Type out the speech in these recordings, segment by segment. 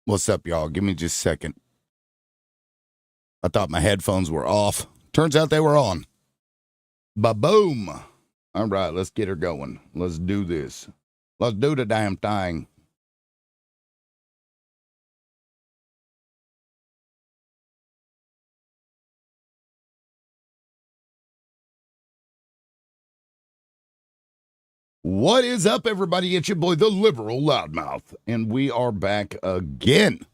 What's up, y'all? Give me just a second. I thought my headphones were off. Turns out they were on. Ba-boom. All right, let's get her going. Let's do this. Let's do the damn thing. What is up, everybody? It's your boy, the Liberal Loudmouth, and we are back again.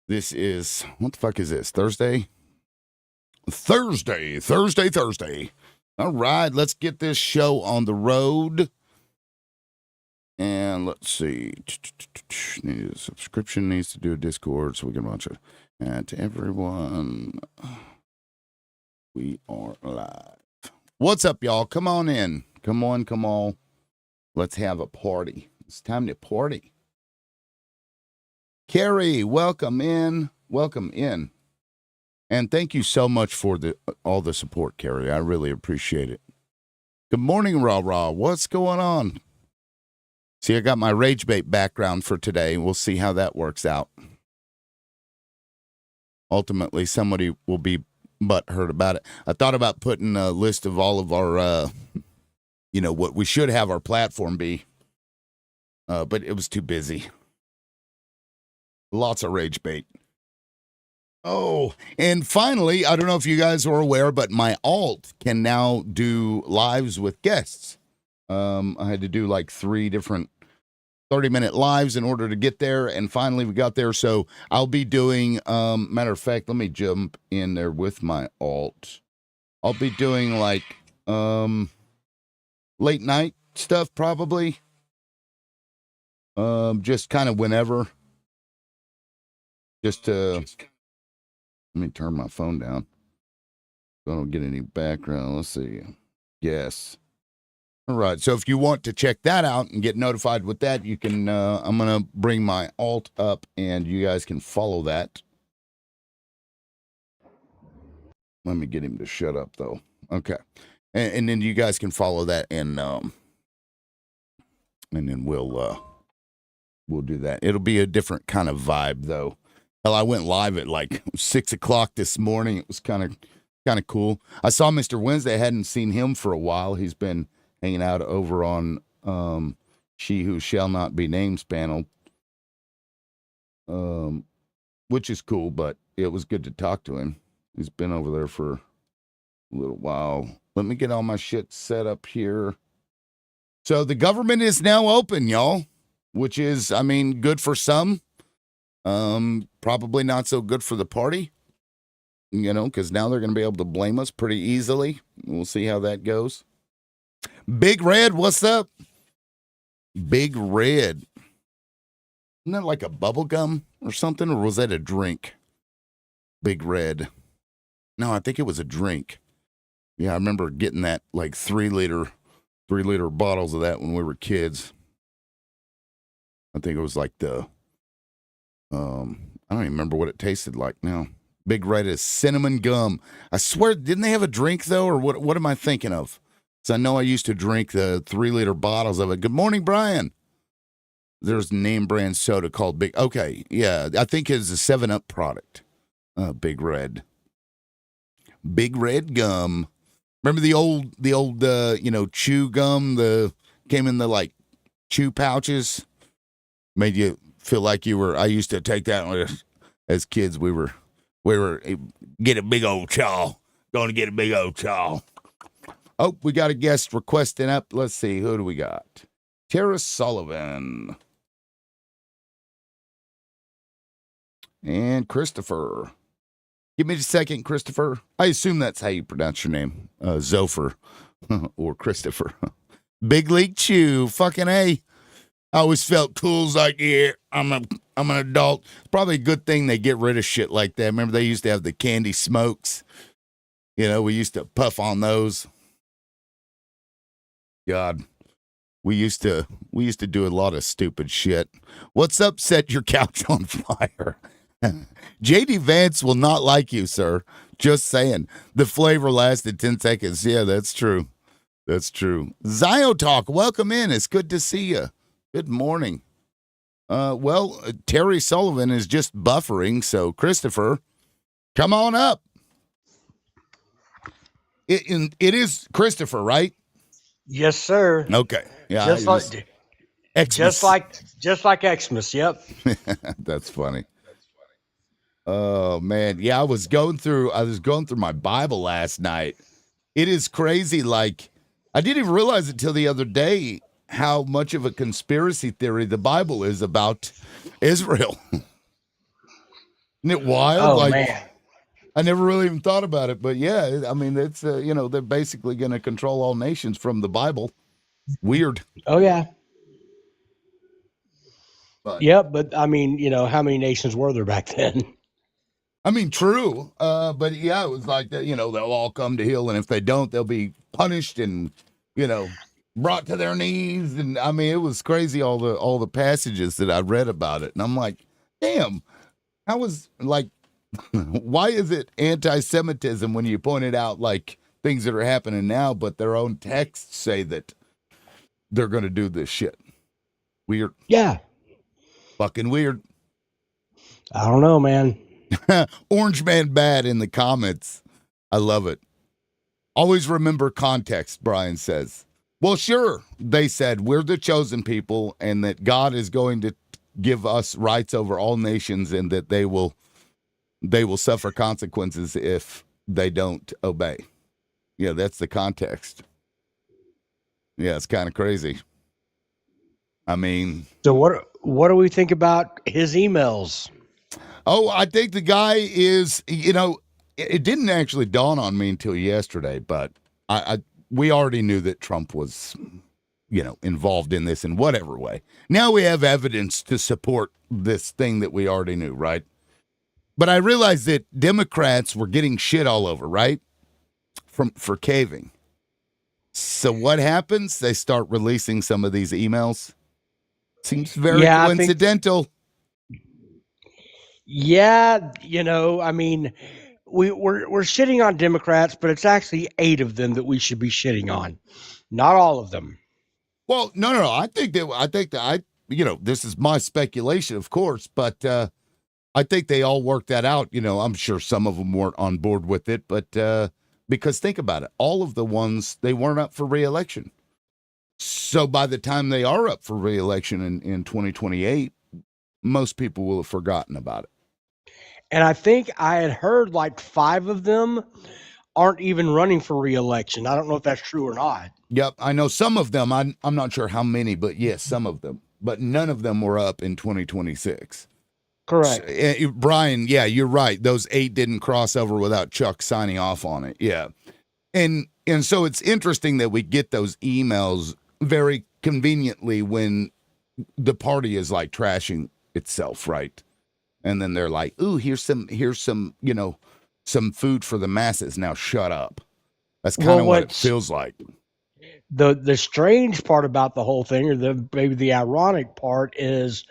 This is, what the fuck is this, Thursday? Thursday. All right, let's get this show on the road. And let's see. Need a subscription, needs to do a Discord so we can watch it. And to everyone, we are live. What's up, y'all? Come on in. Come on. Let's have a party. It's time to party. Carrie, welcome in. And thank you so much for all the support, Carrie. I really appreciate it. Good morning, Rah. What's going on? See, I got my rage bait background for today. We'll see how that works out. Ultimately, somebody will be butthurt about it. I thought about putting a list of all of our, what we should have our platform be. But it was too busy. Lots of rage bait. Oh, and finally, I don't know if you guys are aware, but my alt can now do lives with guests. I had to do like 3 different 30-minute lives in order to get there, and finally we got there. So I'll be doing, matter of fact, let me jump in there with my alt. I'll be doing like late night stuff probably. Just kind of whenever. Let me turn my phone down so I don't get any background. Let's see. Yes. All right. So if you want to check that out and get notified with that, you can, I'm going to bring my alt up and you guys can follow that. Let me get him to shut up though. Okay. And then you guys can follow that and then we'll do that. It'll be a different kind of vibe though. Hell, I went live at like 6 o'clock this morning. It was kind of cool. I saw Mr. Wednesday. I hadn't seen him for a while. He's been hanging out over on She Who Shall Not Be Named panel, which is cool, but it was good to talk to him. He's been over there for a little while. Let me get all my shit set up here. So the government is now open, y'all, which is, good for some. Probably not so good for the party, because now they're going to be able to blame us pretty easily. We'll see how that goes. Big Red, what's up? Big Red. Isn't that like a bubble gum or something, or was that a drink? Big Red. No, I think it was a drink. Yeah, I remember getting that like 3-liter bottles of that when we were kids. I think it was like I don't even remember what it tasted like now. Big Red is cinnamon gum. I swear, didn't they have a drink though, or what am I thinking of? Because I know I used to drink the 3-liter bottles of it. Good morning, Brian. There's name brand soda called Big. Okay, yeah, I think it's a 7-Up product. Big Red gum. Remember the old chew gum? Came in the like chew pouches. Made you feel like you were. I used to take that as kids. We were get a big old chaw. Going to get a big old chaw. Oh, we got a guest requesting up. Let's see, who do we got? Tara Sullivan and Christopher. Give me a second, Christopher. I assume that's how you pronounce your name, Zopher or Christopher. Big League Chew, fucking A. I always felt cool. It's like, yeah, I'm an adult. It's probably a good thing they get rid of shit like that. Remember they used to have the candy smokes? We used to puff on those. God, we used to do a lot of stupid shit. What's up? Set your couch on fire. JD Vance will not like you, sir. Just saying. The flavor lasted 10 seconds. Yeah, that's true. Zio Talk, welcome in. It's good to see you. Good morning. Well, Terry Sullivan is just buffering, so Christopher, come on up. It is Christopher, right? Yes, sir. Okay. Yeah. Just like Xmas. just like Xmas. Yep. That's funny. Oh man, yeah. I was going through my Bible last night. It is crazy. Like I didn't even realize it till the other day how much of a conspiracy theory the Bible is about Israel. Isn't it wild? Oh like man. I never really even thought about it, but yeah, I mean, it's they're basically going to control all nations from the Bible. Weird. Oh yeah. But Yep. But I mean, how many nations were there back then? I mean, true. But yeah, it was like that. They'll all come to heel, and if they don't, they'll be punished and brought to their knees. And I mean, it was crazy all the passages that I read about it, and I'm like, damn, how was like. Why is it anti-Semitism when you pointed out like things that are happening now, but their own texts say that they're going to do this shit? Weird. Yeah. Fucking weird. I don't know, man. Orange Man Bad in the comments. I love it. Always remember context, Brian says. Well, sure. They said we're the chosen people and that God is going to give us rights over all nations and that they will suffer consequences if they don't obey. Yeah, that's the context. Yeah, it's kind of crazy. I mean, So what do we think about his emails? oh, I think the guy is, it didn't actually dawn on me until yesterday, but we already knew that Trump was, involved in this in whatever way. Now we have evidence to support this thing that we already knew, right? But I realized that Democrats were getting shit all over, right? For caving. So what happens? They start releasing some of these emails. Seems very coincidental. Yeah, I mean, we're shitting on Democrats, but it's actually 8 of them that we should be shitting on, not all of them. Well, no. I think that this is my speculation, of course, but I think they all worked that out. I'm sure some of them weren't on board with it, but because think about it, all of the ones, they weren't up for re-election. So by the time they are up for re-election in 2028, most people will have forgotten about it. And I think I had heard like 5 of them aren't even running for re-election. I don't know if that's true or not. Yep, I know some of them. I'm not sure how many, but yes, some of them. But none of them were up in 2026. Correct. So, Brian, yeah, you're right. Those 8 didn't cross over without Chuck signing off on it. Yeah. And so it's interesting that we get those emails very conveniently when the party is like trashing itself, right? And then they're like, "Ooh, here's some, some food for the masses. Now shut up." That's kind of what it feels like. The strange part about the whole thing, or maybe the ironic part, is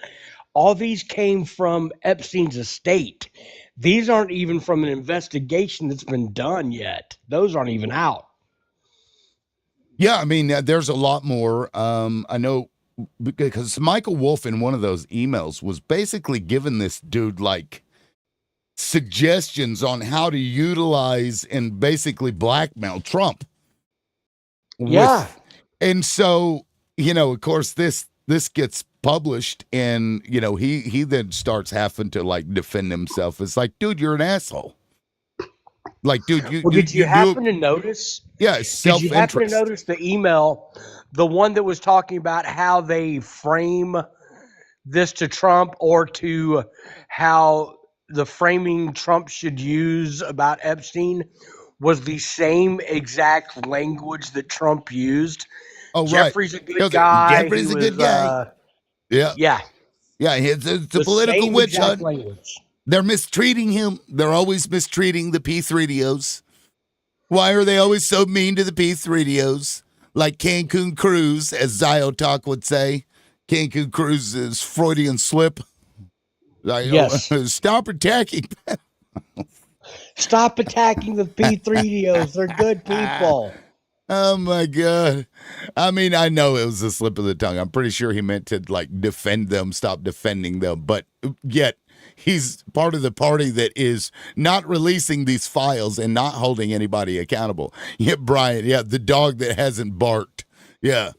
all these came from Epstein's estate. These aren't even from an investigation that's been done yet. Those aren't even out. Yeah, I mean, there's a lot more. I know because Michael Wolff in one of those emails was basically giving this dude like suggestions on how to utilize and basically blackmail Trump. Yeah. And so, of course, this gets published and, he then starts having to like defend himself. It's like, dude, you're an asshole. Like, dude, did you happen to notice? Yeah, self-interest. Did you happen to notice the email, the one that was talking about how they frame this to Trump, or to how the framing Trump should use about Epstein was the same exact language that Trump used? Oh, Jeffrey's right. a good guy. Jeffrey's a good guy. Yeah. Yeah. Yeah, it's a political witch hunt. Language. They're mistreating him. They're always mistreating the P3DOs. Why are they always so mean to the P3DOs? Like Cancun Cruz, as Ziotalk would say. Cancun Cruz's Freudian slip. Like, yes. Stop attacking. Stop attacking the P3DOs. They're good people. Oh my God. I mean, I know it was a slip of the tongue. I'm pretty sure he meant to like defend them, stop defending them, but yet he's part of the party that is not releasing these files and not holding anybody accountable. Yeah, Brian, yeah, the dog that hasn't barked. Yeah.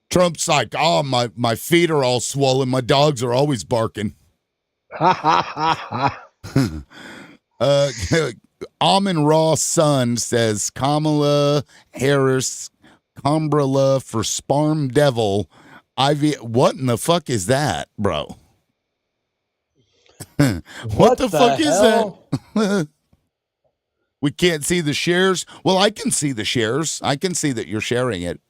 Trump's like, oh, my feet are all swollen. My dogs are always barking. Almond Raw Son says Kamala Harris, Cambrilla for Sparm Devil. Ivy, what in the fuck is that, bro? what the fuck hell? is that? We can't see the shares. Well, I can see the shares. I can see that you're sharing it.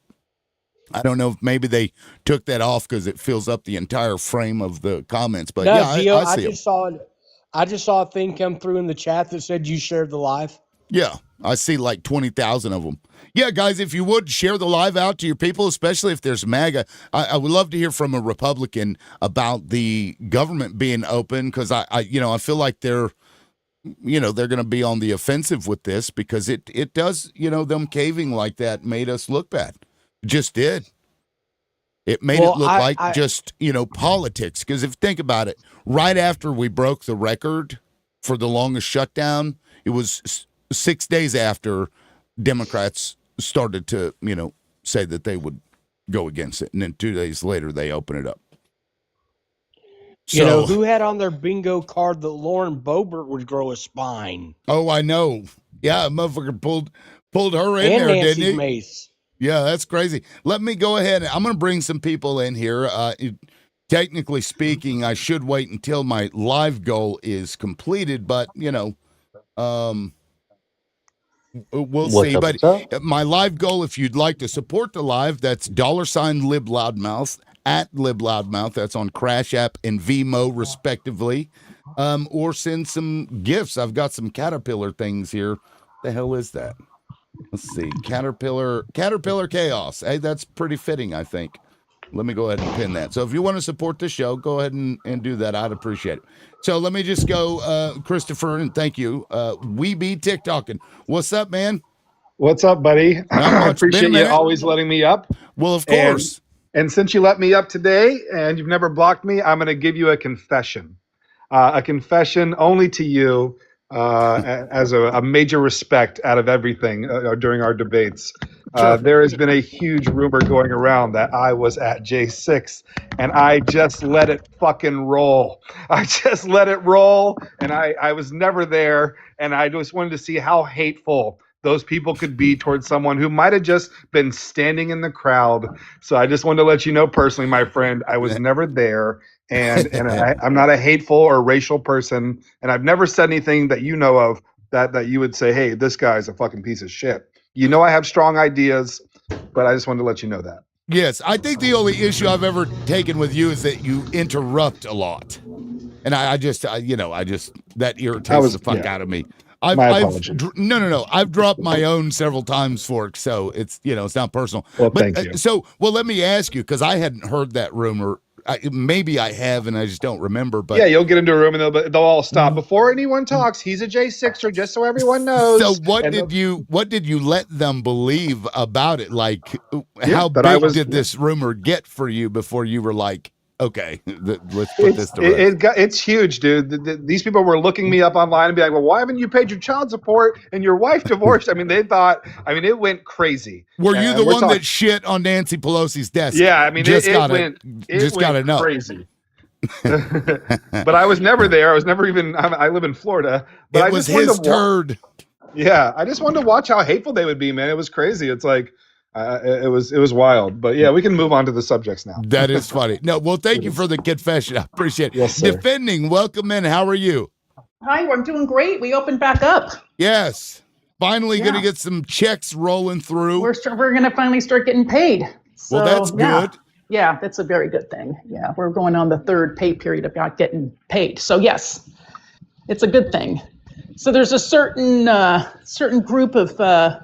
I don't know if maybe they took that off because it fills up the entire frame of the comments. But No, yeah, Gio, I see I just saw a thing come through in the chat that said you shared the live. Yeah, I see like 20,000 of them. Yeah, guys, if you would share the live out to your people, especially if there's MAGA, I would love to hear from a Republican about the government being open because I feel like they're going to be on the offensive with this because it does, them caving like that made us look bad. It just did. It made it look like just, politics. Because if you think about it, right after we broke the record for the longest shutdown, it was 6 days after Democrats started to, say that they would go against it. And then 2 days later, they open it up. So, who had on their bingo card that Lauren Boebert would grow a spine? Oh, I know. Yeah, a motherfucker pulled her in and there, Nancy didn't he? Mace. Yeah, that's crazy. Let me go ahead. I'm going to bring some people in here. Technically speaking, I should wait until my live goal is completed, but, we'll see. But my live goal, if you'd like to support the live, that's $LibLoudmouth at LibLoudmouth. That's on Crash App and Vimo, respectively. Or send some gifts. I've got some Caterpillar things here. The hell is that? Let's see. Caterpillar Chaos. Hey, that's pretty fitting, I think. Let me go ahead and pin that. So if you want to support the show, go ahead and do that. I'd appreciate it. So let me just go, Christopher, and thank you. We be TikToking. What's up, man? What's up, buddy? I appreciate you always letting me up. Well, of course. And since you let me up today and you've never blocked me, I'm going to give you a confession. A confession only to you as a major respect out of everything during our debates. Sure. There has been a huge rumor going around that I was at J6 and I just let it fucking roll. I just let it roll and I was never there, and I just wanted to see how hateful those people could be towards someone who might have just been standing in the crowd. So I just wanted to let you know personally, my friend, I was never there. And I'm not a hateful or racial person, and I've never said anything that you know of that you would say, hey, this guy's a fucking piece of shit. You know I have strong ideas, but I just wanted to let you know that. Yes, I think the only issue I've ever taken with you is that you interrupt a lot. And I just that irritates the fuck out of me. My apologies. No. I've dropped my own several times, Fork, so it's it's not personal. Well, thank you. Let me ask you, because I hadn't heard that rumor. Maybe I have, and I just don't remember. But yeah, you'll get into a room and they'll all stop before anyone talks. He's a J6er, just so everyone knows. So what did you let them believe about it? Like, how big did this rumor get for you before you were like, okay, let's put this to rest? It's huge, dude. These people were looking me up online and be like, well, why haven't you paid your child support and your wife divorced? I mean, it went crazy. Were you the one that shit on Nancy Pelosi's desk? Yeah, I mean, it went crazy. But I was never there. I was never even, I live in Florida. But it was his turd. Yeah, I just wanted to watch how hateful they would be, man. It was crazy. It's like, it was wild. But yeah, we can move on to the subjects now. That is funny. No, well, thank you for the confession. I appreciate it. Yes, sir. Defending, welcome in. How are you? Hi, I'm doing great. We opened back up. Yes. Finally going to get some checks rolling through. We're going to finally start getting paid. So, well, that's good. Yeah, that's a very good thing. Yeah, we're going on the third pay period of not getting paid. So yes, it's a good thing. So there's a certain group of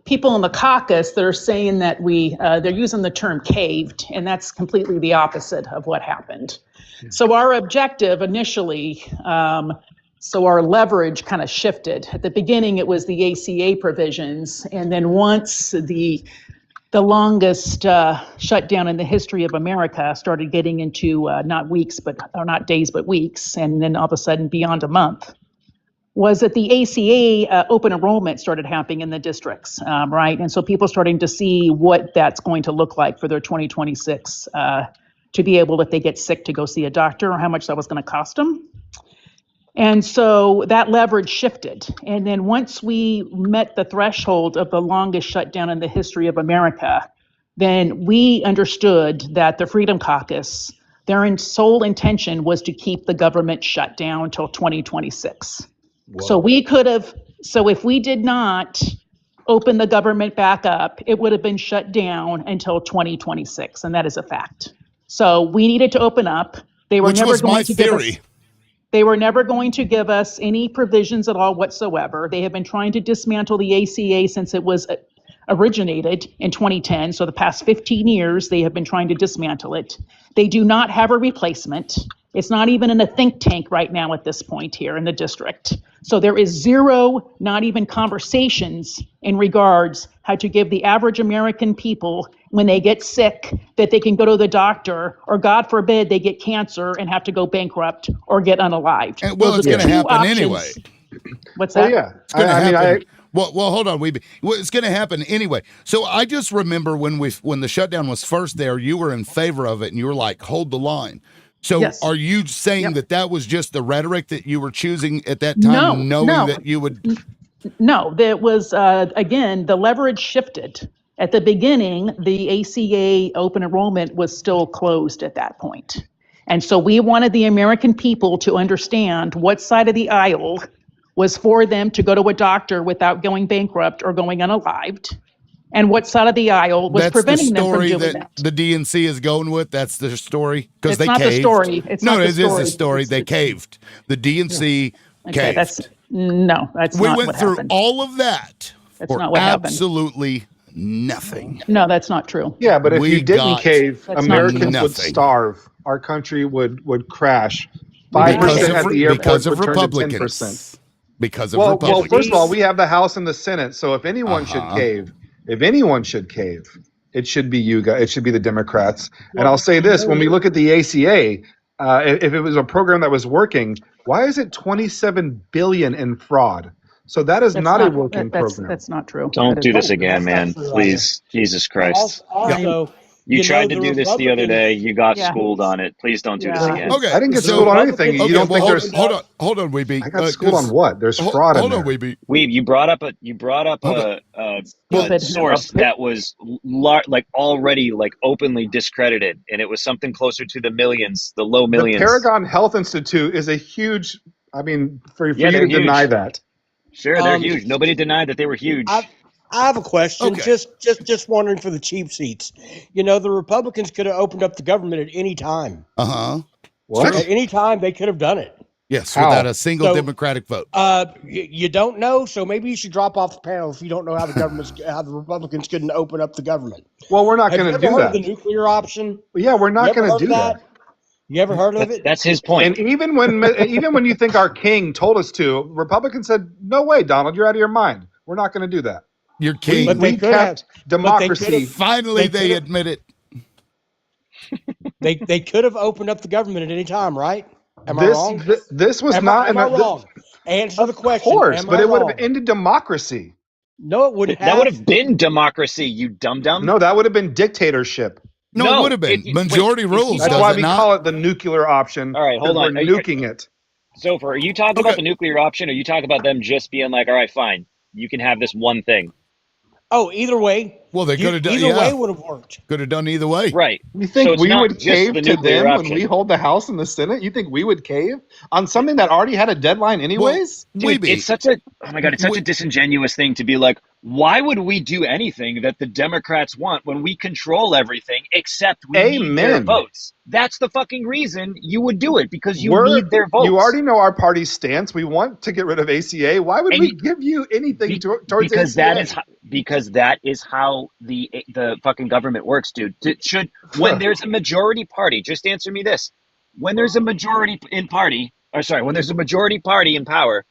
people in the caucus that are saying that they're using the term caved, and that's completely the opposite of what happened. So our objective initially So our leverage kind of shifted. At the beginning, it was the ACA provisions, and then once the longest shutdown in the history of America started getting into not weeks, or not days, but weeks, and then all of a sudden beyond a month, was that the ACA open enrollment started happening in the districts, right? And so people starting to see what that's going to look like for their 2026 to be able, if they get sick, to go see a doctor, or how much that was going to cost them. And so that leverage shifted. And then once we met the threshold of the longest shutdown in the history of America, then we understood that the Freedom Caucus, their sole intention was to keep the government shut down until 2026. So we could have, so if we did not open the government back up, it would have been shut down until 2026. And that is a fact. So we needed to open up. They were Which never was going my to give us. theory. They were never going to give us any provisions at all whatsoever. They have been trying to dismantle the ACA since it was originated in 2010. So the past 15 years, they have been trying to dismantle it. They do not have a replacement. It's not even in a think tank right now at this point here in the district. So there is zero, not even conversations in regards how to give the average American people, when they get sick, that they can go to the doctor, or God forbid they get cancer and have to go bankrupt or get unalived. And, well, Those it's are the going to two happen options. anyway. What's Well, that? yeah. It's going to I mean, happen. Well, hold on, it's going to happen anyway. So I just remember when the shutdown was first there, you were in favor of it, and you were like, "Hold the line." So Yes. are you saying Yep. that was just the rhetoric that you were choosing at that time, knowing no. that you would? No, that was, again, the leverage shifted. At the beginning, the ACA open enrollment was still closed at that point. And so we wanted the American people to understand what side of the aisle was for them to go to a doctor without going bankrupt or going unalived, and what side of the aisle was That's preventing the them from story doing that that. the DNC is going with. That's the story because It's they not caved. the story. It's no, not the it is story. a story. They caved. The DNC Okay, caved. that's We not went what through happened. all of that That's for not what happened. absolutely nothing. No, that's not true. Yeah, but if We you didn't got cave, That's not Americans true. would Nothing. starve. Our country would crash. We did not 5% cave. at the airport because of would turn to 10%. Republicans. Because of Well, Republicans. first of all, we have the House and the Senate. So if anyone should Uh-huh. cave, it should be you guys. It should be the Democrats. And I'll say this: when we look at the ACA, if it was a program that was working, why is it $27 billion in fraud? So that is not a working program. That's not true. Don't That do is- this again, That's man. not true Please. Jesus Christ. Also, You tried to the do this the other Republicans- day. You got Yeah. schooled on it. Please don't do this Yeah. again. Okay. I didn't get so- schooled on anything. You Okay, don't well, think there's? hold on, Weeby. I got schooled on what? There's fraud hold in on, there. Weeby. Weeb, you brought up Hold a Stupid. source that was like already like openly discredited, and it was something closer to the millions, the low The millions. Paragon Health Institute is a huge. I mean, for you they're to deny huge. that. Sure, they're huge. Nobody denied that they were huge. I have a question. Okay. Just wondering for the cheap seats. The Republicans could have opened up the government at any time. Uh-huh. What? At any time, they could have done it. Yes, How? without a single So- Democratic vote. You don't know, so maybe you should drop off the panel if you don't know how the Republicans couldn't open up the government. Well, we're not Have you going to ever do heard that. of the nuclear option? Yeah, we're You not ever going heard to of do that. You ever heard of it? That's his point. And even when you think our king told us to, Republicans said, "No way, Donald, you're out of your mind. We're not going to do that." Your king. But they We could kept have. democracy. Finally, they they could've- admit it. They could have opened up the government at any time, right? Am I wrong? This was Am not. I wrong? Answer the Of question. course, Am but I it would wrong? have ended democracy. No, it wouldn't have. That would have been democracy, you dum-dum. No, that would have been dictatorship. No, No, it would have been. Majority rules, That's does why it we not? call it the nuclear option. All right, hold 'cause on. We're Are you- nuking it. Zofer, are you talking Okay. about the nuclear option, or are you talking about them just being like, all right, fine, you can have this one thing? Oh, either way. Well, they could have done. Either Yeah, way would have worked. could have done either way. Right. You think So it's we not would just cave the to nuclear them option. when we hold the House and the Senate? You think we would cave on something that already had a deadline anyways? Dude, Weeby. it's such a disingenuous thing to be like, why would we do anything that the Democrats want when we control everything except we need their Amen. votes? That's the fucking reason you would do it, because you We're- need their votes. You already know our party's stance. We want to get rid of ACA. Why would And we you- give you anything towards because ACA? that is how the fucking government works, dude. When there's a majority party, just answer me this: when there's a majority in party, or sorry, when there's a majority party in power,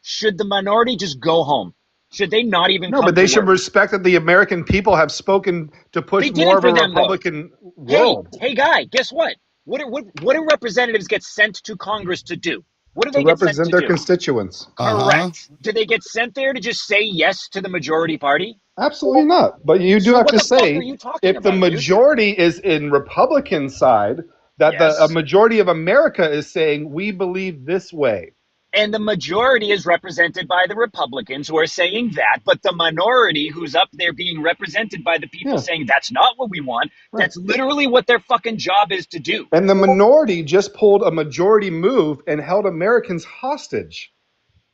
should the minority just go home? Should they not even No, come but they to should work? respect that the American people have spoken to push They did more it of for a them, though. Republican world. Hey, guy, guess what? What do representatives get sent to Congress to do? What do To they get sent represent to their do? constituents. Correct. Do they get sent there to just say yes to the majority party? Absolutely not. But you do So have what to the fuck say, are you talking if the about, dude? majority is in Republican side, that a Yes. majority of America is saying, we believe this way. And the majority is represented by the Republicans who are saying that, but the minority who's up there being represented by the people saying that's not what we want, that's literally what their fucking job is to do. And the minority just pulled a majority move and held Americans hostage.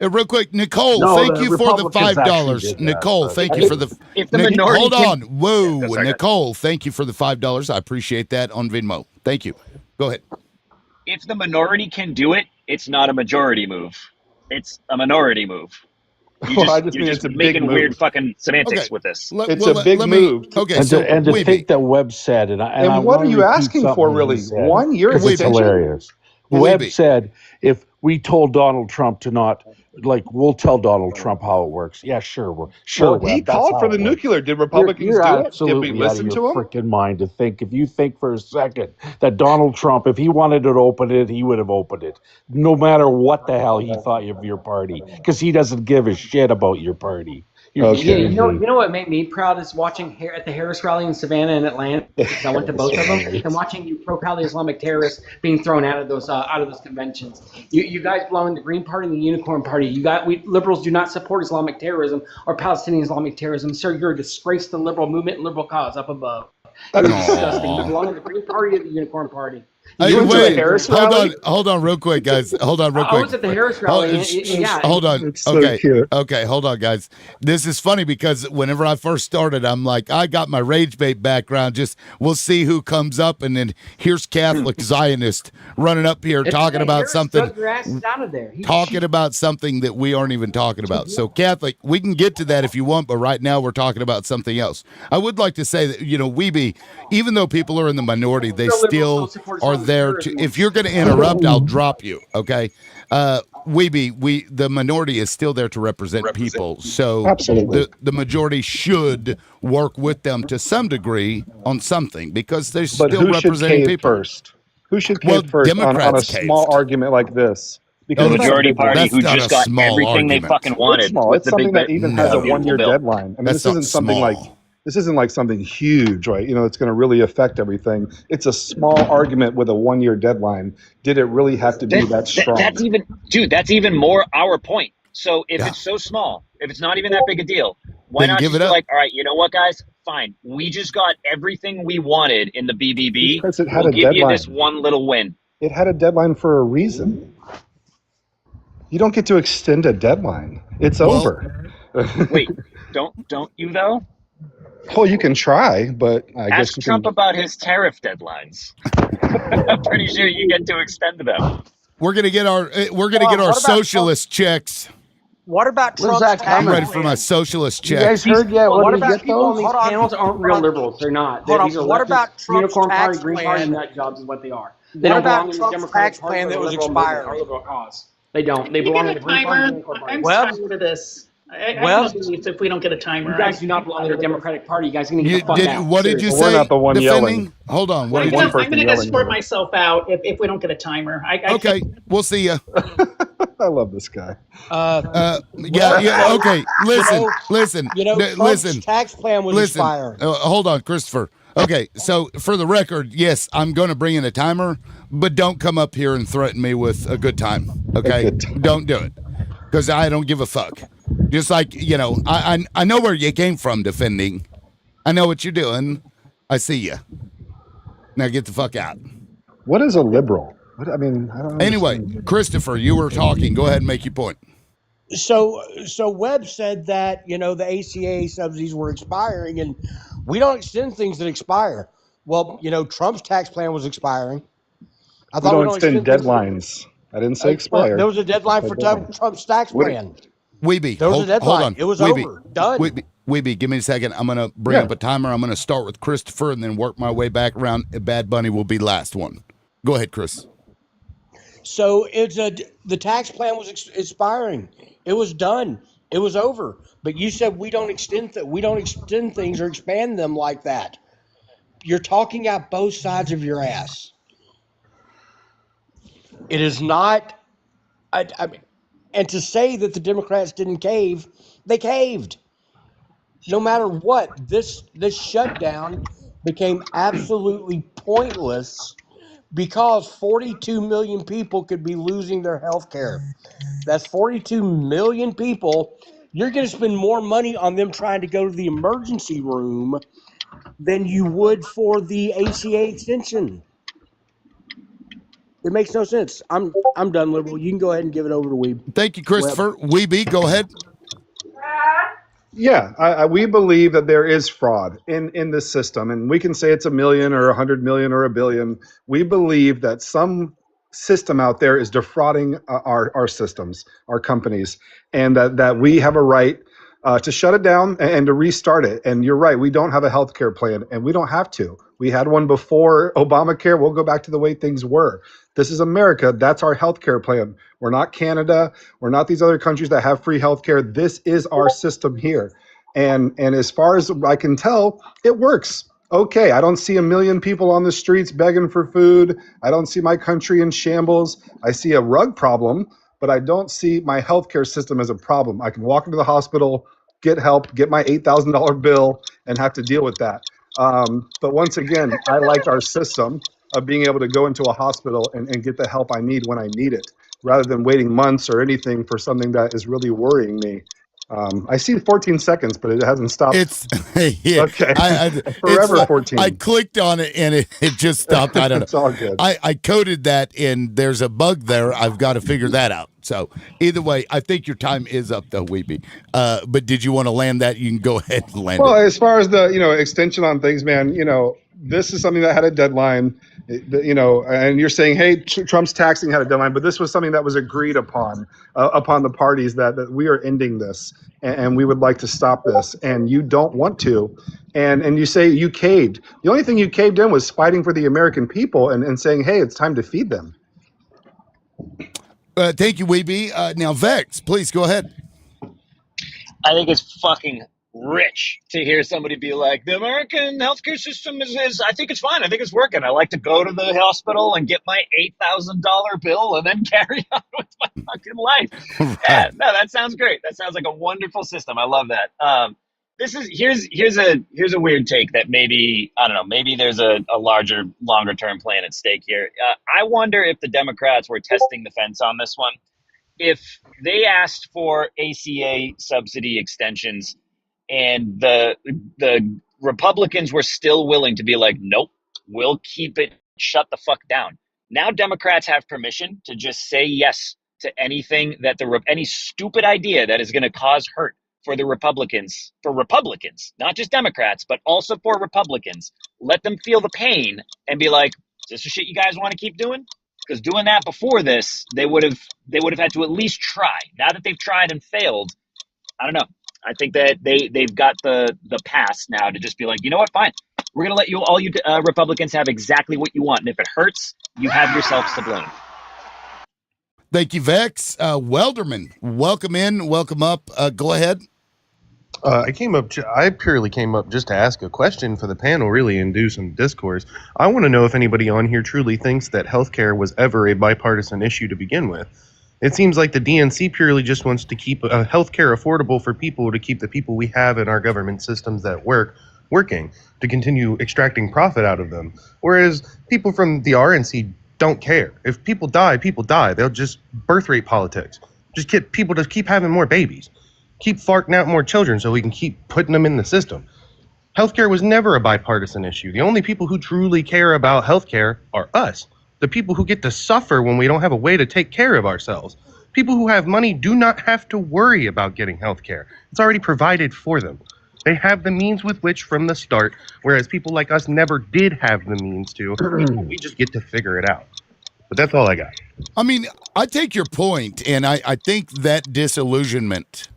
Real quick, Nicole, No, thank the you for the Republicans actually $5. did that, Nicole, but- thank you for the. If the minority hold can- on, whoa, Yeah, sorry, Nicole, thank you for the $5. I appreciate that on Venmo. Thank you. Go ahead. If the minority can do it, it's not a majority move. It's a minority move. You're just making weird fucking semantics with this. It's a big move. Okay, and so to think that Webb said, and what are you asking for, really? 1 year It's extension? hilarious. Webb said, if we told Donald Trump to not, like, we'll tell Donald Trump how it works. Yeah, sure. Well, Webb, he that's called how for it the works. nuclear. Did Republicans You're do it? Did absolutely we listen out of to your him? freaking mind to think. If you think for a second that Donald Trump, if he wanted to open it, he would have opened it, no matter what the hell he thought of your party, because he doesn't give a shit about your party. You're Yeah, kidding you me. know what made me proud is watching here at the Harris rally in Savannah and Atlanta. Because I went to both of them, and watching you pro-Cali Islamic terrorists being thrown out of those conventions. You guys belong to the Green Party and the Unicorn Party. We liberals do not support Islamic terrorism or Palestinian Islamic terrorism. Sir, you're a disgrace to the liberal movement and liberal cause up above. You're disgusting. You belong to the Green Party or the Unicorn Party. Hey, went to the wait, Harris hold rally? hold on, real quick, guys. Hold on, real I quick. was at the Harris rally. Yeah. Hold on. It's so Okay, cute. okay, hold on, guys. This is funny because whenever I first started, I'm like, I got my rage bait background. Just we'll see who comes up, and then here's Catholic Zionist running up here talking about Harris something. drug your asses out of there. Talking about something that we aren't even talking about. So, Catholic, we can get to that if you want, but right now we're talking about something else. I would like to say that, Weeby, even though people are in the minority, they still are there to. If you're going to interrupt, I'll drop you, okay? Weeby, the minority is still there to represent people. So, Absolutely. the majority should work with them to some degree on something because they're But still who should representing cave people. first? Who should Well, cave first on a Democrats small caved. argument like this? The Because it's majority something- party That's who not just a got small everything they argument. fucking wanted. It's small. with It's the something big that even has a No. 1 year bill. deadline. I mean, That's this isn't not something small. like this isn't like something huge, right? It's going to really affect everything. It's a small argument with a 1 year deadline. Did it really have to be that strong? That's even more our point. So if Yeah. it's so small, if it's not even that big a deal, why Then not give just it be up. like, all right, you know what, guys? Fine. We just got everything we wanted in the BBB. Because it had We'll a give you deadline. this one little win. It had a deadline for a reason. You don't get to extend a deadline. It's Well- over. Wait, don't you though? Well, you can try, but I guess Ask you Trump can. about his tariff deadlines. I'm pretty sure you get to extend them. We're gonna get our what about socialist checks. What about When's Trump's that tax I'm ready for plan? my socialist You checks. guys heard yet? What What did you about get people on those? these Hold on. panels aren't real liberals? They're not. Hold on. These are What leftist, about Trump's Unicorn tax Party, Green Party plan? nut jobs is what they are. They What don't about belong in the Trump's Democratic tax Party plan or that the was liberal movement expiring? or liberal cause. They don't. They Can you belong give in me the a Green Party and timer? Unicorn Party. I'm Well- struggling with this. I Well- have issues if we don't get a timer. You guys do not belong in the Democratic Party. You guys are going to You get the fuck did. out. What did you Seriously. We're say? not the one Defending? yelling. Hold on. What I'm did one you? person going to yelling escort here. myself out if we don't get a timer. I Okay, we'll see you. I love this guy. Yeah. Okay. Listen. Listen. Trump's Listen. tax plan was Listen. expiring. Hold on, Christopher. Okay, so for the record, yes, I'm going to bring in a timer, but don't come up here and threaten me with a good time. Okay, A good time. don't do it because I don't give a fuck. Just like I know where you came from defending. I know what you're doing. I see you. Now get the fuck out. What is a liberal? What, I mean, I don't Anyway, understand. Christopher, you were talking. Go ahead and make your point. So Webb said that the ACA subsidies were expiring, and we don't extend things that expire. Well, Trump's tax plan was expiring. I We thought don't extend things- deadlines. I didn't say Well, expire. there was a deadline for Deadline. Trump's tax What- plan. Weeby, There was hold, a deadline. hold on. It was Weeby, over. Done. Weeby, give me a second. I'm going to bring Yeah. up a timer. I'm going to start with Christopher and then work my way back around. Bad Bunny will be last one. Go ahead, Chris. So the tax plan was expiring. It was done. It was over. But you said we don't extend things or expand them like that. You're talking out both sides of your ass. It is not. I mean, and to say that the Democrats didn't cave, they caved. No matter what, this shutdown became absolutely pointless because 42 million people could be losing their health care. That's 42 million people. You're going to spend more money on them trying to go to the emergency room than you would for the ACA extension. It makes no sense. I'm done, liberal. You can go ahead and give it over to Weeb. Thank you, Christopher. Weeby, go ahead. Yeah, we believe that there is fraud in this system, and we can say it's 1 million or 100 million or 1 billion. We believe that some system out there is defrauding our systems, our companies, and that we have a right to shut it down and to restart it. And you're right, we don't have a healthcare plan, and we don't have to. We had one before Obamacare. We'll go back to the way things were. This is America. That's our healthcare plan. We're not Canada. We're not these other countries that have free healthcare. This is our system here. And as far as I can tell, it works. Okay, I don't see 1 million people on the streets begging for food. I don't see my country in shambles. I see a rug problem, but I don't see my healthcare system as a problem. I can walk into the hospital, get help, get my $8,000 bill, and have to deal with that. But once again, I like our system of being able to go into a hospital and get the help I need when I need it, rather than waiting months or anything for something that is really worrying me. I see 14 seconds, but it hasn't stopped. It's yeah. Okay. Forever It's 14. I clicked on it and it just stopped. I don't know. It's all good. I coded that and there's a bug there. I've got to figure that out. So either way, I think your time is up though, Weeby. But did you want to land that? You can go ahead and land Well, it. as far as the extension on things, man, this is something that had a deadline. And you're saying, hey, Trump's taxing had a deadline, but this was something that was agreed upon the parties that we are ending this and we would like to stop this, and you don't want to, and you say you caved. The only thing you caved in was fighting for the American people and saying, hey, it's time to feed them. Thank you, Weeby. Now, Vex, please go ahead. I think it's fucking rich to hear somebody be like, the American healthcare system is I think it's fine. I think it's working. I like to go to the hospital and get my $8,000 bill and then carry on with my fucking life. Right. Yeah, no, that sounds great. That sounds like a wonderful system. I love that. Here's a weird take that maybe, I don't know, maybe there's a longer term plan at stake here. I wonder if the Democrats were testing the fence on this one. If they asked for ACA subsidy extensions and the Republicans were still willing to be like, nope, we'll keep it, shut the fuck down. Now Democrats have permission to just say yes to anything that any stupid idea that is going to cause hurt for Republicans, not just Democrats, but also for Republicans. Let them feel the pain and be like, is this the shit you guys want to keep doing? Because doing that before this, they would have had to at least try. Now that they've tried and failed, I don't know. I think that they've got the pass now to just be like, you know what, fine. We're going to let all you Republicans have exactly what you want. And if it hurts, you have yourselves to blame. Thank you, Vex. Welderman, welcome in, welcome up. Go ahead. I purely came up just to ask a question for the panel, really, and do some discourse. I want to know if anybody on here truly thinks that healthcare was ever a bipartisan issue to begin with. It seems like the DNC purely just wants to keep healthcare affordable for people, to keep the people we have in our government systems that working, to continue extracting profit out of them. Whereas people from the RNC don't care. If people die, people die. They'll just birth rate politics. Just get people to keep having more babies. Keep farting out more children so we can keep putting them in the system. Healthcare was never a bipartisan issue. The only people who truly care about healthcare are us. The people who get to suffer when we don't have a way to take care of ourselves. People who have money do not have to worry about getting healthcare. It's already provided for them. They have the means with which from the start, whereas people like us never did have the means to. We just get to figure it out. But that's all I got. I mean, I take your point, and I think that disillusionment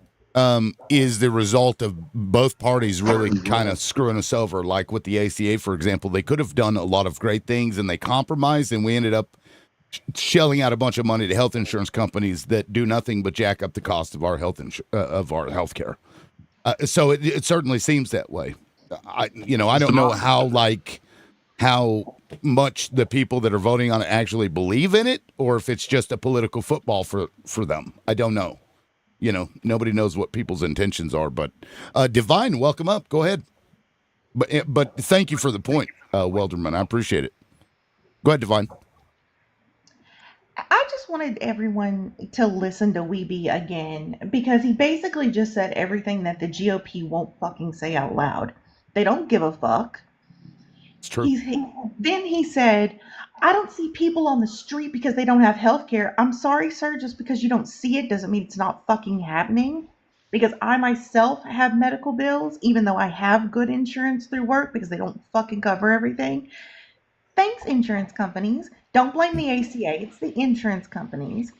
is the result of both parties really kind of screwing us over. Like with the ACA, for example, they could have done a lot of great things and they compromised, and we ended up shelling out a bunch of money to health insurance companies that do nothing but jack up the cost of our health care. So it certainly seems that way. I don't know how much the people that are voting on it actually believe in it, or if it's just a political football for them. I don't know. Nobody knows what people's intentions are. But Divine, welcome up. Go ahead. But thank you for the point, Welderman. I appreciate it. Go ahead, Divine. I just wanted everyone to listen to Weeby again because he basically just said everything that the GOP won't fucking say out loud. They don't give a fuck. It's true. Then he said, I don't see people on the street because they don't have health care. I'm sorry, sir, just because you don't see it doesn't mean it's not fucking happening. Because I myself have medical bills, even though I have good insurance through work because they don't fucking cover everything. Thanks, insurance companies. Don't blame the ACA. It's the insurance companies.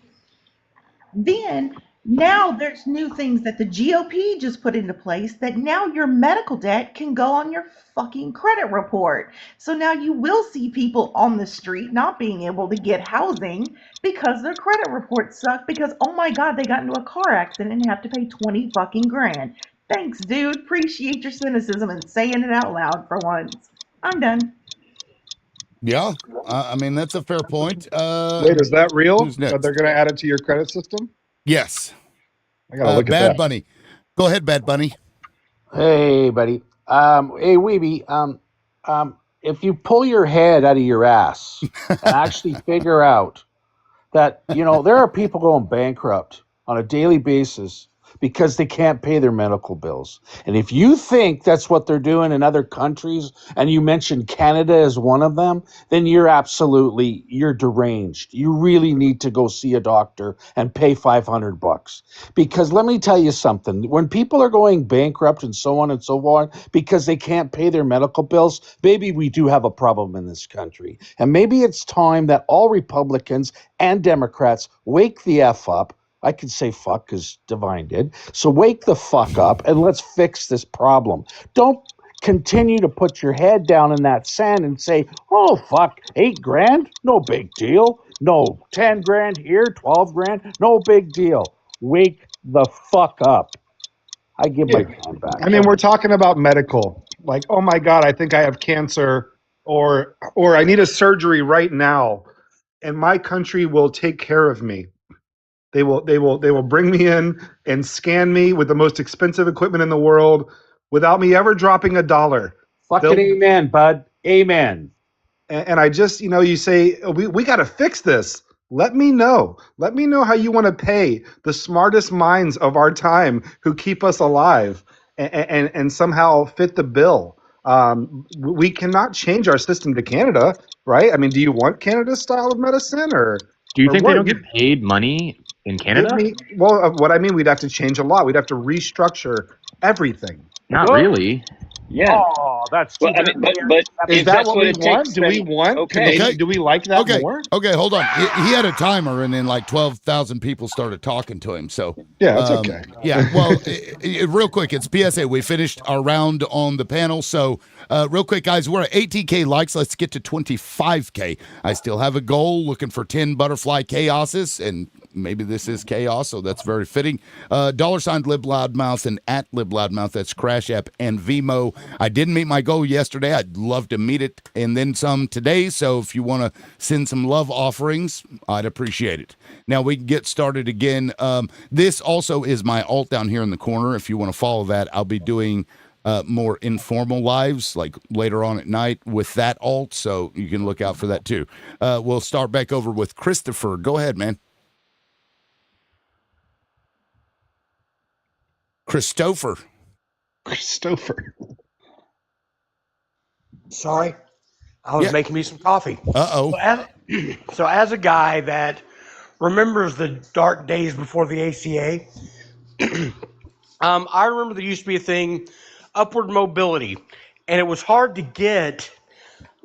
Then, now there's new things that the GOP just put into place that now your medical debt can go on your fucking credit report. So now you will see people on the street not being able to get housing because their credit reports suck because, oh my God, they got into a car accident and have to pay 20 fucking grand. Thanks, dude. Appreciate your cynicism and saying it out loud for once. I'm done. Yeah, I mean, that's a fair point. Wait, is that real? Who's next? That they're going to add it to your credit system? Yes. I got to look at Bad that. Bunny. Go ahead, Bad Bunny. Hey, buddy. Hey, Weeby. If you pull your head out of your ass and actually figure out that, there are people going bankrupt on a daily basis because they can't pay their medical bills. And if you think that's what they're doing in other countries, and you mentioned Canada as one of them, then you're deranged. You really need to go see a doctor and pay $500. Because let me tell you something, when people are going bankrupt and so on and so forth because they can't pay their medical bills, maybe we do have a problem in this country. And maybe it's time that all Republicans and Democrats wake the F up. I can say fuck because Divine did. So wake the fuck up and let's fix this problem. Don't continue to put your head down in that sand and say, oh, fuck, $8,000? No big deal. No, 10 grand here, 12 grand? No big deal. Wake the fuck up. I give my time back. I mean, we're talking about medical. Like, oh my God, I think I have cancer or I need a surgery right now. And my country will take care of me. They will bring me in and scan me with the most expensive equipment in the world without me ever dropping a dollar. Fucking amen, bud. Amen. And I just, you say, we got to fix this. Let me know. Let me know how you want to pay the smartest minds of our time who keep us alive and somehow fit the bill. We cannot change our system to Canada, right? I mean, do you want Canada's style of medicine or? Do you think what? they don't get paid money in Canada? What I mean, we'd have to change a lot. We'd have to restructure everything. Not really. Yeah. Oh, that's too Well, I mean, but Is that what we want? Do we want? Okay. Do we like that more? Okay, hold on. He had a timer, and then like 12,000 people started talking to him. So yeah, it's okay. Yeah, well, real quick, it's PSA. We finished our round on the panel. So real quick, guys, we're at 18K likes. Let's get to 25K. I still have a goal, looking for 10 butterfly chaoses, and maybe this is chaos, so that's very fitting. $ Lib Loudmouth and at Lib Loudmouth. That's Crash App and Vimo. I didn't meet my goal yesterday. I'd love to meet it and then some today. So if you want to send some love offerings, I'd appreciate it. Now we can get started again. This also is my alt down here in the corner. If you want to follow that, I'll be doing more informal lives like later on at night with that alt. So you can look out for that too. We'll start back over with Christopher. Go ahead, man. Christopher. Sorry, I was making me some coffee. Uh-oh. So as a guy that remembers the dark days before the ACA, I remember there used to be a thing, upward mobility, and it was hard to get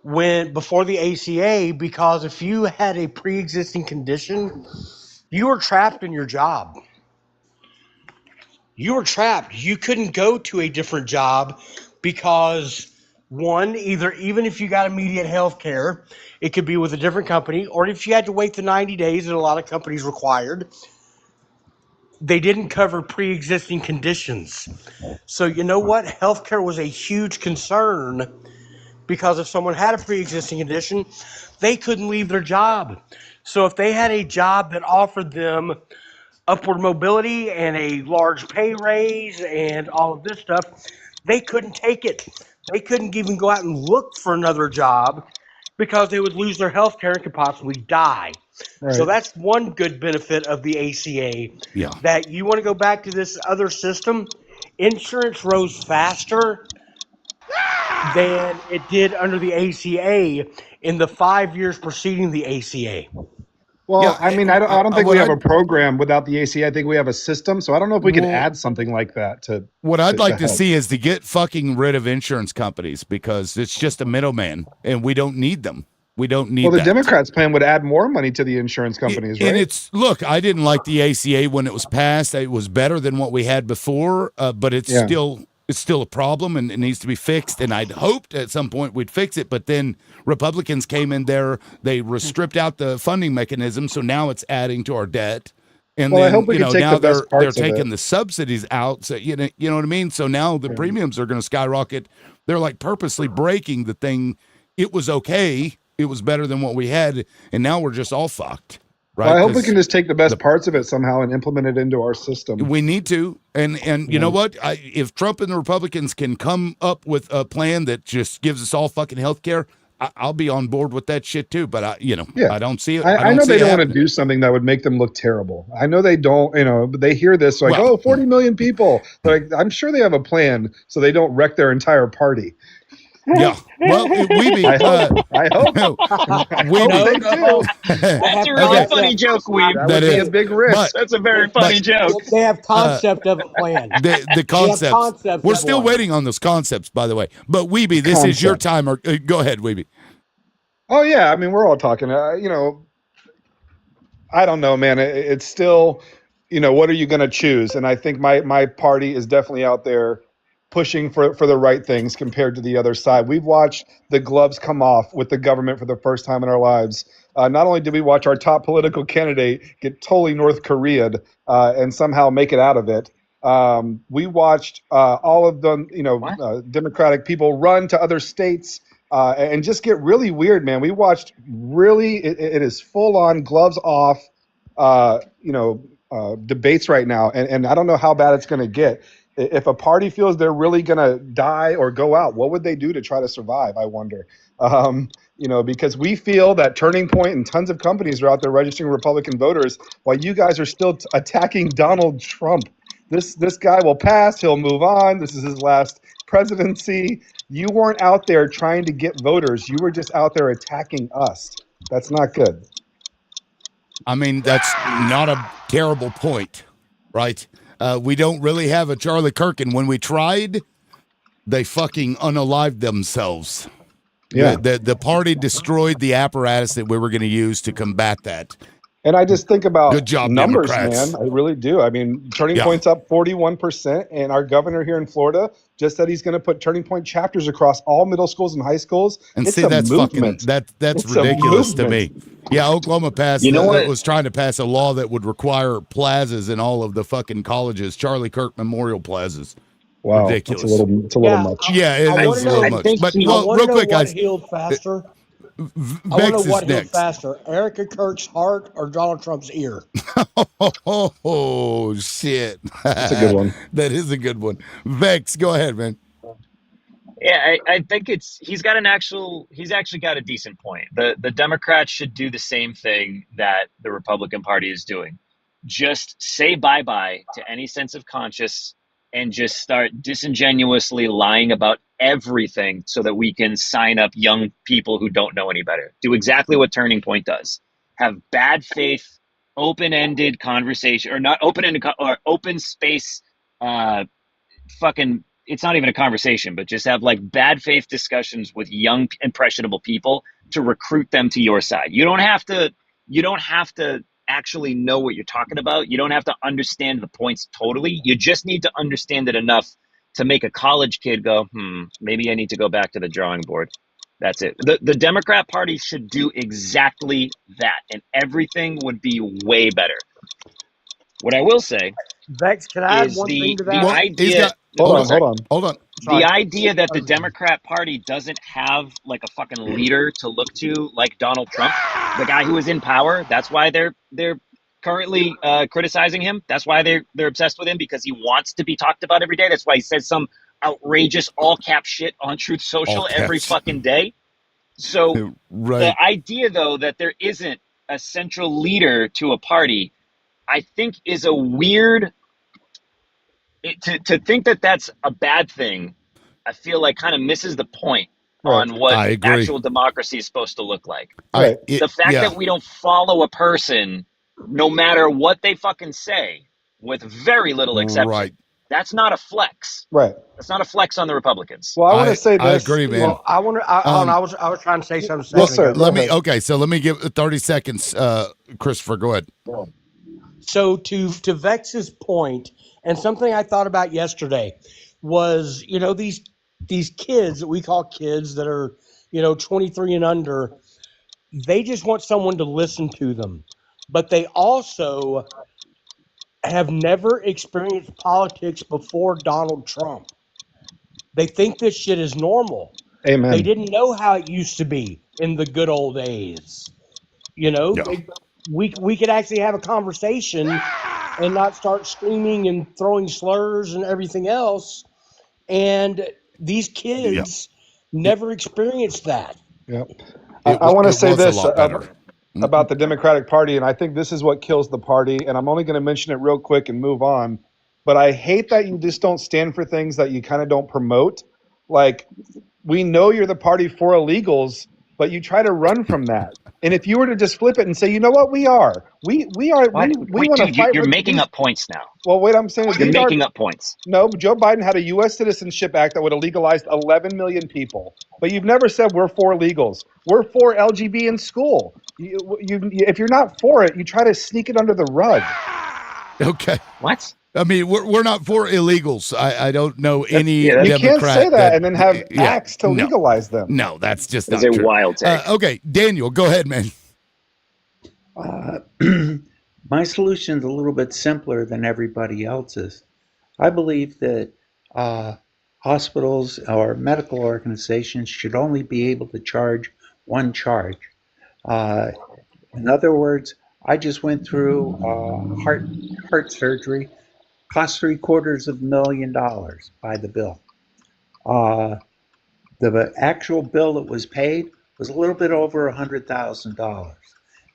before the ACA because if you had a pre-existing condition, you were trapped in your job. You were trapped. You couldn't go to a different job because One, either even if you got immediate health care, it could be with a different company, or if you had to wait the 90 days that a lot of companies required, they didn't cover pre-existing conditions. So you know what? Healthcare was a huge concern because if someone had a pre-existing condition, they couldn't leave their job. So if they had a job that offered them upward mobility and a large pay raise and all of this stuff, they couldn't take it. They couldn't even go out and look for another job because they would lose their health care and could possibly die. So that's one good benefit of the ACA. Yeah. That you want to go back to this other system, insurance rose faster than it did under the ACA in the 5 years preceding the ACA. Well, Yeah, I mean, I don't think what we have I'd- a program without the ACA. I think we have a system. So I don't know if we could Well, add something like that to. What I'd like to help. see is to get fucking rid of insurance companies because it's just a middleman and we don't need them. We don't need Well, the that. Democrats' plan would add more money to the insurance companies, right? And it's look, I didn't like the ACA when it was passed. It was better than what we had before, but it's still a problem and it needs to be fixed. And I'd hoped at some point we'd fix it, but then Republicans came in there, they stripped out the funding mechanism, so now it's adding to our debt. And Well, I then hope we can take now the best they're parts of taking it. the subsidies out. So you know what I mean. So now the premiums are going to skyrocket. They're like purposely breaking the thing. It was okay. It was better than what we had, and now we're just all fucked. Right? Well, I hope we 'Cause can just take the best parts of it somehow and implement it into our system. we need to. And you know what? If Trump and the Republicans can come up with a plan that just gives us all fucking health care, I'll be on board with that shit too. But I don't see it. I know see they it don't want to happening. do something that would make them look terrible. I know they don't, but they hear this like, Well, 40 million people. Like, I'm sure they have a plan so they don't wreck their entire party. Yeah. Well, Weeby. I hope. Weeby. That's a really funny joke, Weeb. That That would be is. a big risk. But- That's a very funny joke. They have concept of a plan. The concepts. concepts We're of still one. waiting on those concepts, by the way. But Weeby, this is your time. Or go ahead, Weeby. Oh yeah, I mean we're all talking. I don't know, man. It's still, what are you going to choose? And I think my party is definitely out there pushing for the right things compared to the other side. We've watched the gloves come off with the government for the first time in our lives. Not only did we watch our top political candidate get totally North Korea'd and somehow make it out of it, we watched all of them, Democratic people run to other states and just get really weird, man. We watched it is full on gloves off, debates right now. And I don't know how bad it's going to get. If a party feels they're really going to die or go out, what would they do to try to survive? I wonder. Because we feel that Turning Point and tons of companies are out there registering Republican voters while you guys are still attacking Donald Trump. This guy will pass. He'll move on. This is his last presidency. You weren't out there trying to get voters. You were just out there attacking us. That's not good. I mean, that's not a terrible point, right? We don't really have a Charlie Kirk, and when we tried, they fucking unalived themselves. Yeah. The party destroyed the apparatus that we were going to use to combat that. And I just think about Good job, numbers, Democrats. man. I really do. I mean, Turning Point's up 41%, and our governor here in Florida just said he's going to put Turning Point chapters across all middle schools and high schools. And it's see, a that's movement. fucking that's It's a ridiculous to me. movement. Yeah, Oklahoma passed. You know what? Was trying to pass a law that would require plazas in all of the fucking colleges, Charlie Kirk Memorial plazas. Wow, Ridiculous. it's a little much. Yeah, it I is wanna a little know- much. think But he- well, real quick, what guys, healed faster? I want Vex to know is what healed next. faster, Erica Kirk's heart or Donald Trump's ear? Oh shit, That's a good one. That is a good one. Vex, go ahead, man. Yeah, I think he's actually got a decent point. The Democrats should do the same thing that the Republican Party is doing. Just say bye-bye to any sense of conscience and just start disingenuously lying about everything so that we can sign up young people who don't know any better. Do exactly what Turning Point does. Have bad faith, open-ended conversation, or not open-ended, or open space fucking, it's not even a conversation, but just have like bad faith discussions with young impressionable people to recruit them to your side. You don't have to actually know what you're talking about. You don't have to understand the points totally. You just need to understand it enough to make a college kid go, maybe I need to go back to the drawing board. That's it. The Democrat Party should do exactly that, and everything would be way better. What I will say Vex, can I add is one thing to the that? Well, he's idea. got. Hold Hold on. on. The idea that the Democrat Party doesn't have like a fucking leader to look to, like Donald Trump, the guy who is in power. That's why they're currently criticizing him. That's why they're obsessed with him, because he wants to be talked about every day. That's why he says some outrageous all cap shit on Truth Social All every caps. fucking day. So Right. the idea, though, that there isn't a central leader to a party, I think is a weird. To think that that's a bad thing, I feel like kind of misses the point on what I agree. actual democracy is supposed to look like. The fact Yeah. that we don't follow a person, no matter what they fucking say, with very little exception, Right. that's not a flex. Right. That's not a flex on the Republicans. Well, I want to say I this. agree, man. Well, I want to. Hold on, I was trying to say something. Yes, sir. Ago. Let me. Okay, so let me give 30 seconds. Christopher, go ahead. So to Vex's point, and something I thought about yesterday was, these kids that we call kids that are 23 and under, they just want someone to listen to them, but they also have never experienced politics before Donald Trump. They think this shit is normal. Amen. They didn't know how it used to be in the good old days. Yeah. We could actually have a conversation and not start screaming and throwing slurs and everything else. And these kids never experienced that. Yep. I want to say was a this lot better. about the Democratic Party, and I think this is what kills the party, and I'm only going to mention it real quick and move on. But I hate that you just don't stand for things that you kind of don't promote. Like, we know you're the party for illegals, but you try to run from that. And if you were to just flip it and say, you know what, we are. We want to Dude, fight. you're with making these- up points now. Well, wait, I'm saying is You're these are- making up points. No, Joe Biden had a U.S. Citizenship Act that would have legalized 11 million people. But you've never said we're for illegals. We're for LGB in school. If you're not for it, you try to sneak it under the rug. Okay. What? I mean, we're not for illegals. I don't know any You Democrat can't say that and then have acts to no. legalize them. No, that's just That's not a true. wild take. Okay, Daniel, go ahead, man. My solution is a little bit simpler than everybody else's. I believe that hospitals or medical organizations should only be able to charge one charge. In other words, I just went through heart surgery, cost $750,000 by the bill. The actual bill that was paid was a little bit over $100,000.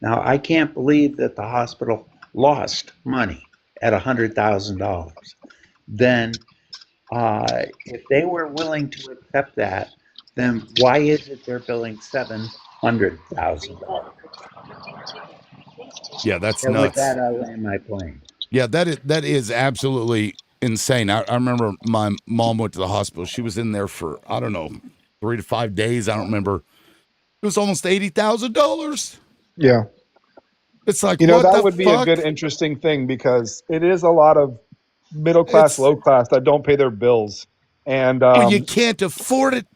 Now, I can't believe that the hospital lost money at $100,000. Then, if they were willing to accept that, then why is it they're billing $700,000? Yeah, that's And with nuts. that, I land my plane. Yeah, that is absolutely insane. I remember my mom went to the hospital. She was in there for, I don't know, 3 to 5 days. I don't remember. It was almost $80,000. Yeah. It's like, that what the would be fuck? a good, interesting thing, because it is a lot of middle class, low class that don't pay their bills. And you can't afford it.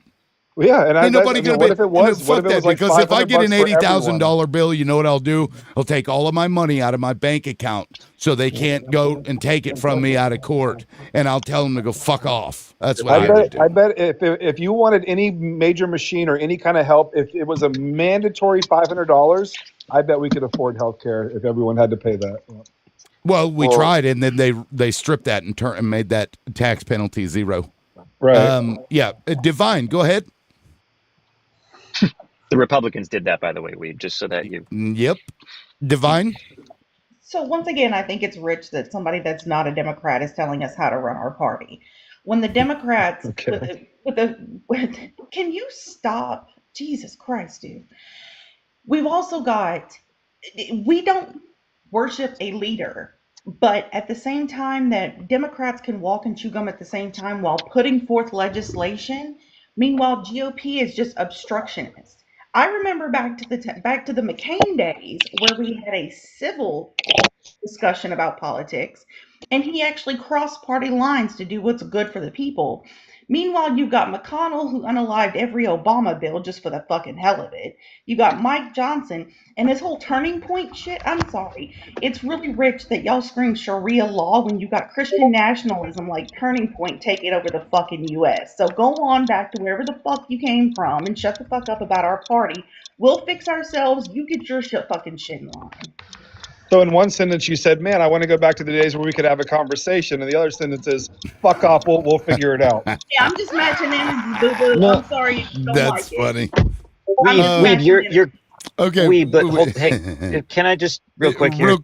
Yeah, and Ain't nobody gonna what be. if it was? Fuck What if it that, was like because if I get an $500 for $80,000 bill, you know what I'll do? I'll take all of my money out of my bank account so they can't go and take it from me out of court, and I'll tell them to go fuck off. That's what I would do. I bet if you wanted any major machine or any kind of help, if it was a mandatory $500, I bet we could afford healthcare if everyone had to pay that. Well, we tried, and then they stripped that and made that tax penalty zero. Right. Yeah. Divine, go ahead. The Republicans did that, by the way, Weed, just so that you. Yep. Divine. So once again, I think it's rich that somebody that's not a Democrat is telling us how to run our party. When the Democrats can you stop? Jesus Christ, dude. We've also we don't worship a leader, but at the same time that Democrats can walk and chew gum at the same time while putting forth legislation, meanwhile GOP is just obstructionist. I remember back to the McCain days where we had a civil discussion about politics, And he actually crossed party lines to do what's good for the people. Meanwhile, you've got McConnell, who unalived every Obama bill just for the fucking hell of it. You got Mike Johnson, and this whole turning point shit, I'm sorry. It's really rich that y'all scream Sharia law when you got Christian nationalism like Turning Point taking over the fucking US. So go on back to wherever the fuck you came from and shut the fuck up about our party. We'll fix ourselves. You get your shit fucking shit in line. So in one sentence you said, "Man, I want to go back to the days where we could have a conversation," and the other sentence is, "Fuck off, we'll figure it out." Yeah, I'm just matching energy, boo-boo. No. I'm sorry if you don't That's like funny. I'm just Weeb, matching you're energy. Okay. Weeb, but hold, hey, can I just real quick here? Real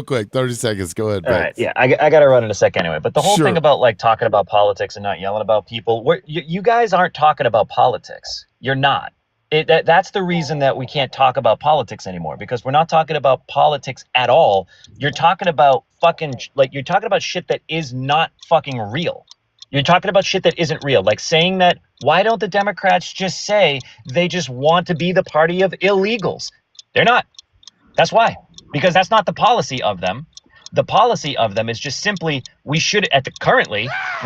quick. 30 seconds. Go ahead, All Bex. right, yeah, I got to run in a sec anyway. But the whole Sure. thing about like talking about politics and not yelling about people, you guys aren't talking about politics. You're not. That's the reason that we can't talk about politics anymore, because we're not talking about politics at all. You're talking about you're talking about shit that is not fucking real. You're talking about shit that isn't real, like saying that, why don't the Democrats just say they just want to be the party of illegals? They're not. That's why. Because that's not the policy of them. The policy of them is just simply, we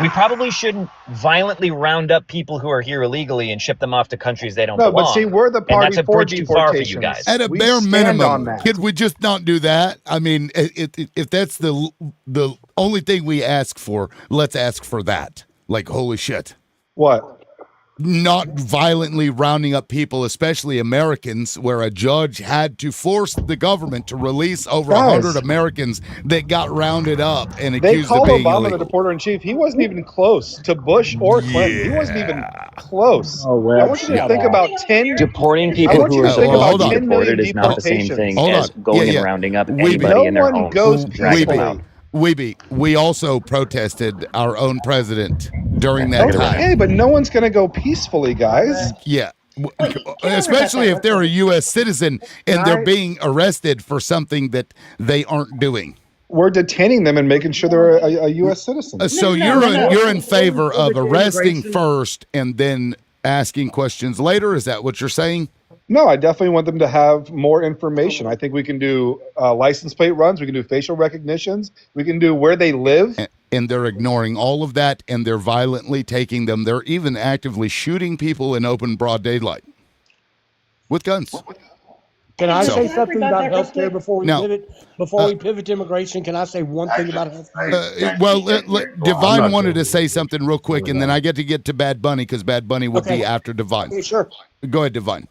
probably shouldn't violently round up people who are here illegally and ship them off to countries they don't No, belong. but see, we're the And party that's a for bridge too far for you deportations. guys. At a We bare stand minimum, on that. could we just not do that? I mean, if that's the only thing we ask for, let's ask for that. Like, holy shit. What? Not violently rounding up people, especially Americans, where a judge had to force the government to release over 100 Americans that got rounded up and They accused call of being Obama illegal. the deporter-in-chief. He wasn't even close to Bush or Clinton. He wasn't even close. Oh, well, I want you to think about 10. Deporting I people want who you are to think supposed about to be 10 million deported is not the same deportations. thing as going and Yeah. rounding up Weeby. anybody in their No one homes goes and dragging them out. peacefully. Weeby, we also protested our own president during that time. Okay, but no one's going to go peacefully, guys. Yeah. Wait, Especially if they're a U.S. citizen and they're Right. being arrested for something that they aren't doing. We're detaining them and making sure they're a U.S. citizen. So no. you're in favor of With the arresting immigration. first and then asking questions later? Is that what you're saying? No, I definitely want them to have more information. I think we can do license plate runs. We can do facial recognitions. We can do where they live. And they're ignoring all of that, and they're violently taking them. They're even actively shooting people in open broad daylight with guns. Can I So- say something about that real healthcare quick? before we No. pivot? Before we pivot to immigration, can I say one thing about healthcare? Divine wanted to say something real quick, and then I get to Bad Bunny because Bad Bunny would be after Divine. Okay, sure. Go ahead, Divine.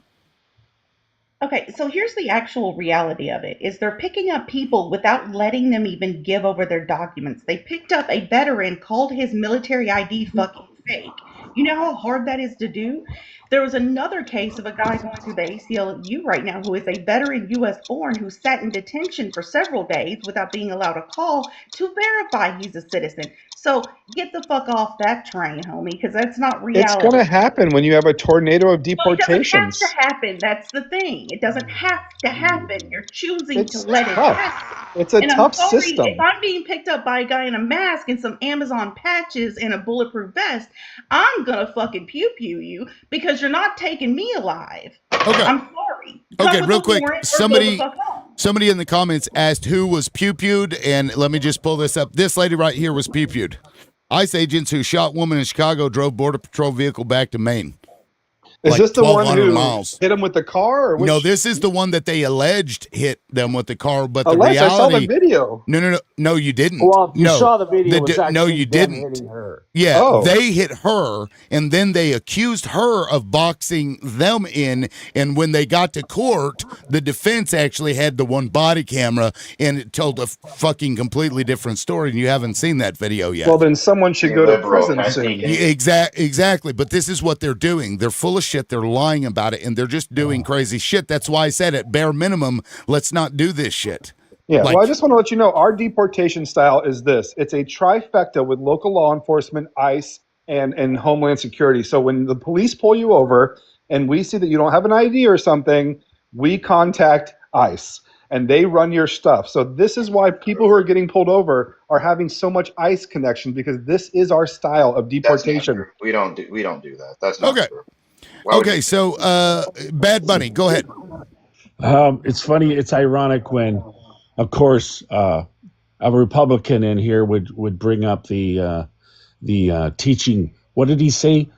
Okay, so here's the actual reality of it is they're picking up people without letting them even give over their documents. They picked up a veteran, called his military ID fucking fake. You know how hard that is to do? There was another case of a guy going through the ACLU right now who is a veteran U.S. born who sat in detention for several days without being allowed a call to verify he's a citizen. So get the fuck off that train, homie, because that's not reality. It's going to happen when you have a tornado of Well, it doesn't have deportations. to happen. That's the thing. It doesn't have to happen. You're choosing It's to let it tough. happen. It's a And I'm tough sorry, system. if I'm being picked up by a guy in a mask and some Amazon patches and a bulletproof vest, I'm gonna fucking pew you because you're not taking me alive. Okay. I'm sorry. Come Okay, with real a quick. warrant or go the fuck home. Somebody in the comments asked who was pew-pewed, and let me just pull this up. This lady right here was pew-pewed. ICE agents who shot woman in Chicago drove Border Patrol vehicle back to Maine. Is like this the one 1,200 who miles. hit him with the car? Or which? No, this is the one that they alleged hit them with the car, but the Unless I saw reality. the video. No, you didn't. Well, you no, saw the video. It was no, actually you them didn't. hitting her. Yeah, Oh. they hit her, and then they accused her of boxing them in. And when they got to court, the defense actually had the one body camera, and it told a fucking completely different story. And you haven't seen that video yet. Well, then someone should go to prison soon. Exactly. But this is what they're doing. They're full of shit. They're lying about it, and they're just doing crazy shit. That's why I said at bare minimum, let's not do this shit. Yeah, Like- well, I just want to let you know our deportation style is this. It's a trifecta with local law enforcement, ICE, and Homeland Security. So when the police pull you over and we see that you don't have an ID or something, we contact ICE and they run your stuff. So this is why people who are getting pulled over are having so much ICE connection, because this is our style of deportation. We don't do that. That's not Okay. true. Why would Okay, you- so Bad Bunny, go ahead. It's funny. It's ironic when, of course, a Republican in here would bring up the teaching. What did he say?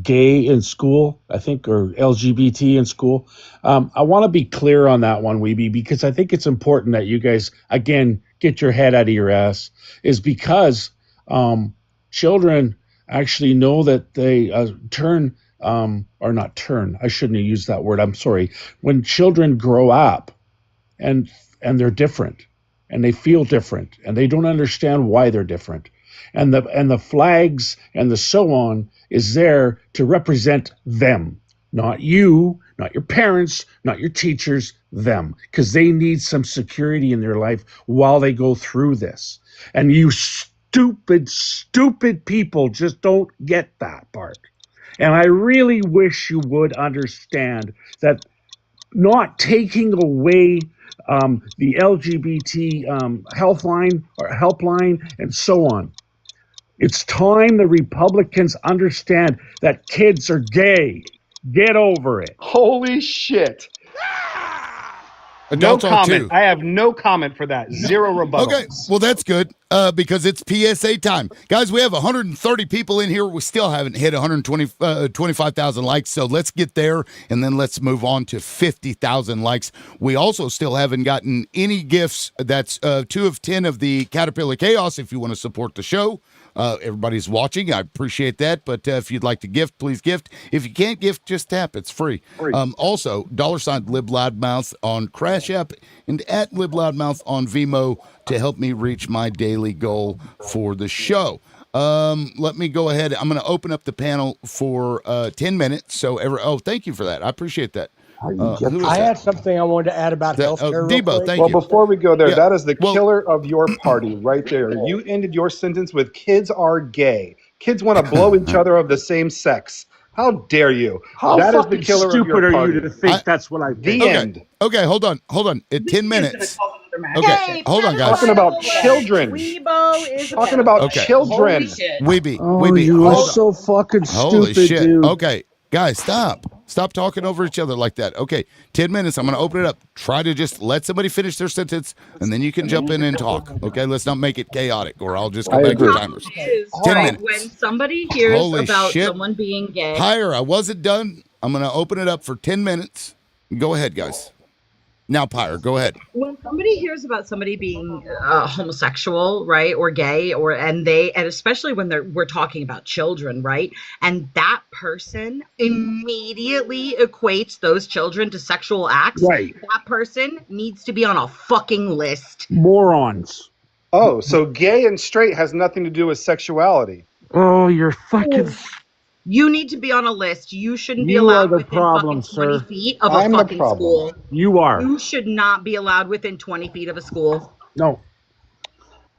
Gay in school, I think, or LGBT in school. I want to be clear on that one, Weeby, because I think it's important that you guys, again, get your head out of your ass, is because children actually know that they turn, or not turn, I shouldn't have used that word, I'm sorry. When children grow up and they're different and they feel different and they don't understand why they're different. And the flags and the so on is there to represent them, not you, not your parents, not your teachers, them, because they need some security in their life while they go through this. And you stupid people just don't get that part. And I really wish you would understand that not taking away the LGBT healthline or helpline and so on. It's time the Republicans understand that kids are gay. Get over it. Holy shit. Adults no are comment. too. I have no comment for that. Zero rebuttals. Okay, well, that's good because it's PSA time. Guys, we have 130 people in here. We still haven't hit 25,000 likes, so let's get there, and then let's move on to 50,000 likes. We also still haven't gotten any gifts. That's 2 of 10 of the Caterpillar Chaos if you want to support the show. Everybody's watching. I appreciate that. But if you'd like to gift, please gift. If you can't gift, just tap. It's free. Also, $ LibLoudMouth on Crash App and at LibLoudMouth on Vimo to help me reach my daily goal for the show. Let me go ahead. I'm going to open up the panel for 10 minutes. So, thank you for that. I appreciate that. I had something I wanted to add about healthcare. Debo, thank you. Well, before we go there, Yeah. that is the killer of your party right there. You ended your sentence with "kids are gay." Kids want to blow each other of the same sex. How dare you? How that is the fucking killer of stupid your are party. you to think that's what I The think? end. Okay, hold on. At 10 minutes. Okay, hold on, guys. Talking about children. Weibo is Talking about Okay. children. Weeby. You are hold on. so fucking Holy stupid, shit. dude. Okay, guys, stop. Stop talking over each other like that. Okay, 10 minutes. I'm going to open it up. Try to just let somebody finish their sentence, and then you can jump in and talk. Okay, let's not make it chaotic, or I'll just go I back agree. to timers. 10 Right, minutes. when somebody hears Holy about shit. someone being gay, Higher, I wasn't done. I'm going to open it up for 10 minutes. Go ahead, guys. Now, Pyre, go ahead. when somebody hears about somebody being homosexual, right, or gay, and especially when we're talking about children, right, and that person immediately equates those children to sexual acts, Right. that person needs to be on a fucking list. Morons. Oh, so gay and straight has nothing to do with sexuality. Oh, you're fucking... You need to be on a list. You shouldn't be You allowed are the within problem, fucking 20 sir. feet of I'm a the fucking problem. school. You are. You should not be allowed within 20 feet of a school. No.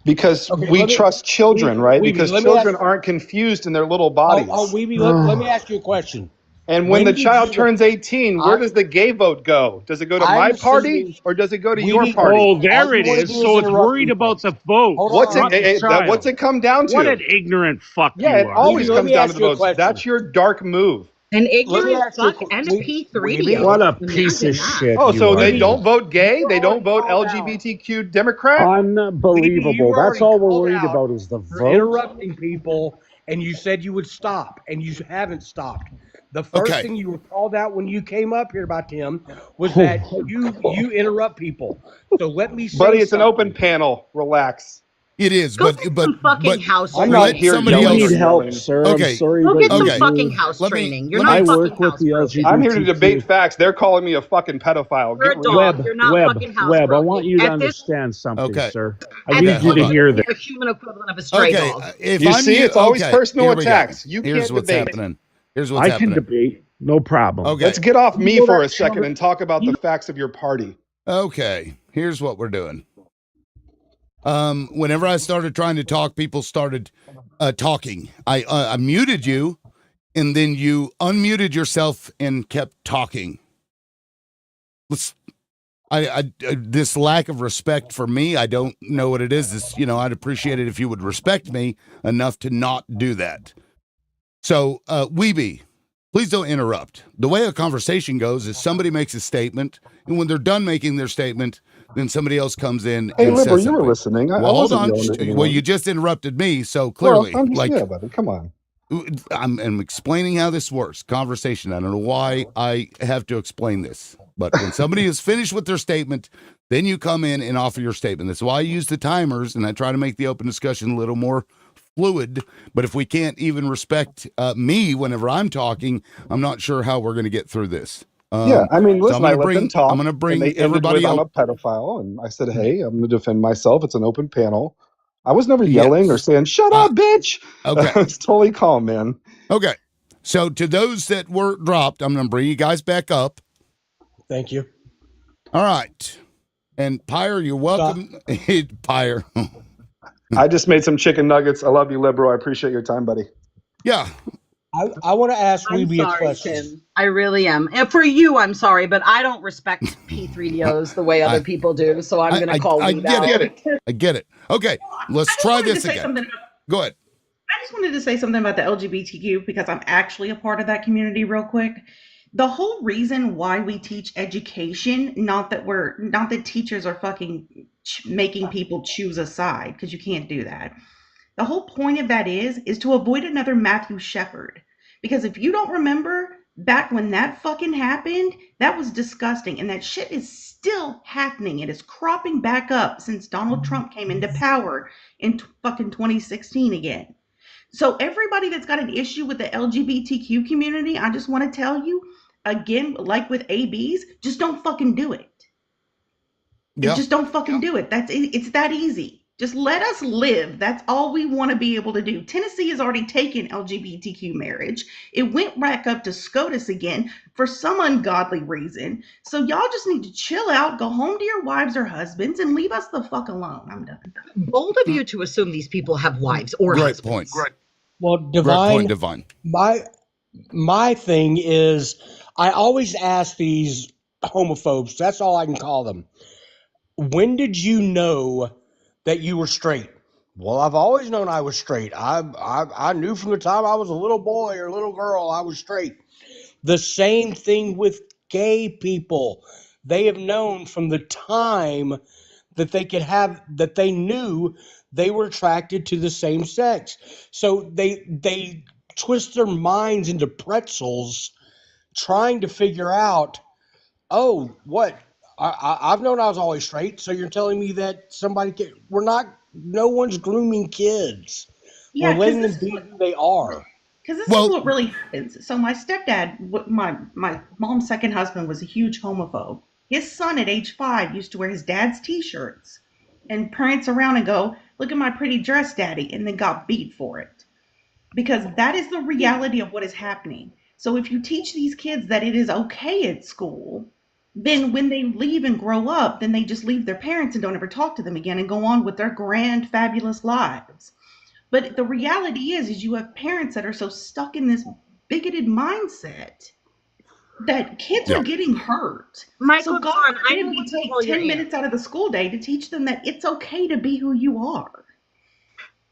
Because Okay, we let me- trust children, right? Weeby, Because let me children ask- aren't confused in their little bodies. Weeby, let me ask you a question. And when the did child you- turns 18, where does the gay vote go? Does it go to I'm my party assuming or does it go to we your need- party? Oh, All there you it wanna is. do is So it's interrupt worried people. about the vote. Hold What's on. Not the what's child. it come down to? What an ignorant fuck Yeah, you it are. always Let comes me down ask to you a votes. question. That's your dark move. An Let me ignorant ask you a fuck que- and a we- P3. What a piece of Imagine that. shit Oh, you so are. they Weeby, don't vote gay? you They don't already vote called out. LGBTQ Democrat? Unbelievable. You That's already all we're called worried out about is the for vote. interrupting people, and you said you would stop, and you haven't stopped. The first Okay. thing you were called out when you came up here about Tim was that you interrupt people. So let me say Buddy, it's an something. open panel. Relax. It is, Go but get some fucking house I'm training. not let here somebody You yelling else. need or help, yelling. sir. Okay. I'm sorry, Go but get you some Okay. fucking do. house Let me- training. You're let not me- I fucking work with house the broken. I'm here to debate LGBTQ. facts. They're calling me a fucking pedophile. You're Get a real. dog. You're not fucking Web, I housebroken. want you to At this, understand something, Okay. sir. I at need this you hold to point, on. hear you're this. a human equivalent of a stray Okay. dog. If You I'm see, you, it's always okay, personal here we go. attacks. You Here's can't what's debate. happening. Here's what's I can happening. debate. No problem. Okay. Let's get off me know for that a second children- and talk about the facts of your party. Okay. Here's what we're doing. Whenever I started trying to talk, people started talking. I muted you, and then you unmuted yourself and kept talking. This lack of respect for me, I don't know what it is. This, I'd appreciate it if you would respect me enough to not do that. So, Weeby, please don't interrupt. The way a conversation goes is somebody makes a statement, and when they're done making their statement, then somebody else comes in Hey, and Liberal, says you were something. listening. I Well, hold wasn't on. yelling at Well, anyone. you just interrupted me, so Well, clearly, I'm just, like, yeah, buddy, come on. I'm explaining how this works. Conversation. I don't know why I have to explain this, but when somebody is finished with their statement, then you come in and offer your statement. That's why I use the timers, and I try to make the open discussion a little more fluid. But if we can't even respect me whenever I'm talking, I'm not sure how we're going to get through this. Yeah, I mean, So listen, I let them talk, I'm going to and bring they ended everybody with, I'm else. a pedophile, and I said, hey, I'm going to defend myself. It's an open panel. I was never yelling or Yes. saying, shut up, bitch. Okay. It's totally calm, man. Okay. So to those that were dropped, I'm going to bring you guys back up. Thank you. All right. And Pyre, you're welcome. Pyre. I just made some chicken nuggets. I love you, Liberal. I appreciate your time, buddy. Yeah. I want to ask I'm Weeby a sorry, question. Tim. I really am. And for you, I'm sorry, but I don't respect P3DOs the way other people do, so I'm going to call Weeb out. I get it. Okay, let's try wanted to this say again. something Go ahead. I just wanted to say something about the LGBTQ because I'm actually a part of that community real quick. The whole reason why we teach education, not that teachers are fucking making people choose a side, because you can't do that. The whole point of that is to avoid another Matthew Shepard. Because if you don't remember, back when that fucking happened, that was disgusting. And that shit is still happening. It is cropping back up since Donald Trump came into power in fucking 2016 again. So everybody that's got an issue with the LGBTQ community, I just want to tell you, again, like with ABs, just don't fucking do it. Yeah. Just don't fucking do it. It's that easy. Just let us live. That's all we want to be able to do. Tennessee has already taken LGBTQ marriage. It went back up to SCOTUS again for some ungodly reason. So y'all just need to chill out, go home to your wives or husbands, and leave us the fuck alone. I'm done. Bold of you to assume these people have wives or Great husbands. point. Well, Great Divine, point, Divine. my thing is, I always ask these homophobes. That's all I can call them. When did you know that you were straight? Well, I've always known I was straight. I knew from the time I was a little boy or little girl I was straight. The same thing with gay people. They have known from the time that they knew they were attracted to the same sex. So they twist their minds into pretzels trying to figure out, oh, what? I've known I was always straight, so you're telling me that no one's grooming kids. Yeah, we're letting them be who they are. Because this is what really happens. So my stepdad, my mom's second husband, was a huge homophobe. His son at age 5 used to wear his dad's t-shirts and prance around and go, look at my pretty dress, daddy, and then got beat for it. Because that is the reality of what is happening. So if you teach these kids that it is okay at school, then when they leave and grow up, then they just leave their parents and don't ever talk to them again and go on with their grand, fabulous lives. But the reality is you have parents that are so stuck in this bigoted mindset that kids are getting hurt. Michael, so God John, I forbid know we what to take call your 10 minutes out of the school day to teach them that it's okay to be who you are.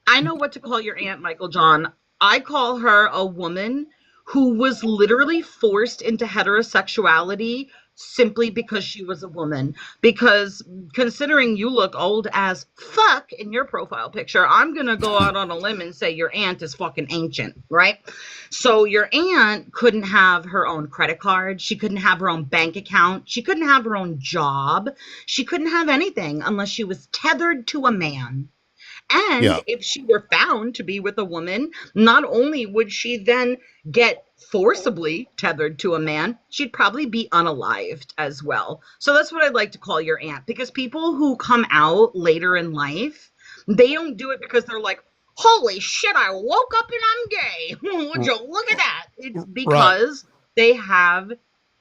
I know what to call your aunt, Michael John. I call her a woman who was literally forced into heterosexuality simply because she was a woman. Because considering you look old as fuck in your profile picture, I'm going to go out on a limb and say your aunt is fucking ancient, right? So your aunt couldn't have her own credit card. She couldn't have her own bank account. She couldn't have her own job. She couldn't have anything unless she was tethered to a man. And if she were found to be with a woman, not only would she then get forcibly tethered to a man, she'd probably be unalived as well. So that's what I'd like to call your aunt, because people who come out later in life, they don't do it because they're like, holy shit, I woke up and I'm gay. Would you look at that? It's because they have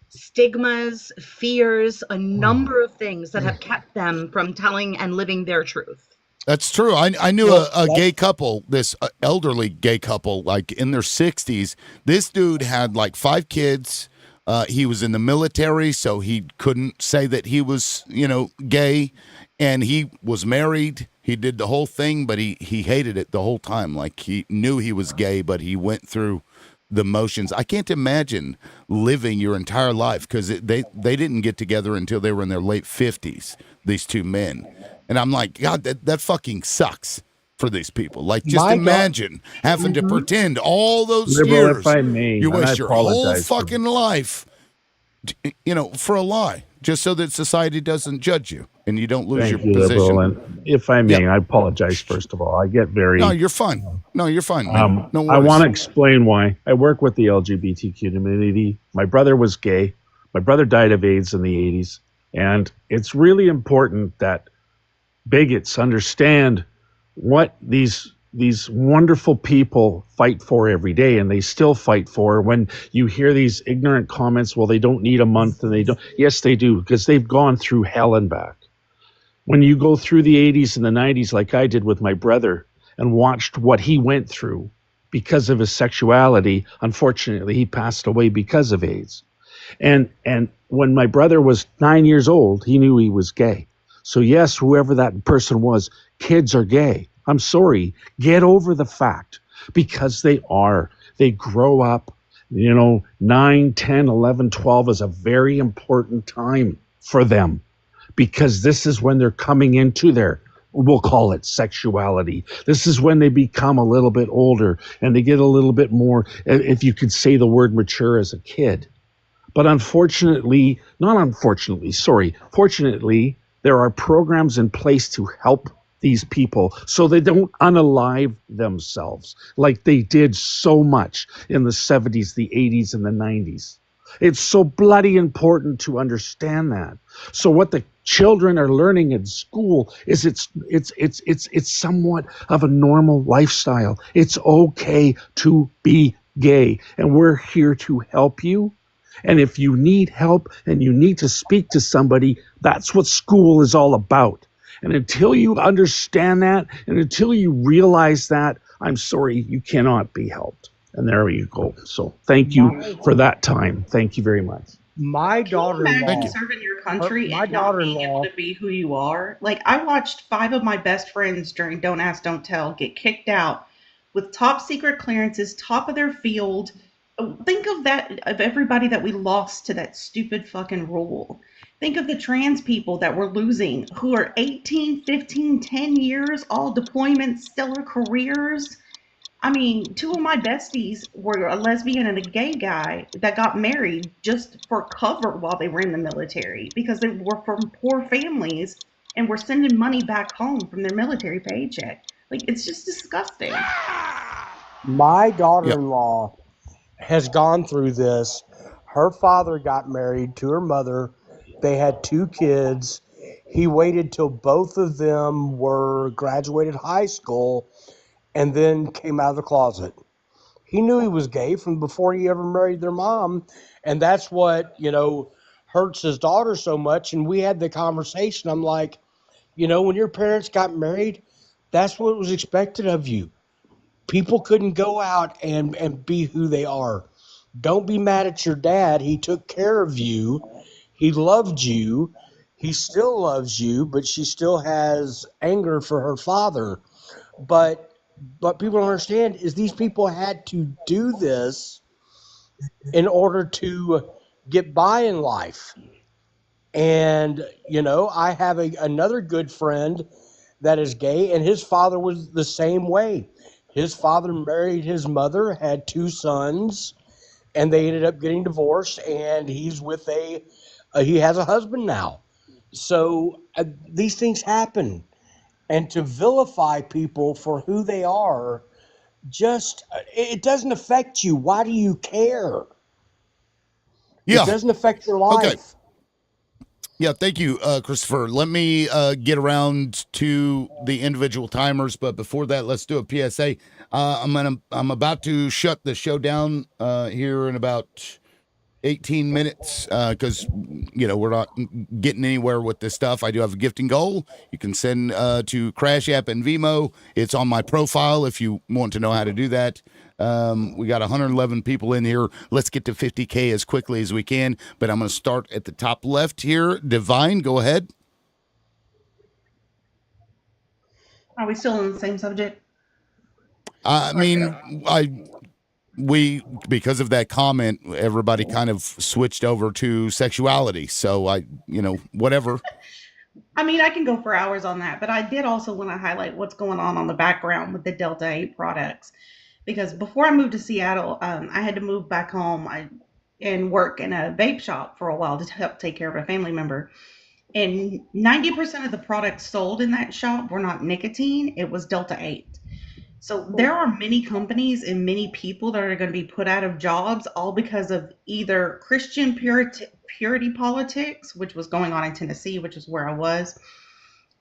stigmas, fears, a number of things that have kept them from telling and living their truth. That's true. I knew a gay couple, this elderly gay couple, like in their 60s. This dude had like 5 kids. He was in the military, so he couldn't say that he was, gay. And he was married. He did the whole thing, but he hated it the whole time. Like he knew he was gay, but he went through the motions. I can't imagine living your entire life because they didn't get together until they were in their late 50s, these two men. And I'm like, God, that fucking sucks for these people. Like, just My daughter, imagine having to pretend all those Liberal, years. if I may, You and I waste your whole apologize for fucking life, for a lie, just so that society doesn't judge you and you don't lose your Thank you, position. Liberal. And if I may, I apologize, first of all. I get very. No, you're fine. No, you're fine, man. No worries. I want to explain why. I work with the LGBTQ community. My brother was gay. My brother died of AIDS in the 80s. And it's really important that bigots understand what these wonderful people fight for every day, and they still fight for. When you hear these ignorant comments, well, they don't need a month, and they don't. Yes, they do, because they've gone through hell and back. When you go through the 80s and the 90s, like I did with my brother, and watched what he went through because of his sexuality, unfortunately, he passed away because of AIDS. And when my brother was 9 years old, he knew he was gay. So yes, whoever that person was, kids are gay. I'm sorry. Get over the fact, because they are. They grow up, 9, 10, 11, 12 is a very important time for them, because this is when they're coming into their, we'll call it sexuality. This is when they become a little bit older and they get a little bit more, if you could say the word mature, as a kid. But fortunately, there are programs in place to help these people so they don't unalive themselves like they did so much in the 70s, the 80s, and the 90s. It's so bloody important to understand that. So what the children are learning in school is it's somewhat of a normal lifestyle. It's okay to be gay, and we're here to help you. And if you need help and you need to speak to somebody, that's what school is all about. And until you understand that, and until you realize that, I'm sorry, you cannot be helped. And there you go. So thank you for that time. Thank you very much. My daughter-in-law. Imagine serving your country My and not being daughter-in-law. able to be who you are. Like, I watched 5 of my best friends during Don't Ask, Don't Tell get kicked out with top secret clearances, top of their field. Think of that, of everybody that we lost to that stupid fucking rule. Think of the trans people that we're losing, who are 18, 15, 10 years, all deployments, stellar careers. I mean, 2 of my besties were a lesbian and a gay guy that got married just for cover while they were in the military, because they were from poor families and were sending money back home from their military paycheck. Like, it's just disgusting. My daughter-in-law has gone through this. Her father got married to her mother. They had 2 kids. He waited till both of them were graduated high school and then came out of the closet. He knew he was gay from before he ever married their mom, and that's what, hurts his daughter so much. And we had the conversation. I'm like, when your parents got married, that's what was expected of you. People couldn't go out and be who they are. Don't be mad at your dad. He took care of you. He loved you. He still loves you, but she still has anger for her father. But people don't understand is these people had to do this in order to get by in life. And, I have another good friend that is gay, and his father was the same way. His father married his mother, had 2 sons, and they ended up getting divorced, and he's with he has a husband now. So these things happen. And to vilify people for who they are, it doesn't affect you. Why do you care? Yeah. It doesn't affect your life. Okay. Yeah, thank you, Christopher. Let me get around to the individual timers, but before that, let's do a PSA. I'm about to shut the show down here in about 18 minutes because we're not getting anywhere with this stuff. I do have a gifting goal. You can send to Crash App and Vimo. It's on my profile if you want to know how to do that. We got 111 people in here. Let's get to 50K as quickly as we can, but I'm going to start at the top left here. Divine, go ahead. Are we still on the same subject? I mean, because of that comment, everybody kind of switched over to sexuality. So whatever. I mean, I can go for hours on that, but I did also want to highlight what's going on the background with the Delta-8 products. Because before I moved to Seattle, I had to move back home and work in a vape shop for a while to help take care of a family member. And 90% of the products sold in that shop were not nicotine, it was Delta-8. So there are many companies and many people that are going to be put out of jobs all because of either Christian purity politics, which was going on in Tennessee, which is where I was,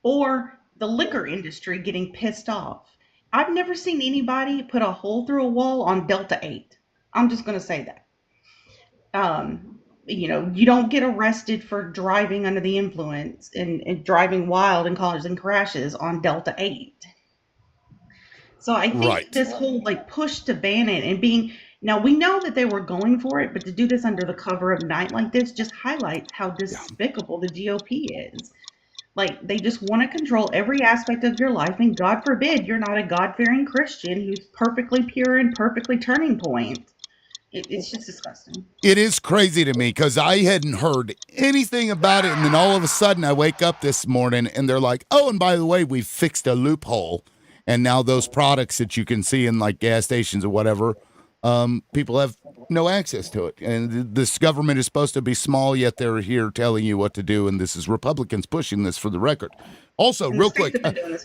or the liquor industry getting pissed off. I've never seen anybody put a hole through a wall on Delta-8. I'm just going to say that. You don't get arrested for driving under the influence and driving wild and causing crashes on Delta-8. So I think this whole push to ban it and now we know that they were going for it, but to do this under the cover of night like this just highlights how despicable the GOP is. Like, they just want to control every aspect of your life, and God forbid you're not a God-fearing Christian who's perfectly pure and perfectly turning point. It's just disgusting. It is crazy to me because I hadn't heard anything about it, and then all of a sudden I wake up this morning and they're like, oh, and by the way, we fixed a loophole, and now those products that you can see in like gas stations or whatever, people have no access to it. And this government is supposed to be small, yet they're here telling you what to do, and this is Republicans pushing this, for the record. Also, real quick,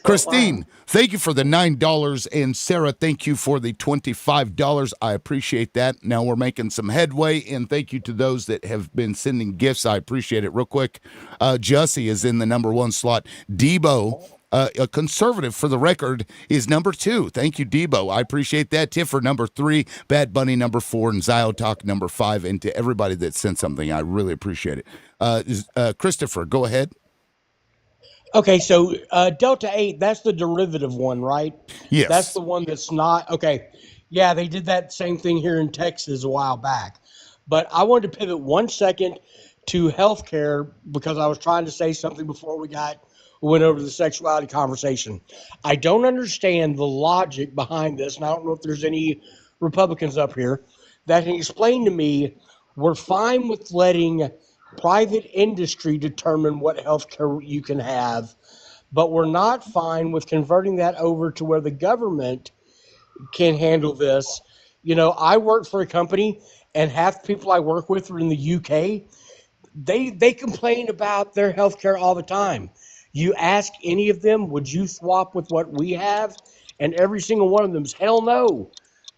Christine, thank you for the $9, and Sarah, thank you for the $25. I appreciate that. Now we're making some headway, and thank you to those that have been sending gifts. I appreciate it. Real quick, Jussie is in the number 1 slot. Debo, a conservative, for the record, is number 2. Thank you, Debo. I appreciate that. Tiffer, number 3. Bad Bunny, number 4. And Ziotalk, number 5. And to everybody that sent something, I really appreciate it. Christopher, go ahead. Okay, so Delta-8, that's the derivative one, right? Yes. That's the one that's not. Okay. Yeah, they did that same thing here in Texas a while back. But I wanted to pivot 1 second to healthcare because I was trying to say something before we went over the sexuality conversation. I don't understand the logic behind this, and I don't know if there's any Republicans up here that can explain to me. We're fine with letting private industry determine what healthcare you can have, but we're not fine with converting that over to where the government can handle this. I work for a company, and half the people I work with are in the UK. They complain about their healthcare all the time. You ask any of them, would you swap with what we have? And every single one of them is, hell no.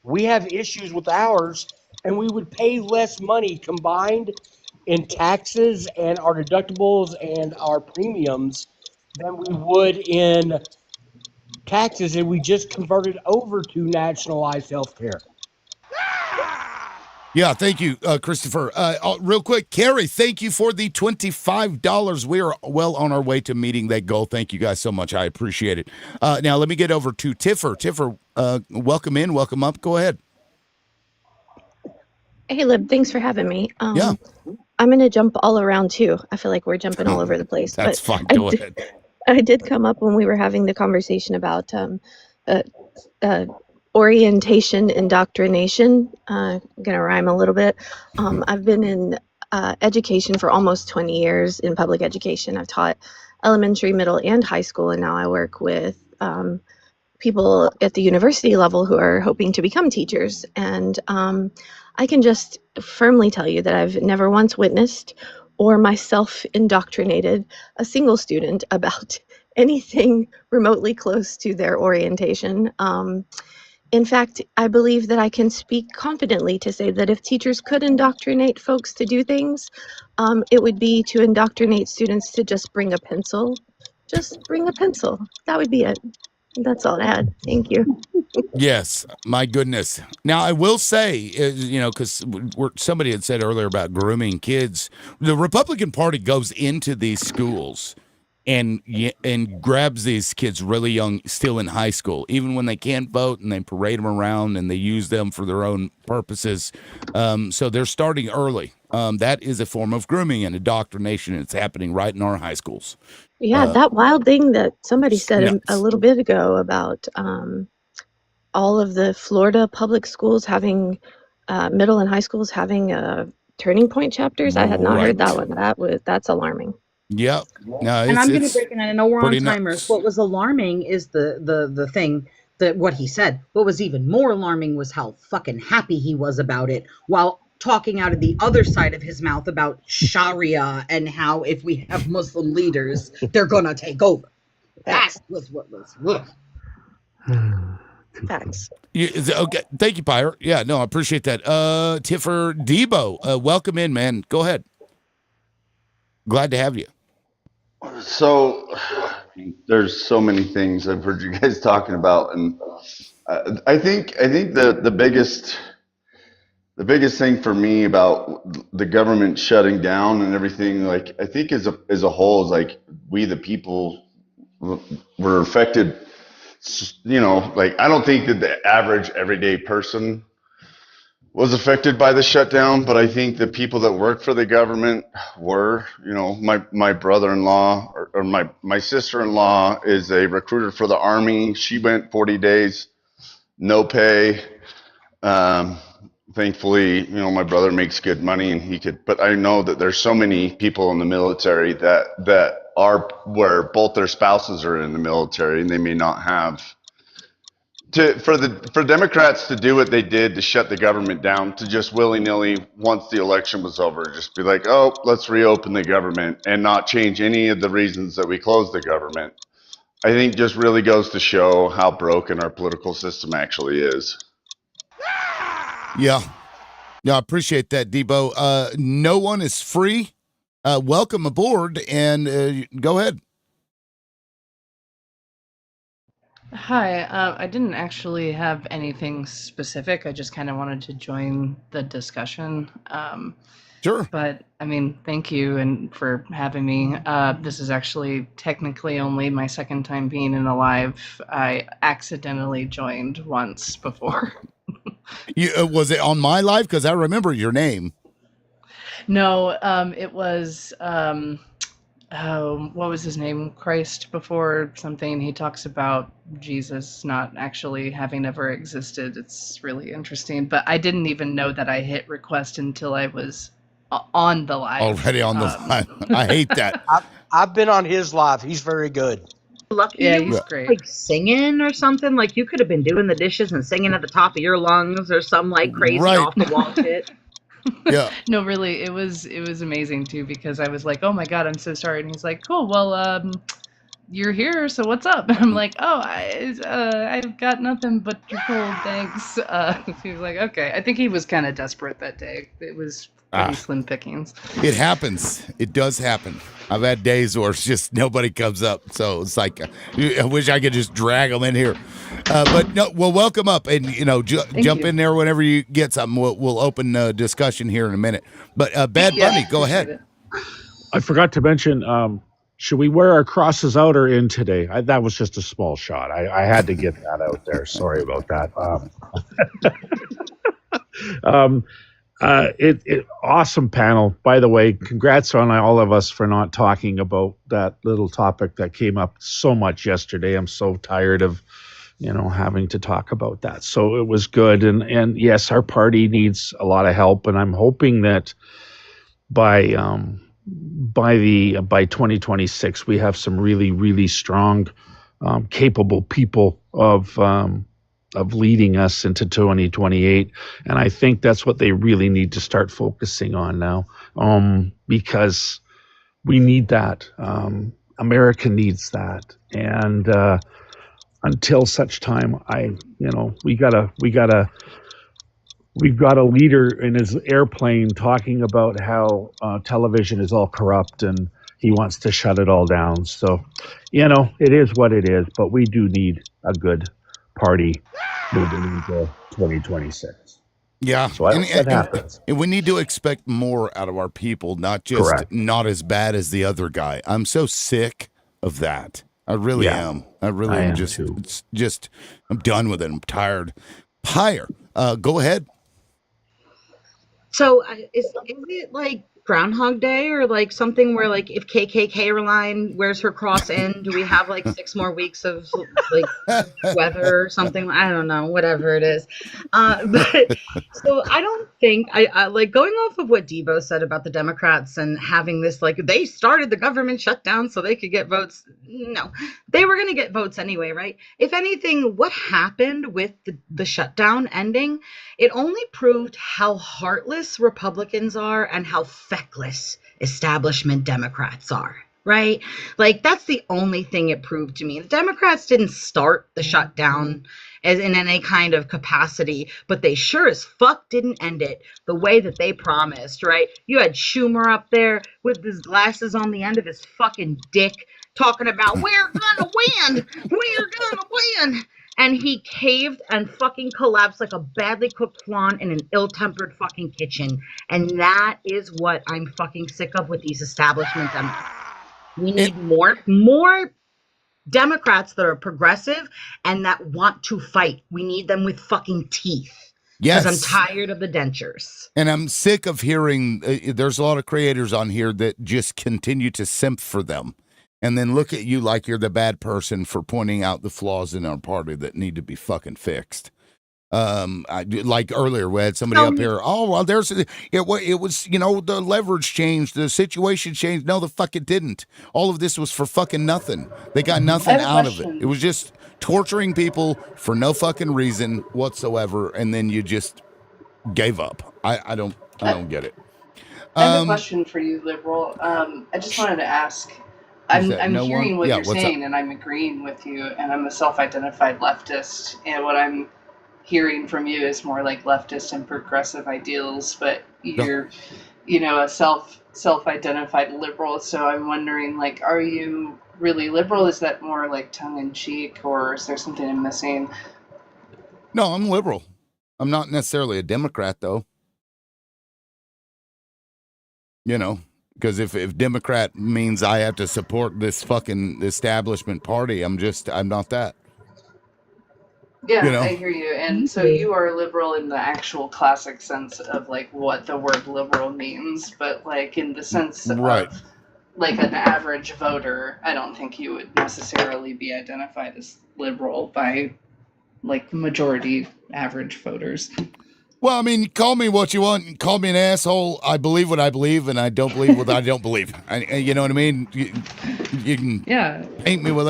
We have issues with ours, and we would pay less money combined in taxes and our deductibles and our premiums than we would in taxes if we just converted over to nationalized health care. Yeah, thank you, Christopher. Real quick, Carrie, thank you for the $25. We are well on our way to meeting that goal. Thank you guys so much. I appreciate it. Now, let me get over to Tiffer. Tiffer, welcome in, welcome up. Go ahead. Hey, Lib, thanks for having me. Yeah. I'm going to jump all around, too. I feel like we're jumping all over the place. That's fine. Go ahead. I did come up when we were having the conversation about orientation indoctrination. I'm going to rhyme a little bit. I've been in education for almost 20 years in public education. I've taught elementary, middle, and high school, and now I work with people at the university level who are hoping to become teachers. And I can just firmly tell you that I've never once witnessed or myself indoctrinated a single student about anything remotely close to their orientation. In fact, I believe that I can speak confidently to say that if teachers could indoctrinate folks to do things, it would be to indoctrinate students to just bring a pencil. Just bring a pencil. That would be it. That's all I had. Thank you. Yes, my goodness. Now, I will say, because somebody had said earlier about grooming kids, the Republican Party goes into these schools and grabs these kids really young, still in high school, even when they can't vote, and they parade them around and they use them for their own purposes. So they're starting early. That is a form of grooming and indoctrination. It's happening right in our high schools. Yeah, that wild thing that somebody said a little bit ago about all of the Florida public schools having middle and high schools having turning point chapters. I had not heard that one. That's alarming. Yep. No, And I'm going to it's break in. I know we're on pretty timers. nuts. What was alarming is the thing that what he said. What was even more alarming was how fucking happy he was about it, while talking out of the other side of his mouth about Sharia and how if we have Muslim leaders, they're gonna take over. That was what was. Ugh. Facts. Okay, thank you, Pyre. Yeah, no, I appreciate that. Tiffer Debo, welcome in, man. Go ahead. Glad to have you. So there's so many things I've heard you guys talking about, and I think the biggest thing for me about the government shutting down and everything, like I think as a whole, is like we the people were affected. You know, like I don't think that the average everyday person was affected by the shutdown, but I think the people that work for the government were. You know, my brother-in-law or my sister-in-law is a recruiter for the Army. She went 40 days, no pay. Thankfully, you know, my brother makes good money and he could, but I know that there's so many people in the military that are where both their spouses are in the military and they may not have for Democrats to do what they did to shut the government down, to just willy-nilly once the election was over, just be like, oh, let's reopen the government and not change any of the reasons that we closed the government, I think just really goes to show how broken our political system actually is. Yeah. I appreciate that, Debo. No one is free. Welcome aboard, and go ahead. Hi, I didn't actually have anything specific. I just kind of wanted to join the discussion. Sure. But, I mean, thank you and for having me. This is actually technically only my second time being in a live. I accidentally joined once before. Was it on my live? Because I remember your name. No, it was... what was his name? Christ before something. He talks about Jesus not actually having ever existed. It's really interesting. But I didn't even know that I hit request until I was on the live. Already on the live. I hate that. I've been on his live. He's very good. Lucky Yeah, you he's were, great. like singing or something. Like you could have been doing the dishes and singing at the top of your lungs or some like crazy off the wall shit. Yeah. No, really, it was amazing too, because I was like, oh my god, I'm so sorry, and he's like, cool, well, you're here, so what's up? And I'm like, oh, I've got nothing, but you're cool, thanks. He was like, okay. I think he was kind of desperate that day. It was pretty slim pickings. It happens. It does happen. I've had days where it's just nobody comes up, so it's like I wish I could just drag them in here. But no, well, welcome up, and jump in there whenever you get something. We'll open discussion here in a minute. But Bad Bunny, go ahead. I forgot to mention, should we wear our crosses out or in today? That was just a small shot. I had to get that out there. Sorry about that. Awesome panel. By the way, congrats on all of us for not talking about that little topic that came up so much yesterday. I'm so tired of, having to talk about that. So it was good. And yes, our party needs a lot of help. And I'm hoping that by 2026, we have some really, really strong, capable people of leading us into 2028. And I think that's what they really need to start focusing on now, because we need that. America needs that. And until such time, we've got a leader in his airplane talking about how television is all corrupt and he wants to shut it all down. So, it is what it is, but we do need a good party moving into 2026. Yeah. So I hope that happens. And we need to expect more out of our people, not just not as bad as the other guy. I'm so sick of that. I really am. I really am just, too. It's just, I'm done with it. I'm tired. Pyre, go ahead. So is it like Groundhog Day or like something where like if KKK line wears her cross in, do we have like 6 more weeks of like weather or something? I don't know, whatever it is. But so I don't think I like going off of what Debo said about the Democrats and having this like they started the government shutdown so they could get votes. No, they were going to get votes anyway, right? If anything, what happened with the shutdown ending, it only proved how heartless Republicans are and how feckless establishment Democrats are. Right? Like, that's the only thing it proved to me. The Democrats didn't start the shutdown as in any kind of capacity, but they sure as fuck didn't end it the way that they promised, right? You had Schumer up there with his glasses on the end of his fucking dick talking about, we're gonna win! We're gonna win! And he caved and fucking collapsed like a badly cooked flan in an ill-tempered fucking kitchen. And that is what I'm fucking sick of with these establishment Democrats. We need more Democrats that are progressive and that want to fight. We need them with fucking teeth. Yes. Because I'm tired of the dentures. And I'm sick of hearing, there's a lot of creators on here that just continue to simp for them. And then look at you like you're the bad person for pointing out the flaws in our party that need to be fucking fixed. Like earlier, we had somebody up here. Oh, well, it was, you know, the leverage changed, the situation changed. No, the fuck it didn't. All of this was for fucking nothing. They got nothing out of it. It was just torturing people for no fucking reason whatsoever, and then you just gave up. I don't get it. I have a question for you, liberal. I just wanted to ask. I'm hearing what you're saying, and I'm agreeing with you. And I'm a self-identified leftist, and what I'm hearing from you is more like leftist and progressive ideals. But you're, you know, a self-identified liberal. So I'm wondering, like, are you really liberal? Is that more like tongue-in-cheek, or is there something I'm missing? No, I'm liberal. I'm not necessarily a Democrat, though. You know, because if Democrat means I have to support this fucking establishment party, I'm not that. Yeah, You know? I hear you. And so you are liberal in the actual classic sense of like what the word liberal means, but like in the sense of like an average voter, I don't think you would necessarily be identified as liberal by like majority average voters. Well, I mean, call me what you want. Call me an asshole. I believe what I believe, and I don't believe what I don't believe. You know what I mean? You can paint me with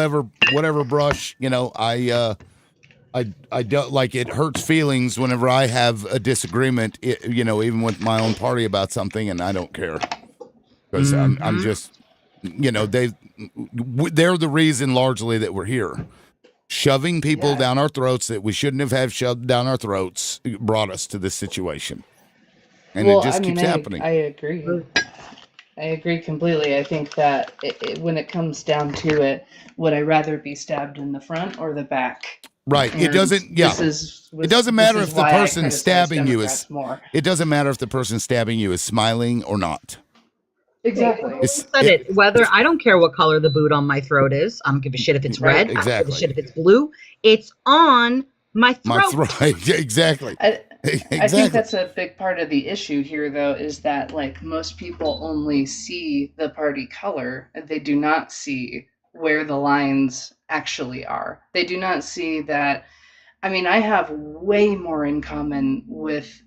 whatever brush. You know, I don't like it. Hurts feelings whenever I have a disagreement. You know, even with my own party about something, and I don't care because I'm just, you know, they're the reason largely that we're here. Shoving people down our throats that we shouldn't have had shoved down our throats brought us to this situation. And it just keeps happening. I agree. I agree completely. I think that when it comes down to it, would I rather be stabbed in the front or the back? Right. And It doesn't matter if the person stabbing you is more. It doesn't matter if the person stabbing you is smiling or not. Exactly. Whether I don't care what color the boot on my throat is. I don't give a shit if it's red. I don't give a shit if it's blue. It's on my throat. Exactly. I think that's a big part of the issue here, though, is that like most people only see the party color, and they do not see where the lines actually are. They do not see that. I mean, I have way more in common with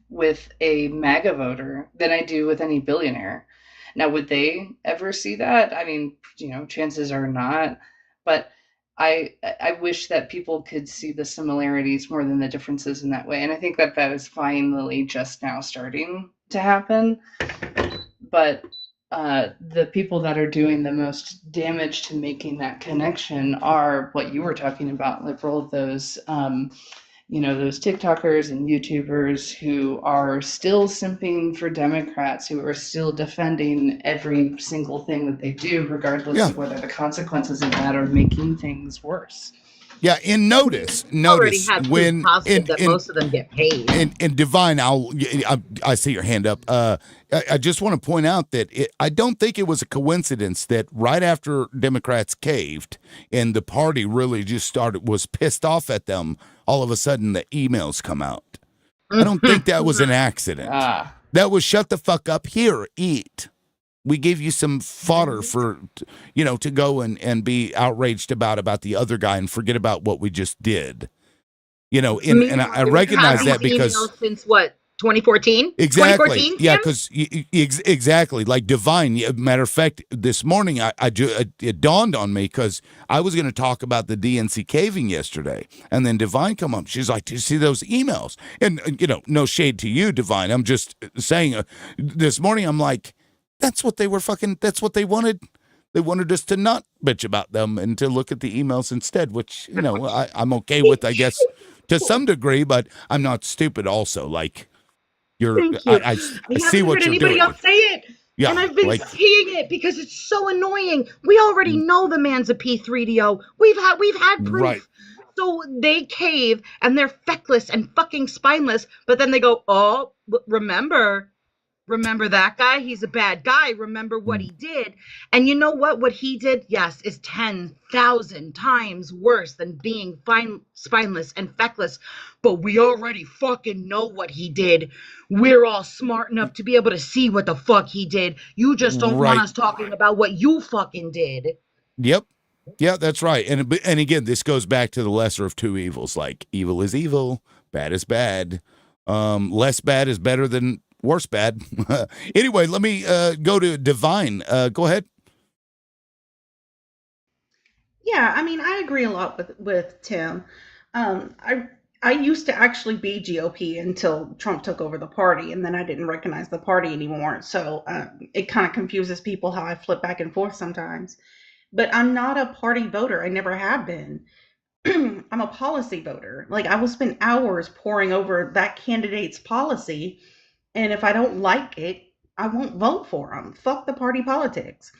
a MAGA voter than I do with any billionaire. Now, would they ever see that? I mean, you know, chances are not. But I wish that people could see the similarities more than the differences in that way. And I think that is finally just now starting to happen. But the people that are doing the most damage to making that connection are what you were talking about, liberal, those you know, those TikTokers and YouTubers who are still simping for Democrats, who are still defending every single thing that they do, regardless of whether the consequences of that are making things worse. Yeah, and notice when most of them get paid. And Divine, I see your hand up. I just want to point out that I don't think it was a coincidence that right after Democrats caved and the party really just was pissed off at them, all of a sudden the emails come out. I don't think that was an accident. That was shut the fuck up here, eat. we gave you some fodder for, to go and be outraged about the other guy and forget about what we just did. And I You recognize have that these because emails since what, 2014? exactly, 2014, yeah, Tim? because exactly like Divine. Matter of fact, this morning it dawned on me because I was going to talk about the DNC caving yesterday, and then Divine come up. She's like, "Do you see those emails?" And no shade to you, Divine. I'm just saying. This morning, I'm like, that's what they were fucking. That's what they wanted. They wanted us to not bitch about them and to look at the emails instead, which I'm okay with, I guess, to some degree. But I'm not stupid. Also, like. Thank you. I I see haven't what heard you're anybody doing. else say it. Yeah, And I've been like saying it because it's so annoying. We already know the man's a P3DO. We've had proof. right. So they cave and they're feckless and fucking spineless, but then they go, "Oh, remember that guy? He's a bad guy. Remember what he did." And you know what? What he did, yes, is 10,000 times worse than being spineless and feckless. But we already fucking know what he did. We're all smart enough to be able to see what the fuck he did. You just don't want Right. us talking about what you fucking did. Yep. Yeah, that's right. And again, this goes back to the lesser of two evils. Like evil is evil, bad is bad. Less bad is better than worse bad. Anyway, let me go to Divine. Go ahead. Yeah, I mean, I agree a lot with Tim. I used to actually be GOP until Trump took over the party, and then I didn't recognize the party anymore. So it kind of confuses people how I flip back and forth sometimes. But I'm not a party voter. I never have been. I'm a policy voter. Like, I will spend hours poring over that candidate's policy, and if I don't like it, I won't vote for them. Fuck the party politics.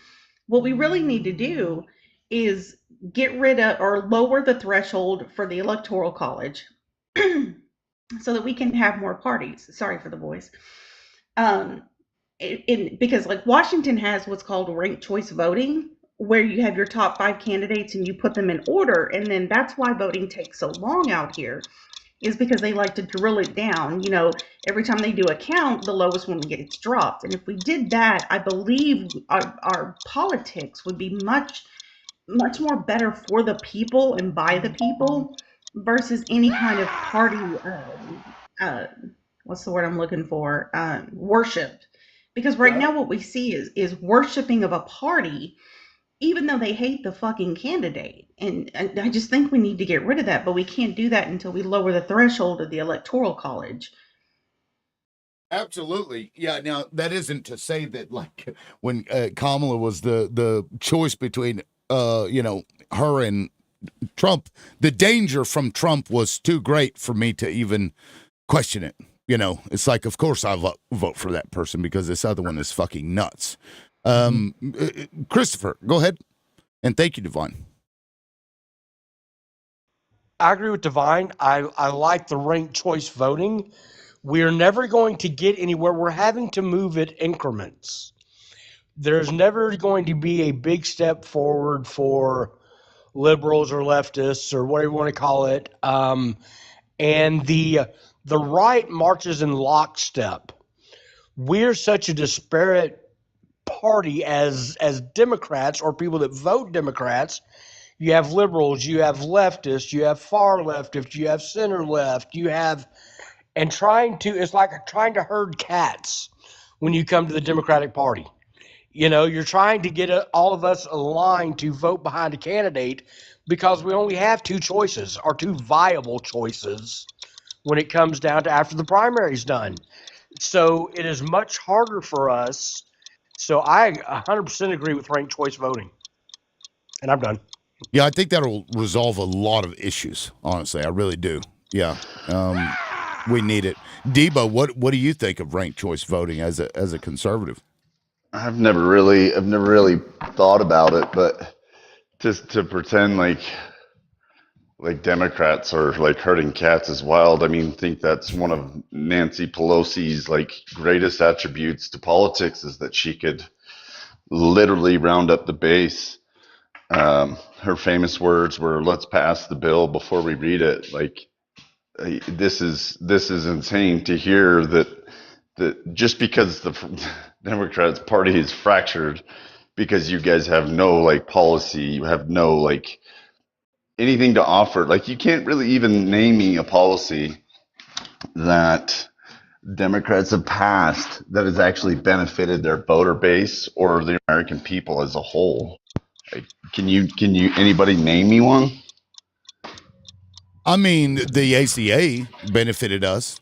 What we really need to do is get rid of or lower the threshold for the electoral college so that we can have more parties. Sorry for the voice. Because like Washington has what's called ranked choice voting, where you have your top 5 candidates and you put them in order, and then that's why voting takes so long out here, is because they like to drill it down. Every time they do a count, the lowest one gets dropped. And if we did that, I believe our politics would be much more better for the people and by the people versus any kind of party what's the word I'm looking for, worshipped. Because right now what we see is worshiping of a party, even though they hate the fucking candidate. And I just think we need to get rid of that, but we can't do that until we lower the threshold of the electoral college. Absolutely. Yeah. Now, that isn't to say that, like, when Kamala was the choice between, her and Trump, the danger from Trump was too great for me to even question it. It's like, of course I'll vote for that person because this other one is fucking nuts. Christopher, go ahead. And thank you, Divine. I agree with Divine. I like the ranked choice voting. We're never going to get anywhere. We're having to move at increments. There's never going to be a big step forward for liberals or leftists or whatever you want to call it. And the right marches in lockstep. We're such a disparate party as Democrats or people that vote Democrats. You have liberals, you have leftists, you have far leftists, you have center left, and it's like trying to herd cats when you come to the Democratic Party. You're trying to get all of us aligned to vote behind a candidate because we only have 2 choices or 2 viable choices when it comes down to after the primary's done. So it is much harder for us. So I 100% agree with ranked choice voting. And I'm done. Yeah, I think that'll resolve a lot of issues. Honestly, I really do. Yeah, we need it. Debo, what do you think of ranked choice voting as a conservative? I've never really thought about it, but just to pretend like Democrats are like herding cats is wild. I mean, I think that's one of Nancy Pelosi's like greatest attributes to politics is that she could literally round up the base. Her famous words were, "Let's pass the bill before we read it." Like, this is insane to hear that just because the Democrats party is fractured, because you guys have no like policy, you have no like anything to offer. Like you can't really even name me a policy that Democrats have passed that has actually benefited their voter base or the American people as a whole. Like, can you anybody name me one? I mean, the ACA benefited us.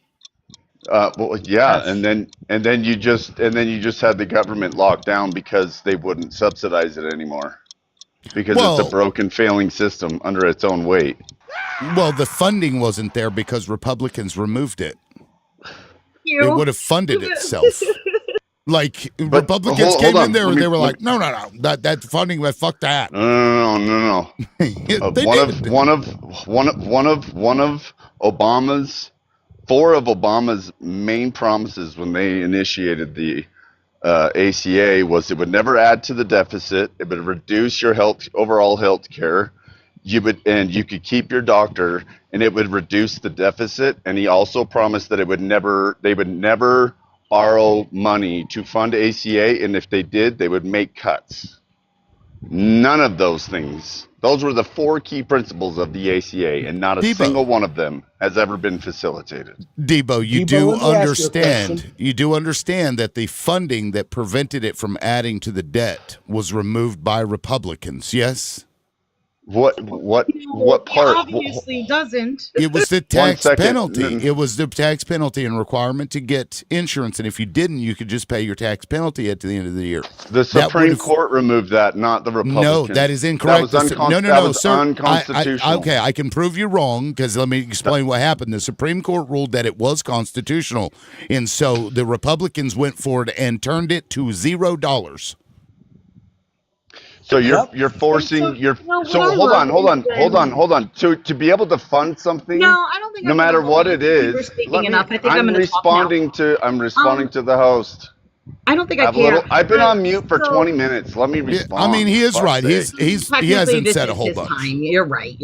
Well, yeah, and then you just had the government locked down because they wouldn't subsidize it anymore because it's a broken, failing system under its own weight. Well, the funding wasn't there because Republicans removed it. It would have funded itself. Like Republicans came in there and they were like, no, that funding, fuck that. No. One of Obama's, 4 of Obama's main promises when they initiated the ACA was it would never add to the deficit. It would reduce your overall health care. You could keep your doctor, and it would reduce the deficit. And he also promised that they would never borrow money to fund ACA, and if they did, they would make cuts. None of those things. Those were the 4 key principles of the ACA, and not a single one of them has ever been facilitated. Debo, you do understand that the funding that prevented it from adding to the debt was removed by Republicans, yes? What part? Obviously doesn't. It was the tax penalty. It was the tax penalty and requirement to get insurance, and if you didn't, you could just pay your tax penalty at the end of the year. The Supreme Court removed that, not the Republicans. No, that is incorrect. That was No, sir. unconstitutional. Okay, I can prove you wrong because let me explain what happened. The Supreme Court ruled that it was constitutional, and so the Republicans went forward and turned it to $0. So you're forcing hold on. So to be able to fund something, No, I don't think no I'm matter gonna what hold it you for is, speaking enough. I think I'm gonna talk now. I'm responding to the host. I don't think I care. I've been on mute for 20 minutes. Let me respond. I mean, he is right. He hasn't said a whole bunch. Time. You're right.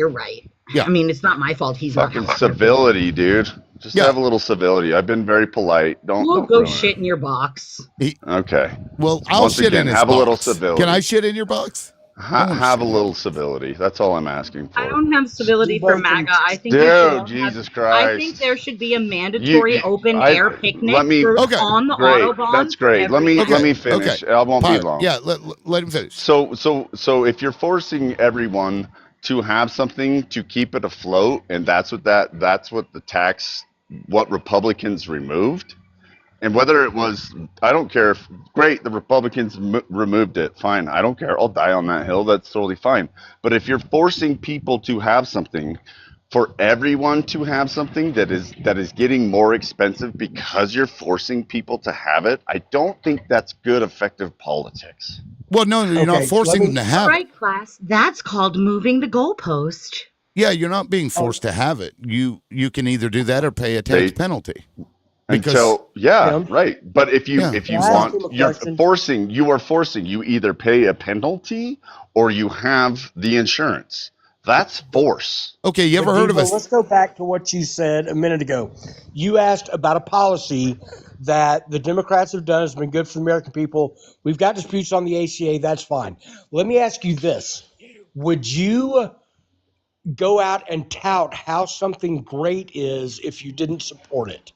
Yeah. I mean, it's not my fault. He's fucking civility, dude. Just have a little civility. I've been very polite. Don't go shit in your box. Okay. Well, I'll shit in his have box. a little civility. Can I shit in your box? Have a little civility. That's all I'm asking for. I don't have civility for MAGA. I think Jesus Christ. I think there should be a mandatory open air picnic on the Autobahn. That's great. Let me finish. I won't be long. Yeah, let him finish. So if you're forcing everyone to have something to keep it afloat, and that's what Republicans removed. And whether it was, I don't care if, great, the Republicans removed it, fine, I don't care, I'll die on that hill, that's totally fine. But if you're forcing people to have something, for everyone to have something that is getting more expensive because you're forcing people to have it, I don't think that's good, effective politics. Well, no, you're not forcing them to have it. Right, class. That's called moving the goalpost. Yeah, you're not being forced to have it. You can either do that or pay a tax penalty. Right. But if you want, you are forcing. You either pay a penalty or you have the insurance. That's force. Okay, you ever heard of Let's go back to what you said a minute ago. You asked about a policy that the Democrats have done has been good for the American people. We've got disputes on the ACA. That's fine. Let me ask you this: would you go out and tout how something great is if you didn't support it?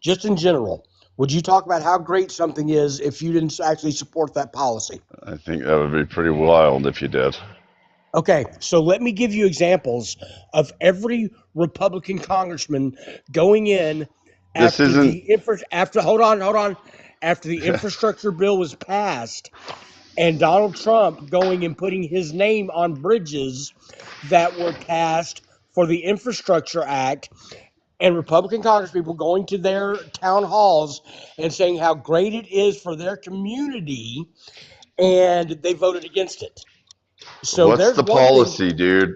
Just in general, would you talk about how great something is if you didn't actually support that policy? I think that would be pretty wild if you did. Okay, so let me give you examples of every Republican congressman going in after the infrastructure bill was passed, and Donald Trump going and putting his name on bridges that were passed for the Infrastructure Act. And Republican congresspeople going to their town halls and saying how great it is for their community, and they voted against it. So what's the policy, dude?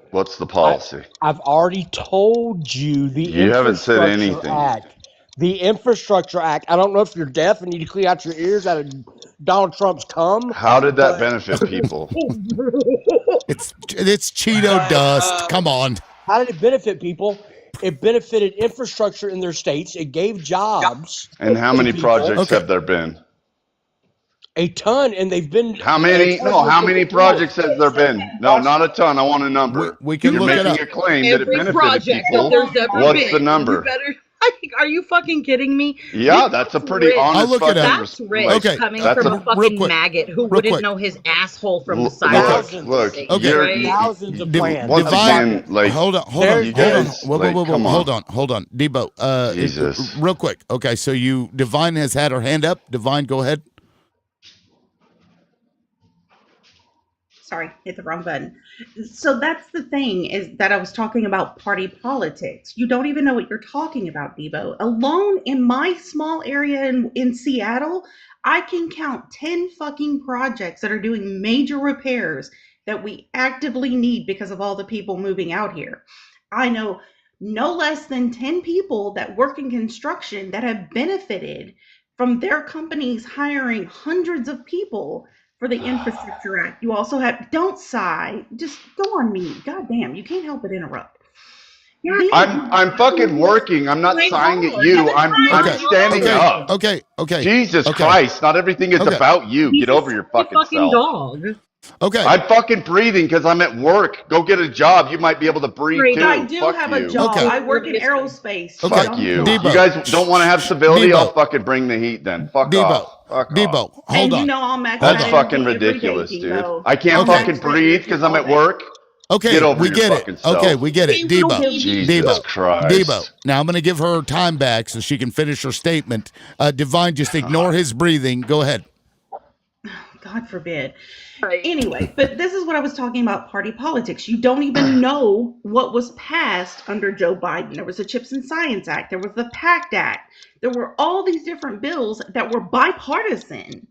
What's the policy? I've already told you You haven't said anything. Act. The Infrastructure Act. I don't know if you're deaf and need to clean out your ears out of Donald Trump's cum. How did that benefit people? It's Cheeto dust. Come on. How did it benefit people? It benefited infrastructure in their states. It gave jobs. And how to many people. projects have there been? A ton, and they've been. How many? No, how many projects has there been? No, not a ton. I want a number. We can You're look it making up. a claim that it Every benefited project people. that there's ever What's been. the number? You better. Are you fucking kidding me? Yeah, that's a pretty rich. honest I'll look it fucking up. That's rich Okay, coming that's from a- a fucking real quick, maggot who real wouldn't quick. know his asshole from the Look, sidewalk. look. Okay. You're Right? Thousands of plans. once Divine, again, like hold on, you guys, whoa, like, come hold on. on, Debo. Jesus. Real quick. Okay, so Divine has had her hand up. Divine, go ahead. Sorry, hit the wrong button. So that's the thing, is that I was talking about party politics. You don't even know what you're talking about, Debo. Alone in my small area in Seattle, I can count 10 fucking projects that are doing major repairs that we actively need because of all the people moving out here. I know no less than 10 people that work in construction that have benefited from their companies hiring hundreds of people for the Infrastructure Act. You also have, don't sigh, just go on mute. God damn, you can't help but interrupt. I'm fucking working. I'm not sighing at you. I'm standing up. Okay. Jesus Christ! Not everything is about you. Get over your fucking self. Dog. Okay. I'm fucking breathing because I'm at work. Go get a job. You might be able to breathe too. I do Fuck have you. a job. Okay. I work in aerospace. Fuck you. Debo. You guys don't want to have civility? Debo. I'll fucking bring the heat then. Fuck off. Fuck Debo, off. hold And on. you know I'm at That's that fucking energy every day, ridiculous, dude. Debo. I can't Okay. fucking breathe because I'm at work. Okay, Get over we your get fucking it. self. Okay, we get it. Debo. Jesus Christ. Debo. Now I'm going to give her time back so she can finish her statement. Divine, just ignore his breathing. Go ahead. God forbid. Anyway, but this is what I was talking about, party politics. You don't even know what was passed under Joe Biden. There was the Chips and Science Act. There was the PACT Act. There were all these different bills that were bipartisan.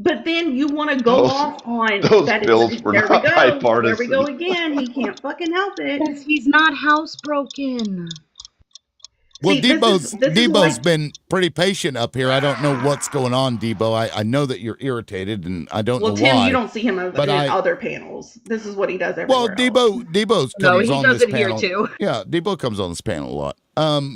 But then you want to go off on those that. bills were There we not go. bipartisan. There we go again. He can't fucking help it. Because he's not housebroken. Well, See, this Debo's is been pretty patient up here. I don't know what's going on, Debo. I know that you're irritated, and I don't Well, know Tim, why. you don't see him in but other panels. This is what he does everywhere. Well, Debo's comes on this panel. Too. Yeah, Debo comes on this panel a lot.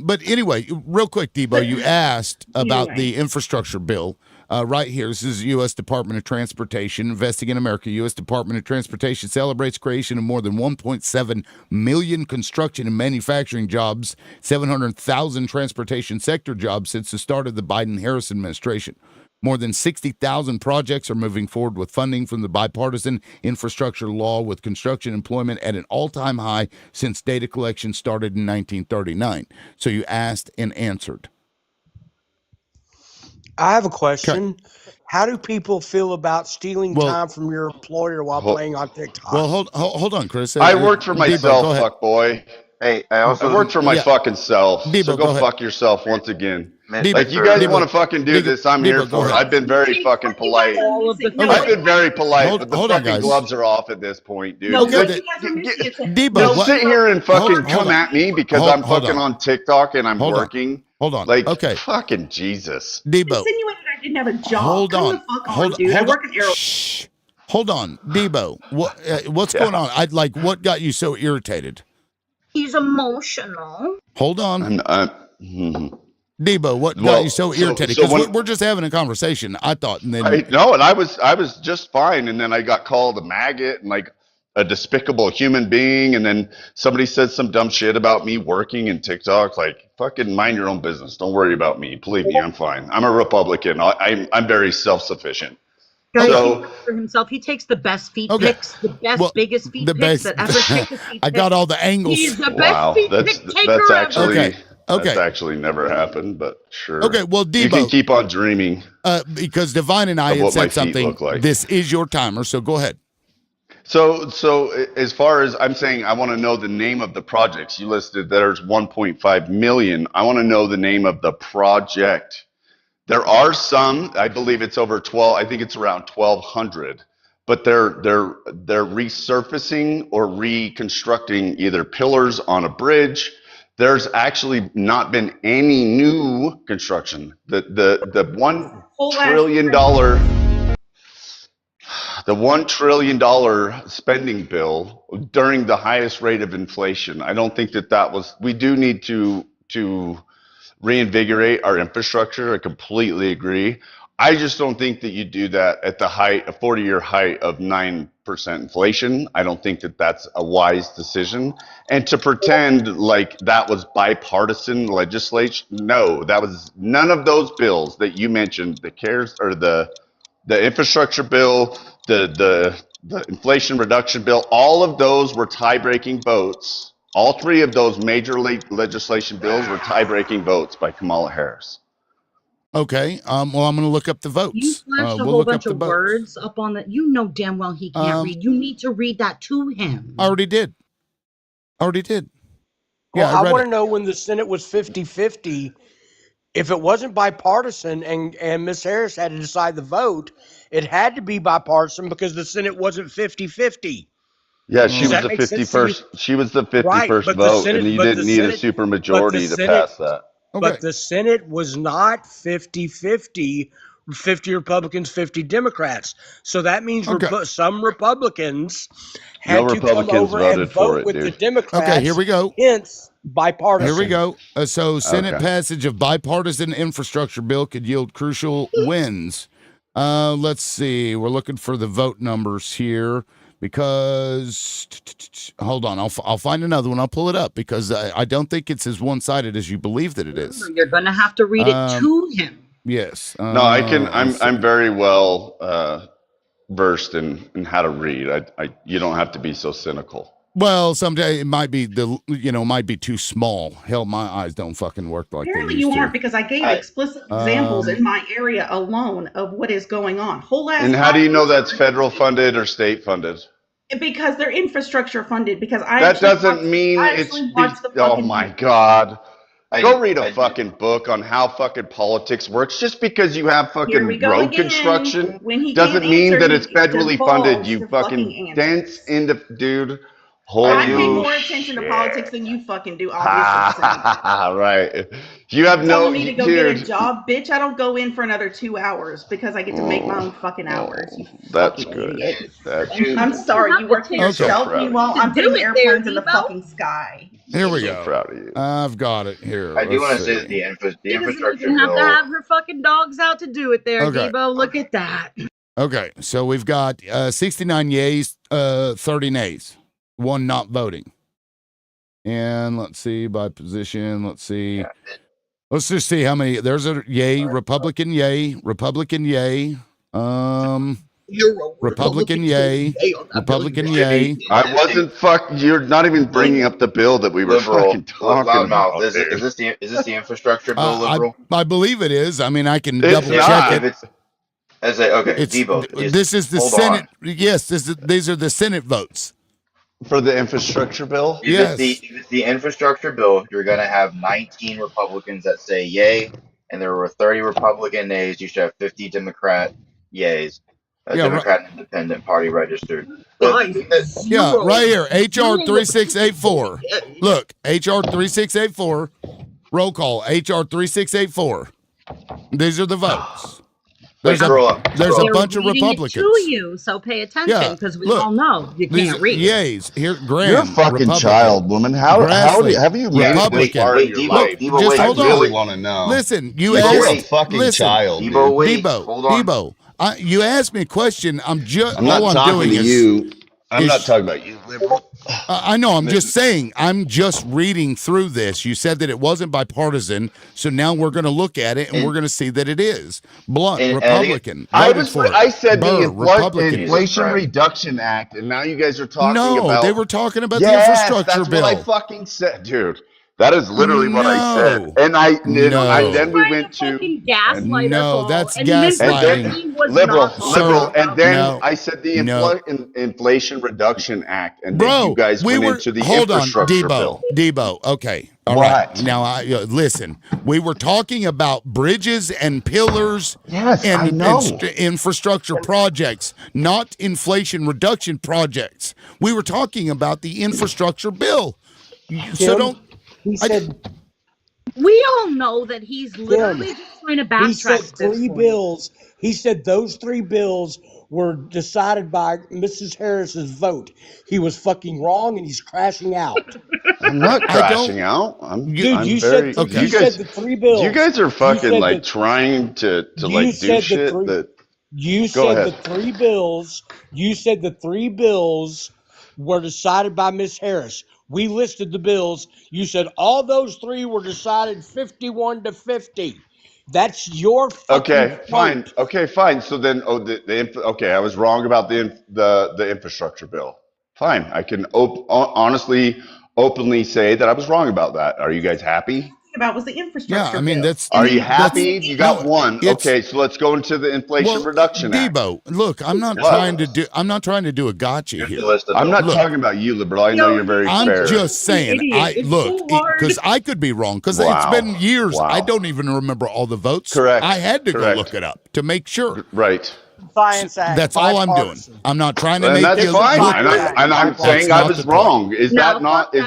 But anyway, real quick, Debo, you asked about the infrastructure bill. Right here, this is U.S. Department of Transportation, Investing in America. U.S. Department of Transportation celebrates creation of more than 1.7 million construction and manufacturing jobs, 700,000 transportation sector jobs since the start of the Biden-Harris administration. More than 60,000 projects are moving forward with funding from the bipartisan infrastructure law, with construction employment at an all-time high since data collection started in 1939. So you asked and answered. I have a question. How do people feel about stealing time from your employer while playing on TikTok? Well, hold on, Chris. I work for myself, Debo, fuck boy. Hey, I also work for my fucking self. Debo, so go go ahead. fuck yourself once again. Debo, Like you guys Debo, want to fucking do this, I'm Debo, here go for it. ahead. I've been very fucking polite. I've been very polite, but the hold on, fucking guys. gloves are off at this point, dude. No, Like, what you guys are missing is Debo, don't what- sit here and fucking hold come on. at me because Hold- I'm hold fucking on. on TikTok and I'm Hold on. working. Hold on. Like, Okay. fucking Jesus. Debo, insinuated I didn't have a job. hold Come on. the fuck on, Hold dude. I on. work in aero. Shh. Hold on, Debo. What's going on? What got you so irritated? He's emotional. Hold on. Mhm. Debo, what got you so irritated? so Because when- we're just having a conversation, I thought, and then No, and I was just fine, and then I got called a maggot and like a despicable human being, and then somebody said some dumb shit about me working in TikTok. Like, fucking mind your own business. Don't worry about me. Believe me, I'm fine. I'm a Republican. I'm very self-sufficient. Guys, So- he works for himself. He takes the best feet Okay. pics, the best, biggest feet pics that ever take a feet I got all the angles. He's the best Wow, feet that's pic taker actually ever. that's actually never happened, but sure. Okay, well, you can Debo- keep on dreaming. Because Divine and I Of had what my said feet something. look like. This is your timer, so go ahead. So as far as I'm saying, I want to know the name of the projects you listed. There's 1.5 million. I want to know the name of the project. There are some, I believe it's over 12. I think it's around 1,200, but they're resurfacing or reconstructing either pillars on a bridge. There's actually not been any new construction. The $1 trillion the $1 trillion spending bill during the highest rate of inflation. I don't think that was. We do need to reinvigorate our infrastructure. I completely agree. I just don't think that you do that at the height, a 40-year height of 9% inflation. I don't think that that's a wise decision. And to pretend like that was bipartisan legislation, no, that was none of those bills that you mentioned, the CARES or the infrastructure bill, the inflation reduction bill, all of those were tie-breaking votes. All three of those major legislation bills were tie-breaking votes by Kamala Harris. Okay. Well, I'm going to look up the votes. You flashed a we'll whole look bunch up of the votes. words up on that. You know damn well he can't read. You need to read that to him. I already did. Well, Yeah, I read want it. to know when the Senate was 50-50, if it wasn't bipartisan and Miss Harris had to decide the vote, it had to be bipartisan because the Senate wasn't 50-50. Yeah, she Does was that the make sense to you? 51st. She was the Right, 51st but the vote, and Senate, you but didn't the need a Senate, super but the majority to Senate, pass that. but the Senate was not 50-50, 50 Republicans, 50 Democrats. So that means some Republicans No had to come Republicans over and voted for vote it, with the dude. Democrats. Okay, here we go. Hence, bipartisan. Here we go. So Senate Okay. passage of bipartisan infrastructure bill could yield crucial wins. Let's see. We're looking for the vote numbers here because hold on. I'll find another one. I'll pull it up because I don't think it's as one-sided as you believe that it is. You're going to have to read it to him. Yes. No, I can. I'm very well versed in how to read. You don't have to be so cynical. Well, someday it might be might be too small. Hell, my eyes don't fucking work like Apparently they you used aren't to. because I gave explicit examples in my area alone of what is going on. Whole ass. And how do you know that's federal funded or state funded? Because they're infrastructure funded. Because That doesn't mean it's. Oh my God. Go read a fucking book on how fucking politics works. Just because you have Here we fucking go road again. construction When he doesn't can't mean answer, that it's he federally funded. divulged You the fucking fucking dense into dude. I pay Holy more attention to shit. politics than you fucking do, obviously. Right. You have no. Telling me to go get a Dude, job, bitch. I don't go in for another 2 hours because I get to make my own fucking hours. You that's fucking good. idiot. That's I'm sorry, you work for Okay. yourself. proud of Meanwhile, you. I'm putting airplanes in the fucking sky. Here we So go. proud of you. I've got it here. I do want Let's to say see. that the She doesn't infrastructure even have to bill. have her fucking dogs out to do it there, Okay. Debo. Look at that. Okay, so we've got 69 yays, 30 nays, one not voting. And let's see by position. Let's see. Let's just see how many. There's a yay, Republican yay, Republican yay. You're a Republican yay, Republican yay. I wasn't You're not even bringing up the bill that we were Liberal, fucking talking loudmouth. about. Is this the infrastructure bill, liberal? I believe it is. I mean, I can It's double not. check it. Okay, It's, Debo. this is the hold Senate. on. Yes, these are the Senate votes. For the infrastructure bill? If it's the infrastructure bill, you're going to have 19 Republicans that say yay, and there were 30 Republican nays. You should have 50 Democrat yays. Democrat and Independent Party registered. Yeah, right here. HR 3684. Look, HR 3684. Roll call. HR 3684. These are the votes. There's a bunch of Republicans. To you, so pay attention because we all know you can't read. Yays. Here, Graham. You're a fucking Republican. child, woman. How Grassley, have you read Republican. this part of your life? Just hold I on. really want to know. Listen, you You're asked. a fucking listen, child, dude. Debo. You asked me a question. I'm not talking to you. I'm not is- talking about you, liberal. I know. I'm just saying. I'm just reading through this. You said that it wasn't bipartisan, so now we're going to look at it and we're going to see that it is. Blunt, Republican. I said Burr, the Republican. Inflation Reduction Act, and now you guys are talking No, about. they were talking about the Yes, infrastructure that's bill. what I fucking said, dude. That is literally what I said. And then we went to gaslight us all. That's And gaslighting. Mr. was liberal, not and then No. I said the No. Inflation Reduction Act, and Bro, then you guys we went were into the hold on, infrastructure bill. Debo. Okay, all What? right. Now, listen. We were talking about bridges and pillars, Yes, and I know. infrastructure projects, not inflation reduction projects. We were talking about the infrastructure bill. So don't. He said. We all know that he's literally just trying to backtrack. He said three bills. He said those three bills were decided by Mrs. Harris's vote. He was fucking wrong, and he's crashing out. I'm not I don't- crashing out. Dude, I'm you very. said You you guys, said the three bills. you guys are fucking said like that- trying to you like do said the shit three- that. You Go said ahead. the three bills. You said the three bills were decided by Miss Harris. We listed the bills. You said all those three were decided 51-50. That's your fucking Okay, fine. vote. Okay, fine. So then, okay, I was wrong about the infrastructure bill. Fine, I can honestly, openly say that I was wrong about that. Are you guys happy? About was the infrastructure Yeah, I mean, bill. that's. Are you that's- happy? You got no, one. it's- Okay, so let's go into the Inflation Reduction Act. Debo, look, I'm not What? trying to do a gotcha Here's here. the list of I'm not bills. talking about you, liberal. I know you're very I'm fair. just saying. Because I could be wrong. Because Wow. it's been years. Wow. I don't even remember all the votes. Correct. I had to go Correct. look it up to make sure. Right. Science Act. That's all I'm doing. bipartisan. I'm not trying to And make that's you fine. look And bad. I'm saying I not was the point. wrong. Is that not No,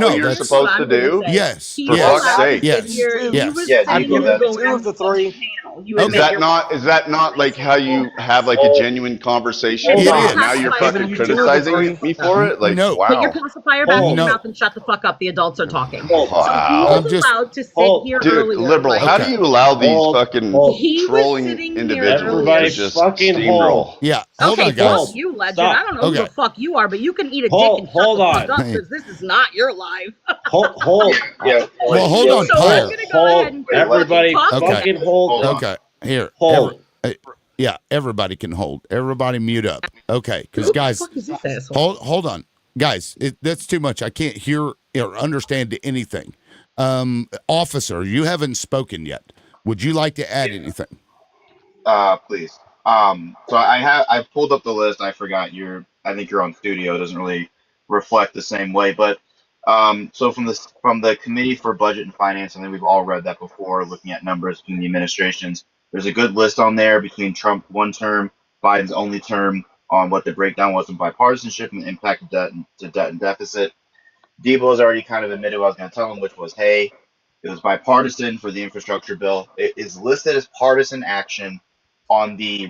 what you're that's- supposed to do? Yes. For yes. fuck's sake. Yes. Yes. I'm giving two of the three. Is that not like how you have like a genuine conversation? It And is. now you're fucking Giving you criticizing me for it? Like, No. wow. Put your pacifier back in your No. mouth and shut the fuck up. The adults are talking. Wow. So I'm he was just- allowed to sit here Dude, earlier. liberal, right? how do you allow these fucking He was trolling sitting here individuals earlier. to just steamroll? Yeah. Hold Okay, on, guys. fuck you, legend. Stop. I don't know who the Okay. fuck you are, but you can eat a Hold- dick and hold shut the on. fuck up because this is not your life. Hold. Yeah. Well, hold on, So Pyre. I'm gonna go ahead and Everybody, talk. Okay. fucking hold. Okay. Here. Hold. Yeah. Everybody can hold. Everybody mute up. Okay. Because guys, What the fuck is this asshole? hold on, guys. That's too much. I can't hear or understand anything. Officer, you haven't spoken yet. Would you like to add anything? Please. So I pulled up the list. I forgot I think you're on studio. It doesn't really reflect the same way, but so from the Committee for Budget and Finance, I think we've all read that before, looking at numbers between the administrations. There's a good list on there between Trump one term, Biden's only term, on what the breakdown was in bipartisanship and the impact of debt and deficit. Debo has already kind of admitted what I was going to tell him, which was, hey, it was bipartisan for the infrastructure bill. It is listed as partisan action on the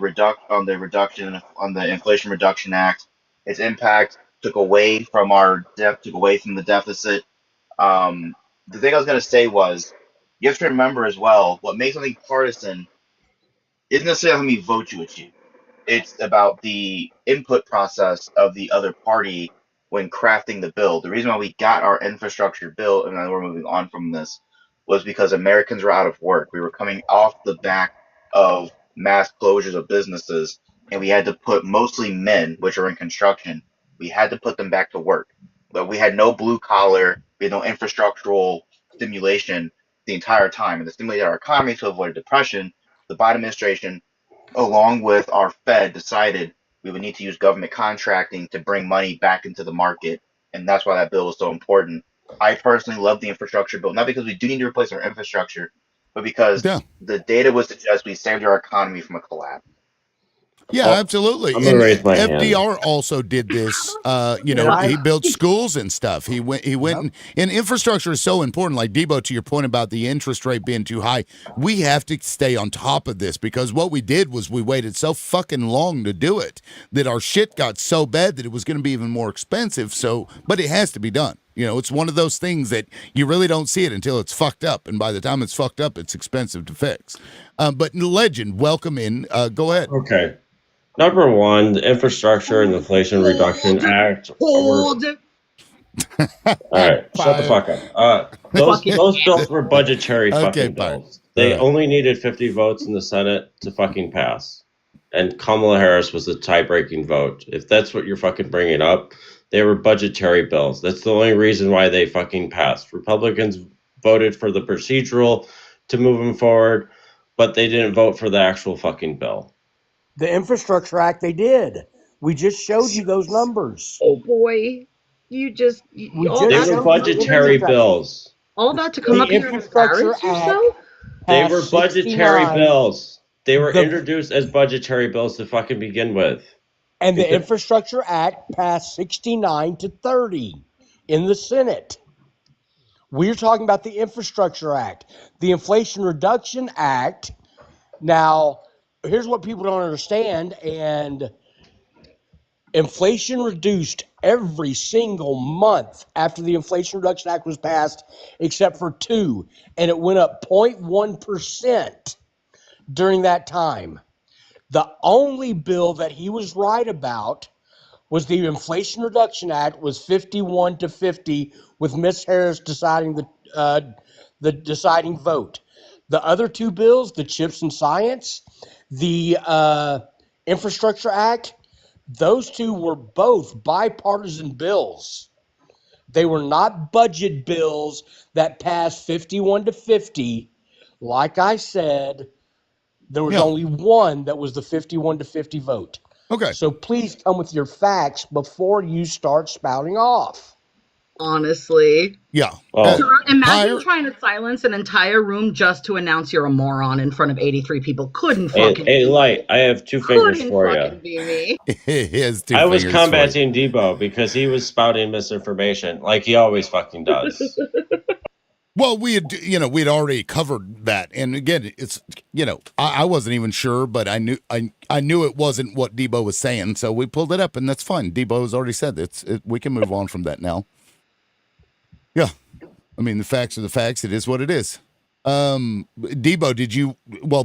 Inflation Reduction Act. Its impact took away from the deficit. The thing I was going to say was, you have to remember as well, what makes something partisan isn't necessarily how many votes you achieve. It's about the input process of the other party when crafting the bill. The reason why we got our infrastructure bill, and then we're moving on from this, was because Americans were out of work. We were coming off the back of mass closures of businesses, and we had to put mostly men, which are in construction, we had to put them back to work. But we had no blue collar, we had no infrastructural stimulation the entire time. And to stimulate our economy to avoid depression, the Biden administration, along with our Fed, decided we would need to use government contracting to bring money back into the market. And that's why that bill was so important. I personally love the infrastructure bill, not because we do need to replace our infrastructure, but because the data would suggest we saved our economy from a collapse. Yeah, absolutely. I'm gonna raise my hand. FDR also did this. He built schools and stuff. He went and infrastructure is so important. Like Debo, to your point about the interest rate being too high, we have to stay on top of this because what we did was we waited so fucking long to do it that our shit got so bad that it was going to be even more expensive. But it has to be done. It's one of those things that you really don't see it until it's fucked up. And by the time it's fucked up, it's expensive to fix. But Legend, welcome in. Go ahead. Okay. Number one, the Infrastructure and Inflation Reduction Act. Hold. All right, shut the fuck up. Those bills were budgetary fucking bills. They only needed 50 votes in the Senate to fucking pass. And Kamala Harris was the tie-breaking vote. If that's what you're fucking bringing up, they were budgetary bills. That's the only reason why they fucking passed. Republicans voted for the procedural to move them forward, but they didn't vote for the actual fucking bill. The Infrastructure Act, they did. We just showed you those numbers. Oh boy, We They were budgetary bills. All that to come up here and embarrass yourself? They were budgetary 69. bills. They were introduced as budgetary bills to fucking begin with. And the Infrastructure Act passed 69-30 in the Senate. We're talking about the Infrastructure Act. The Inflation Reduction Act. Now, here's what people don't understand, and Inflation reduced every single month after the Inflation Reduction Act was passed, except for 2, and it went up 0.1% during that time. The only bill that he was right about was the Inflation Reduction Act, was 51 to 50, with Miss Harris deciding the deciding vote. The other 2 bills, the CHIPS and Science, the Infrastructure Act, those 2 were both bipartisan bills. They were not budget bills that passed 51 to 50. Like I said, there was only one that was the 51 to 50 vote. Okay. So please come with your facts before you start spouting off. Honestly. Yeah. Imagine trying to silence an entire room just to announce you're a moron in front of 83 people. Couldn't fucking Hey, Light, I have 2 fingers couldn't for fucking you. be me. I was combating Debo because he was spouting misinformation like he always fucking does. Well, we had already covered that, and again, it's I wasn't even sure, but I knew it wasn't what Debo was saying, so we pulled it up, and that's fine. Debo has already said we can move on from that now. Yeah, I mean the facts are the facts. It is what it is. Debo,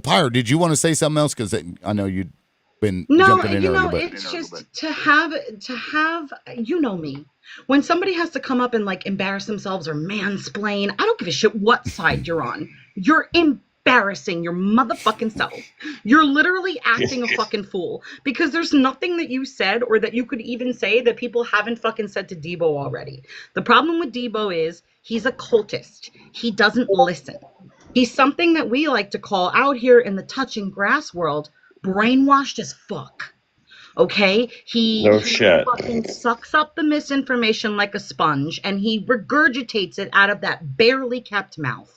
Pyre, did you want to say something else? Because I know you'd been jumping in earlier, but it's just to have, you know me. When somebody has to come up and like embarrass themselves or mansplain, I don't give a shit what side you're on. You're embarrassing your motherfucking self. You're literally acting a fucking fool because there's nothing that you said or that you could even say that people haven't fucking said to Debo already. The problem with Debo is he's a cultist. He doesn't listen. He's something that we like to call out here in the touching grass world, brainwashed as fuck. Okay, he fucking sucks up the misinformation like a sponge and he regurgitates it out of that barely kept mouth.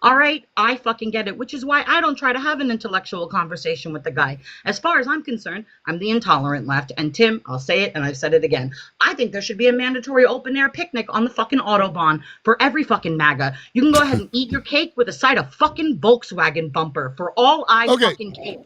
All right, I fucking get it, which is why I don't try to have an intellectual conversation with the guy. As far as I'm concerned, I'm the intolerant left. And Tim, I'll say it and I've said it again. I think there should be a mandatory open air picnic on the fucking Autobahn for every fucking MAGA. You can go ahead and eat your cake with a side of fucking Volkswagen bumper for all I fucking care.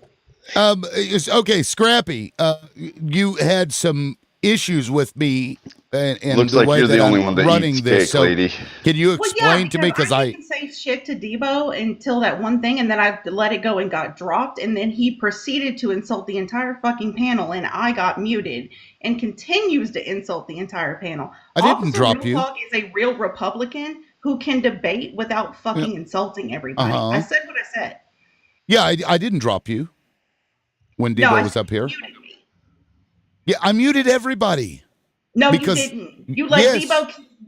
Okay, Scrappy, you had some issues with me and Looks the like way you're that the only I'm one that running eats this. cake, So lady. can you explain to me? Because I didn't say shit to Debo until that one thing, and then I let it go and got dropped, and then he proceeded to insult the entire fucking panel, and I got muted, and continues to insult the entire panel. I didn't drop you. Talk is a real Republican who can debate without fucking insulting everybody. Uh-huh. I said what I said. Yeah, I didn't drop you when Debo was up here. Yeah, I muted everybody. No, because, you didn't. You let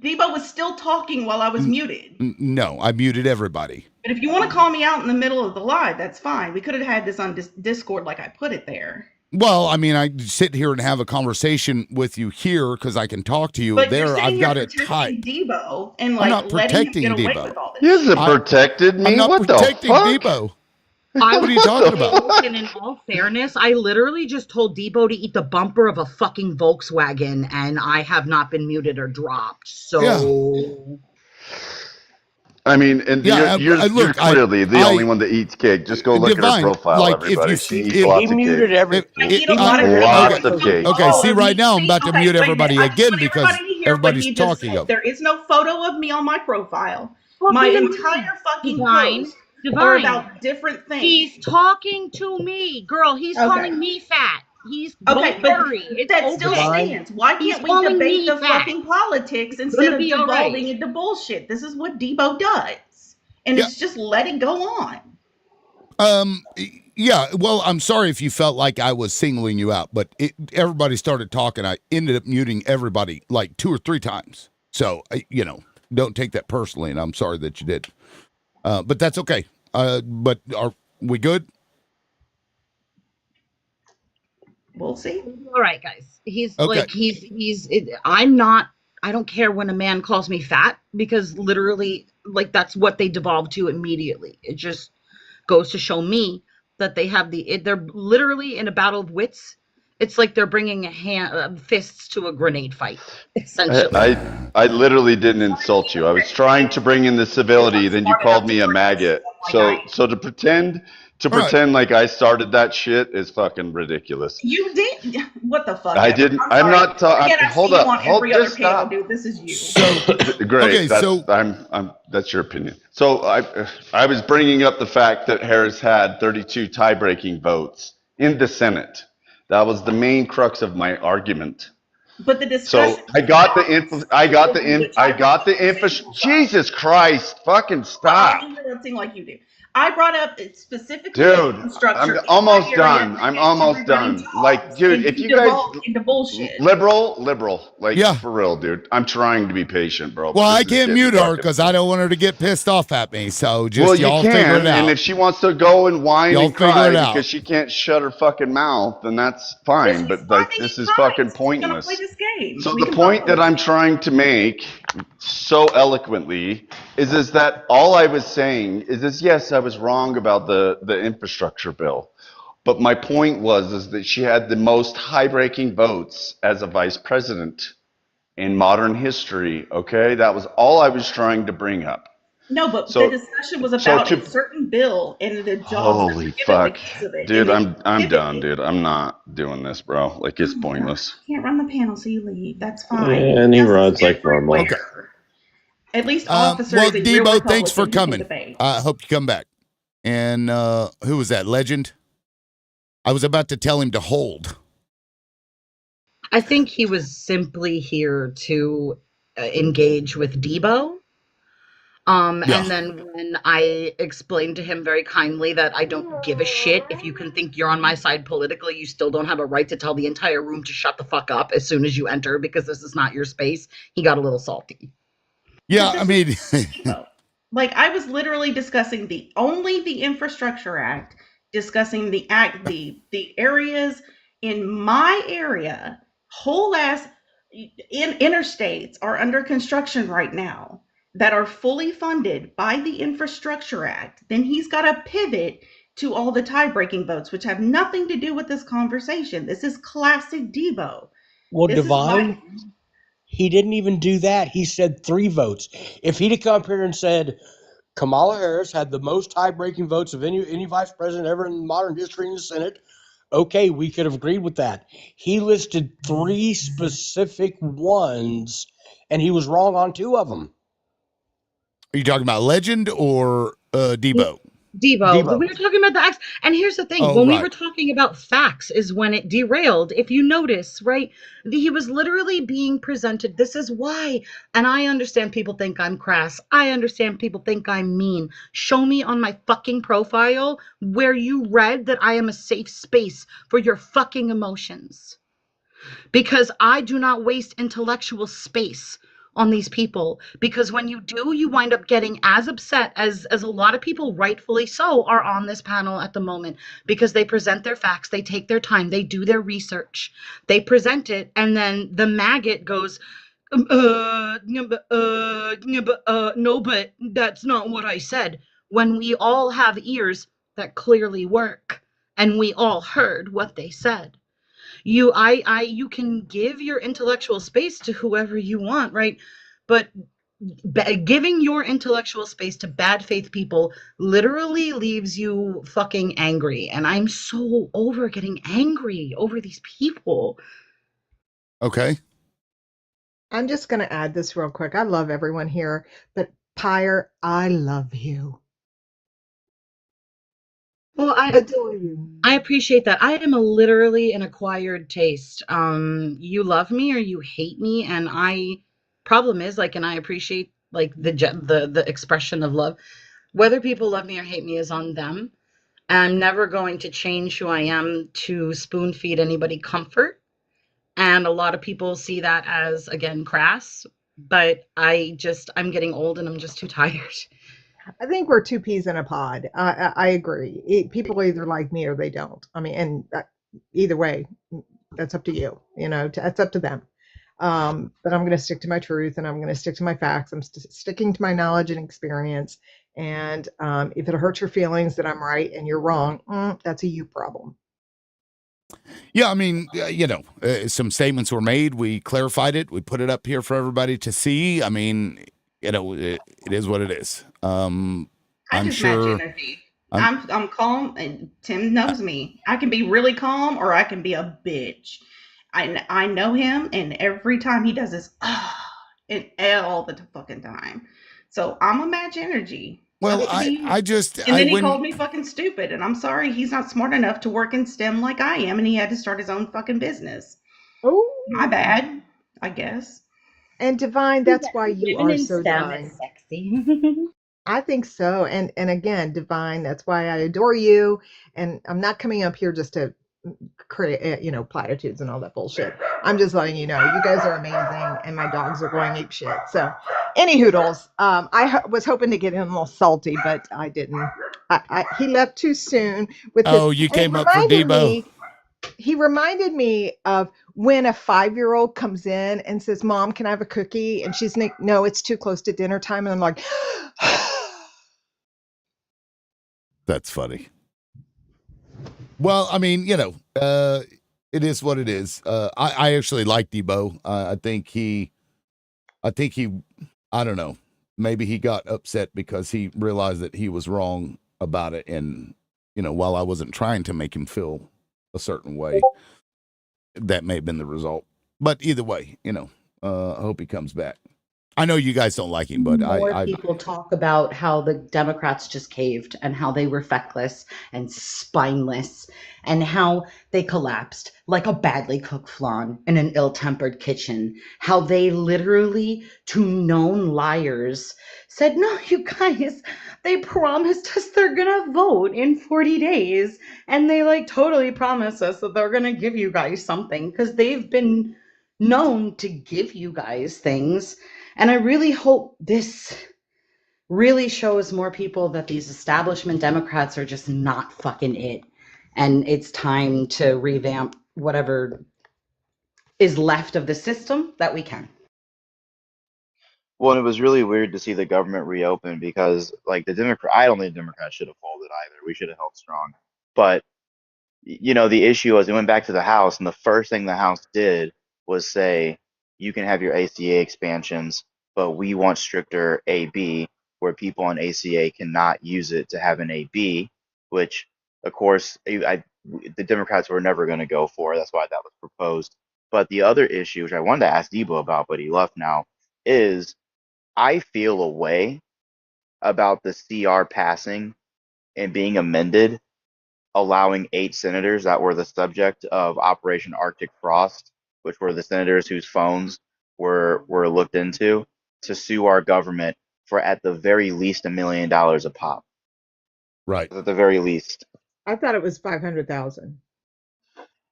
Debo was still talking while I was muted. No, I muted everybody. But if you want to call me out in the middle of the live, that's fine. We could have had this on Discord like I put it there. Well, I mean, I sit here and have a conversation with you here because I can talk to you. But there, I've got it tight. Debo and I'm not protecting letting him get Debo. away with all this. He hasn't protected me. I'm not What protecting the fuck? Debo. What are you talking about? And in all fairness, I literally just told Debo to eat the bumper of a fucking Volkswagen, and I have not been muted or dropped. So, I mean, and you're clearly the only one that eats cake. Just go look at her profile, everybody. She eats lots of cake. Lots of cake. Okay, see, right now I'm about to mute everybody again because everybody's talking up. There is no photo of me on my profile. My entire fucking post are about different things. He's talking to me, girl. He's calling me fat. Okay, but that still stands. Why can't we debate the fucking politics instead of devolving into bullshit? This is what Debo does, and it's just let it go on. Yeah, well, I'm sorry if you felt like I was singling you out, but everybody started talking. I ended up muting everybody like 2 or 3 times. So, don't take that personally, and I'm sorry that you did. But that's okay. But are we good? We'll see. All right, guys. I don't care when a man calls me fat because literally, like, that's what they devolve to immediately. It just goes to show me that they're literally in a battle of wits. It's like they're bringing fists to a grenade fight, essentially. I literally didn't insult you. I was trying to bring in the civility. Then you called me a maggot. So to pretend To pretend like I started that shit is fucking ridiculous. You did. What the fuck? I ever. didn't. I'm I'm sorry. not. I cannot Hold see you up. on every other Just panel, stop. dude. This is you. So Great. okay, That's so that's your opinion. So I was bringing up the fact that Harris had 32 tie-breaking votes in the Senate. That was the main crux of my argument. But the So discussion. I got the info. Jesus Christ! Fucking stop. I'm interrupting like you do. I brought up specifically Dude, infrastructure. I'm in almost my area done. I'm and almost everybody done. Like, dude, and if you you guys devolve into bullshit. liberal, like Yeah. for real, dude. I'm trying to be patient, bro. well, This I is can't getting mute her fucking- because I don't want her to get pissed off at me. So just Well, you y'all figure can, it out. and if she wants to go and whine Y'all and figure cry it out. because she can't shut her fucking mouth, then that's fine. But like, this is fucking pointless. Play this game. So We the can point vote. that I'm trying to make so eloquently is that all I was saying is yes, I was wrong about the infrastructure bill. But my point is that she had the most high-breaking votes as a vice president in modern history, okay? That was all I was trying to bring up. No, but So- the discussion was about to- a certain bill and the jobs that were Holy given fuck. because of it. Dude, And they I'm done, pivoted. dude. I'm not doing this, bro. Like, it's pointless. Can't run the panel, so you leave. That's fine. And he runs like normal. Okay. At least officers Well, and real Debo, thanks for Republicans can coming. debate. I hope you come back. And who was that? Legend? I was about to tell him to hold. I think he was simply here to engage with Debo. Yeah. And then when I explained to him very kindly that I don't give a shit if you can think you're on my side politically, you still don't have a right to tell the entire room to shut the fuck up as soon as you enter because this is not your space. He got a little salty. Yeah, I mean, Like, I was literally discussing the Infrastructure Act, discussing the areas in my area, whole ass interstates are under construction right now that are fully funded by the Infrastructure Act. Then he's got to pivot to all the tie-breaking votes, which have nothing to do with this conversation. This is classic Debo. Well, This is Divine, he didn't even do that. He said 3 votes. If he'd have come up here and said Kamala Harris had the most tie-breaking votes of any vice president ever in modern history in the Senate, okay, we could have agreed with that. He listed 3 specific ones, and he was wrong on 2 of them. Are you talking about Legend or Debo? Debo. We were talking about the acts. And here's the thing. Oh, when we right. were talking about facts is when it derailed. If you notice, right, he was literally being presented. This is why. And I understand people think I'm crass. I understand people think I'm mean. Show me on my fucking profile where you read that I am a safe space for your fucking emotions. Because I do not waste intellectual space on these people, because when you do, you wind up getting as upset as a lot of people, rightfully so, are on this panel at the moment, because they present their facts, they take their time, they do their research, they present it, and then the maggot goes, no, but that's not what I said, when we all have ears that clearly work, and we all heard what they said. You can give your intellectual space to whoever you want, right? But giving your intellectual space to bad faith people literally leaves you fucking angry. And I'm so over getting angry over these people. Okay. I'm just going to add this real quick. I love everyone here, but Pyre, I love you. Well, I adore you. I appreciate that. I am literally an acquired taste. You love me or you hate me, and problem is, like, and I appreciate like the expression of love. Whether people love me or hate me is on them. I'm never going to change who I am to spoon feed anybody comfort. And a lot of people see that as, again, crass, but I'm getting old and I'm just too tired. I think we're 2 peas in a pod. I agree. People either like me or they don't. I mean, and either way, that's up to you. You know, that's up to them. But I'm going to stick to my truth, and I'm going to stick to my facts. I'm sticking to my knowledge and experience. And if it hurts your feelings that I'm right and you're wrong, that's a you problem. Yeah, I mean, some statements were made. We clarified it. We put it up here for everybody to see. I mean, it is what it is. I'm I just sure. imagine I'm calm, and Tim knows me. I can be really calm, or I can be a bitch. I know him, and every time he does this, and all the fucking time. So I'm a match energy. Well, And then he called me fucking stupid, and I'm sorry, he's not smart enough to work in STEM like I am, and he had to start his own fucking business. Oh, my bad, I guess. And Divine, that's why you Living are in so STEM divine. is sexy. I think so. And again, Divine, that's why I adore you. And I'm not coming up here just to create, platitudes and all that bullshit. I'm just letting you know, you guys are amazing, and my dogs are going ape shit. So, any hoodles. Was hoping to get him a little salty, but I didn't. He left too soon with his. You and came up for Debo. He reminded me of when a 5-year-old comes in and says, "Mom, can I have a cookie?" And she's like, "No, it's too close to dinner time." And I'm like, that's funny. Well, I mean, it is what it is. I actually like Debo. I think he, I don't know. Maybe he got upset because he realized that he was wrong about it. And, while I wasn't trying to make him feel a certain way, that may have been the result. But either way, I hope he comes back. I know you guys don't like him, but More people talk about how the Democrats just caved and how they were feckless and spineless and how they collapsed like a badly cooked flan in an ill-tempered kitchen. How they literally, to known liars, said, "No, you guys, they promised us they're gonna vote in 40 days. And they totally promised us that they're gonna give you guys something," because they've been known to give you guys things. And I really hope this really shows more people that these establishment Democrats are just not fucking it. And it's time to revamp whatever is left of the system that we can. Well, and it was really weird to see the government reopen because, like, I don't think the Democrats should have folded either. We should have held strong. But, the issue was it went back to the House, and the first thing the House did was say, you can have your ACA expansions, but we want stricter AB, where people on ACA cannot use it to have an AB, which, of course, the Democrats were never going to go for. That's why that was proposed. But the other issue, which I wanted to ask Debo about, but he left now, is I feel a way about the CR passing and being amended, allowing 8 senators that were the subject of Operation Arctic Frost, which were the senators whose phones were looked into, to sue our government for at the very least $1 million a pop. Right. At the very least. I thought it was 500,000.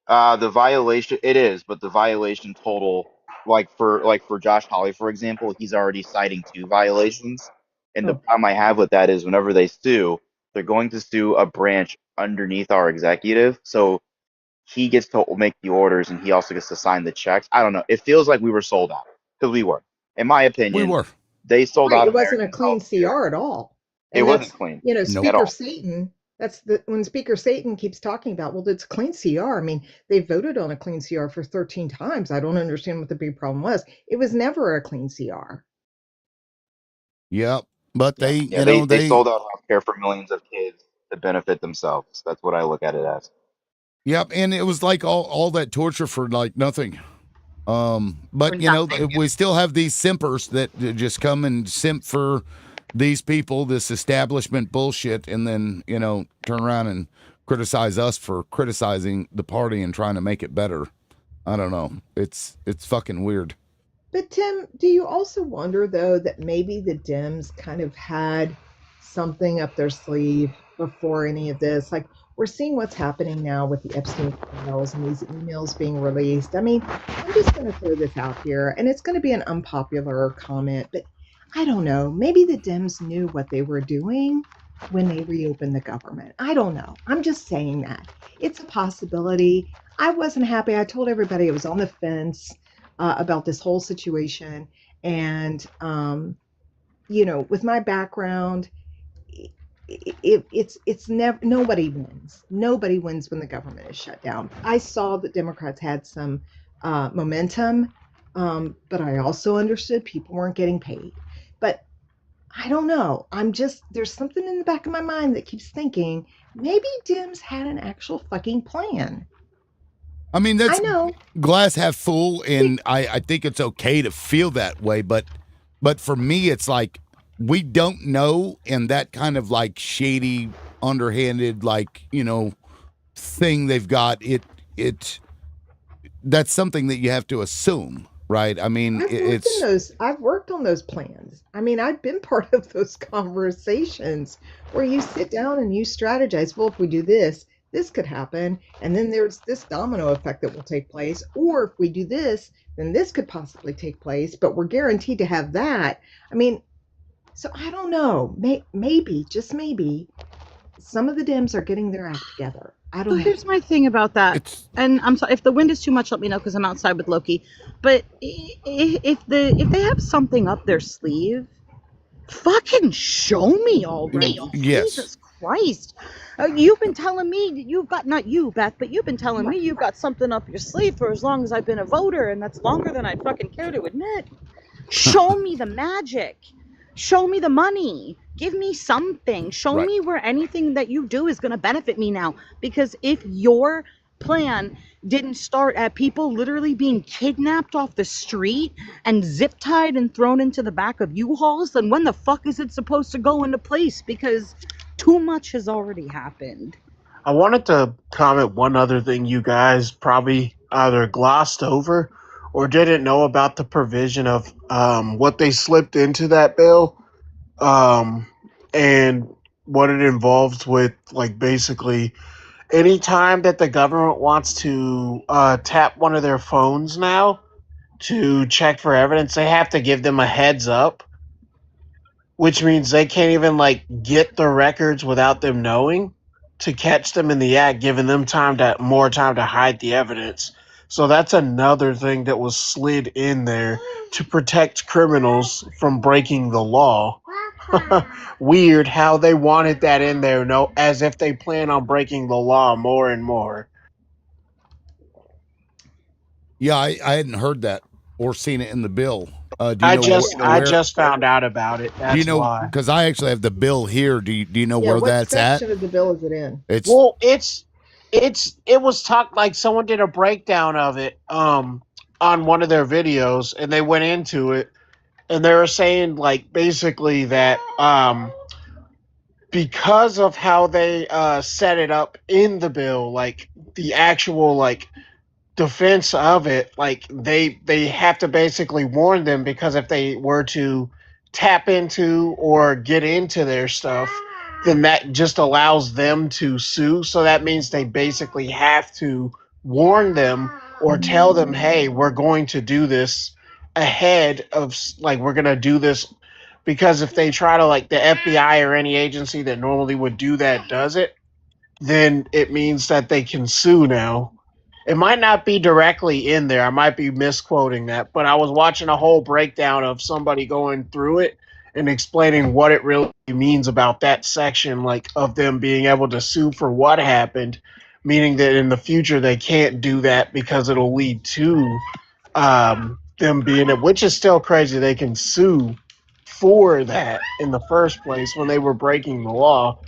The violation, it is, but the violation total, like for Josh Hawley, for example, he's already citing 2 violations. And the problem I have with that is whenever they sue, they're going to sue a branch underneath our executive. So he gets to make the orders and he also gets to sign the checks. I don't know. It feels like we were sold out, because we were. In my opinion, we were. They sold out. It wasn't a clean CR at all. It wasn't clean. Speaker Satan. When Speaker Satan keeps talking about, well, it's a clean CR. I mean, they voted on a clean CR for 13 times. I don't understand what the big problem was. It was never a clean CR. Yep. But they sold out healthcare for millions of kids to benefit themselves. That's what I look at it as. Yep. And it was like all that torture for like nothing. But we still have these simpers that just come and simp for these people, this establishment bullshit, and then, turn around and criticize us for criticizing the party and trying to make it better. I don't know. It's fucking weird. But Tim, do you also wonder though that maybe the Dems kind of had something up their sleeve before any of this? Like, we're seeing what's happening now with the Epstein files and these emails being released. I mean, I'm just going to throw this out here, and it's going to be an unpopular comment, but I don't know. Maybe the Dems knew what they were doing when they reopened the government. I don't know. I'm just saying that. It's a possibility. I wasn't happy. I told everybody I was on the fence about this whole situation. And, with my background, it's never, nobody wins. Nobody wins when the government is shut down. I saw that Democrats had some momentum, but I also understood people weren't getting paid. But I don't know. There's something in the back of my mind that keeps thinking maybe Dims had an actual fucking plan. I mean, that's I know. glass half full, and I think it's okay to feel that way, but for me, it's like we don't know, and that kind of like shady, underhanded, like, thing they've got, that's something that you have to assume, right? I mean, I've worked on those plans. I mean, I've been part of those conversations where you sit down and you strategize. Well, if we do this, this could happen, and then there's this domino effect that will take place. Or if we do this, then this could possibly take place, but we're guaranteed to have that. I mean, so I don't know. Maybe, just maybe, some of the Dems are getting their act together. I don't know. Here's my thing about that, and I'm sorry if the wind is too much. Let me know because I'm outside with Loki. But if they have something up their sleeve, fucking show me already. Yes. Jesus Christ. You've been telling me that you've got, not you, Beth, but you've been telling me you've got something up your sleeve for as long as I've been a voter, and that's longer than I'd fucking care to admit. Show me the magic. Show me the money. Give me something. Show me where anything that you do is going to benefit me now. Because if your plan didn't start at people literally being kidnapped off the street and zip tied and thrown into the back of U-Hauls, then when the fuck is it supposed to go into place? Because too much has already happened. I wanted to comment one other thing you guys probably either glossed over or didn't know about the provision of what they slipped into that bill and what it involves with, like, basically any time that the government wants to tap one of their phones now to check for evidence, they have to give them a heads up, which means they can't even, like, get the records without them knowing to catch them in the act, giving them more time to hide the evidence. So that's another thing that was slid in there to protect criminals from breaking the law. Weird how they wanted that in there, as if they plan on breaking the law more and more. Yeah, I hadn't heard that or seen it in the bill. Do you I know just found out about it. That's do you know why. because I actually have the bill here. Do you know where what that's at? section of the bill is it in? It was talked, like, someone did a breakdown of it on one of their videos, and they went into it, and they were saying, like, basically that because of how they set it up in the bill, like the actual, like, defense of it, like they have to basically warn them, because if they were to tap into or get into their stuff, then that just allows them to sue. So that means they basically have to warn them or tell them, hey, we're going to do this ahead of, like, we're going to do this, because if they try to, like, the FBI or any agency that normally would do that does it, then it means that they can sue now. It might not be directly in there. I might be misquoting that, but I was watching a whole breakdown of somebody going through it and explaining what it really means about that section, like, of them being able to sue for what happened, meaning that in the future they can't do that because it'll lead to them being it, which is still crazy. They can sue for that in the first place when they were breaking the law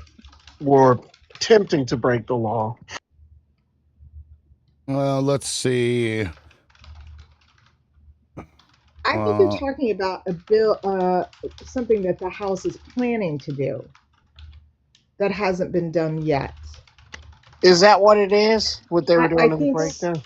or attempting to break the law. Well, let's see. I think you're talking about a bill, something that the House is planning to do that hasn't been done yet. Is that what it is? What they were doing in the breakdown?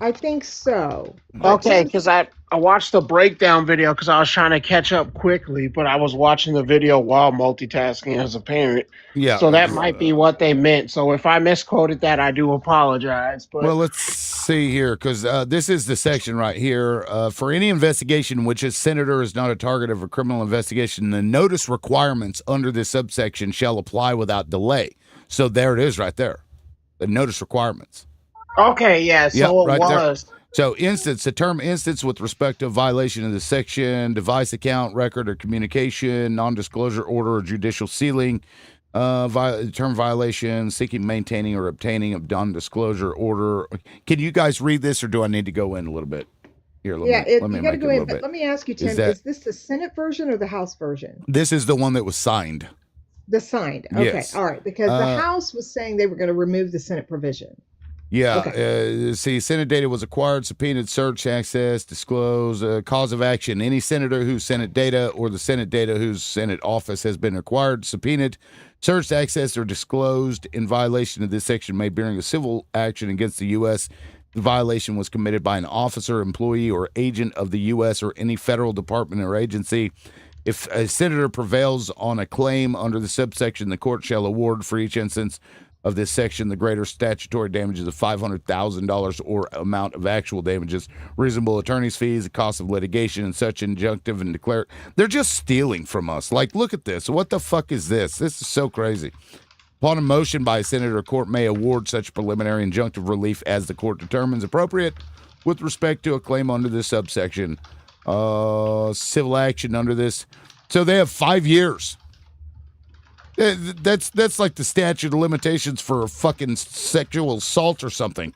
I think so. Okay, because I watched the breakdown video because I was trying to catch up quickly, but I was watching the video while multitasking as a parent. Yeah. So that might be what they meant. So if I misquoted that, I do apologize. But well, let's see here, because this is the section right here. For any investigation in which a senator is not a target of a criminal investigation, the notice requirements under this subsection shall apply without delay. So there it is right there. The notice requirements. Okay, yeah, so yep, it was. There. So the term instance with respect to a violation of the section, device, account, record, or communication, non-disclosure order, or judicial sealing, term violation, seeking, maintaining, or obtaining of non-disclosure order. Can you guys read this, or do I need to go in a little bit? Here, let Yeah, me you got to make it go a in. little But bit. let me ask you, Is Tim, that is this the Senate version or the House version? this is the one that was signed? The signed. Okay, Yes. all right. Because the House was saying they were going to remove the Senate provision. Yeah. Okay. See, Senate data was acquired, subpoenaed, search, access, disclose, cause of action. Any senator whose Senate data or the Senate data whose Senate office has been acquired, subpoenaed, searched, accessed, or disclosed in violation of this section may bring a civil action against the U.S. The violation was committed by an officer, employee, or agent of the U.S. or any federal department or agency. If a senator prevails on a claim under the subsection, the court shall award for each instance of this section the greater statutory damages of $500,000 or amount of actual damages, reasonable attorney's fees, the cost of litigation, and such injunctive and declare. They're just stealing from us. Like, look at this. What the fuck is this? This is so crazy. Upon a motion by a senator, a court may award such preliminary injunctive relief as the court determines appropriate with respect to a claim under this subsection. Civil action under this. So they have 5 years. That's like the statute of limitations for fucking sexual assault or something.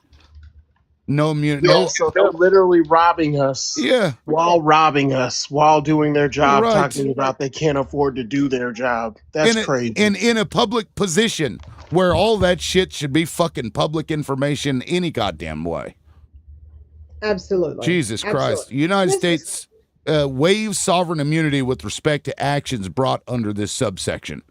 No immunity. Yeah, No. so they're literally robbing us. Yeah. While robbing us, while doing their job, Right. talking about they can't afford to do their job. That's crazy. In a public position where all that shit should be fucking public information any goddamn way. Absolutely. Jesus Christ. Absolutely. The United States waives sovereign immunity with respect to actions brought under this subsection.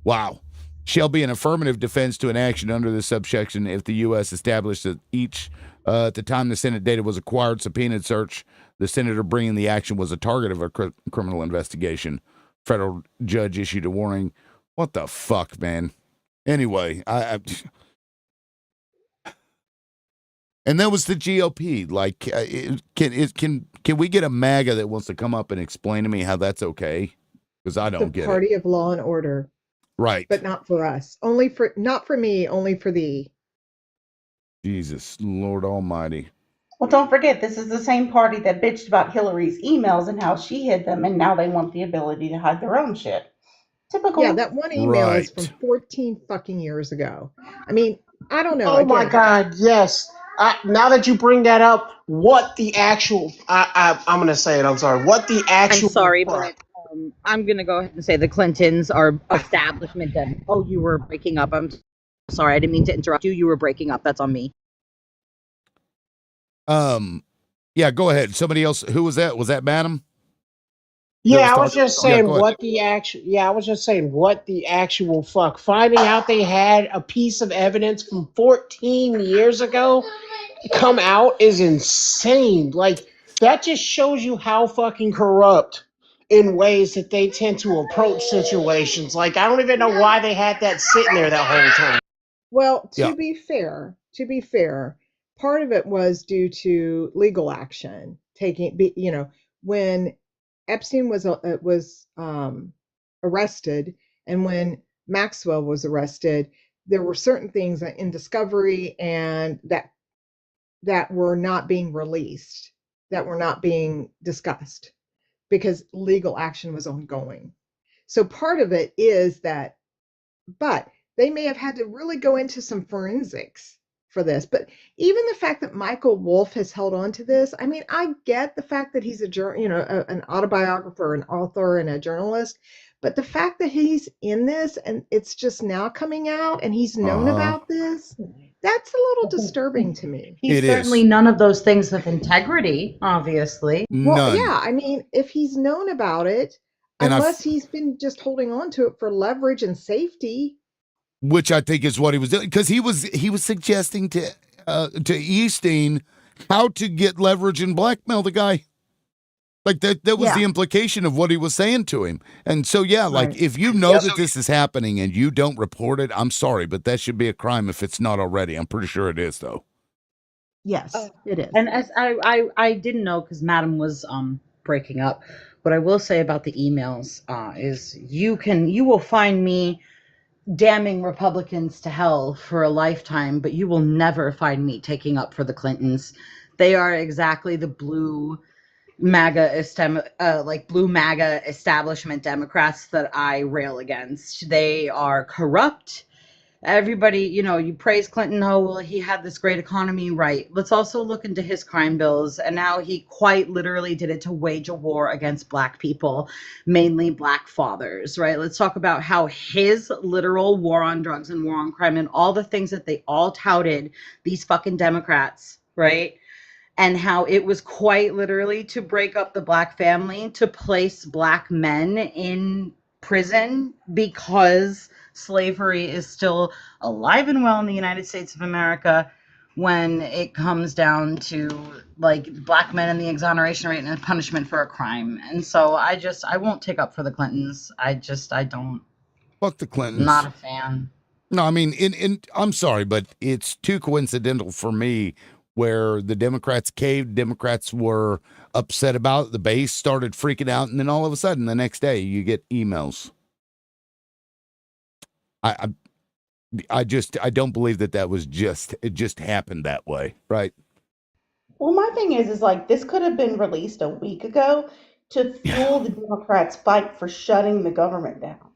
Wow. Shall be an affirmative defense to an action under this subsection if the U.S. established that each, at the time the Senate data was acquired, subpoenaed, search, the senator bringing the action was a target of a criminal investigation. Federal judge issued a warning. What the fuck, man? Anyway, and that was the GOP. Like, can we get a MAGA that wants to come up and explain to me how that's okay? Because I don't get it. The party of law and order. Right. But not for us. Not for me, only for thee. Jesus, Lord Almighty. Well, don't forget, this is the same party that bitched about Hillary's emails and how she hid them, and now they want the ability to hide their own shit. Typical. Yeah, that one email is from 14 fucking years ago. I mean, I don't know. Oh my God, yes. Now that you bring that up, what the actual... I'm going to say it, I'm sorry. What the actual... I'm sorry, but I'm going to go ahead and say the Clintons are establishment. Oh, you were breaking up. I'm sorry. I didn't mean to interrupt you. You were breaking up. That's on me. Yeah, go ahead. Somebody else. Who was that? Was that Madam? Yeah, I was just saying what the actual... Yeah, I was just saying what the actual fuck. Finding out they had a piece of evidence from 14 years ago come out is insane. Like, that just shows you how fucking corrupt in ways that they tend to approach situations. Like, I don't even know why they had that sitting there that whole time. Well, to be fair, part of it was due to legal action when Epstein was arrested and when Maxwell was arrested, there were certain things in discovery and that were not being released, that were not being discussed because legal action was ongoing. So part of it is that, but they may have had to really go into some forensics for this. But even the fact that Michael Wolff has held on to this, I mean, I get the fact that he's an autobiographer, an author, and a journalist. But the fact that he's in this and it's just now coming out and he's known about this, that's a little disturbing to me. He's certainly none of those things with integrity, obviously. Well, yeah, I mean, if he's known about it, unless he's been just holding on to it for leverage and safety. Which I think is what he was doing, because he was suggesting to Easting how to get leverage and blackmail the guy. Like that was the implication of what he was saying to him. And so, like if you know that this is happening and you don't report it, I'm sorry, but that should be a crime if it's not already. I'm pretty sure it is, though. Yes, it is. And as I didn't know because Madam was breaking up. What I will say about the emails is you will find me damning Republicans to hell for a lifetime, but you will never find me taking up for the Clintons. They are exactly the blue MAGA establishment Democrats that I rail against. They are corrupt. everybody, you praise Clinton. Oh, well, he had this great economy, right? Let's also look into his crime bills and how he quite literally did it to wage a war against Black people, mainly Black fathers, right? Let's talk about how his literal war on drugs and war on crime and all the things that they all touted, these fucking Democrats, right? And how it was quite literally to break up the Black family, to place Black men in prison because slavery is still alive and well in the United States of America when it comes down to like Black men and the exoneration rate and punishment for a crime. And so I won't take up for the Clintons. I don't. Fuck the Clintons. Not a fan. No, I mean, I'm sorry, but it's too coincidental for me where the Democrats caved, Democrats were upset about it, the base started freaking out, and then all of a sudden, the next day, you get emails. I don't believe that was it just happened that way, right? Well, my thing is like this could have been released a week ago to fuel the Democrats' fight for shutting the government down.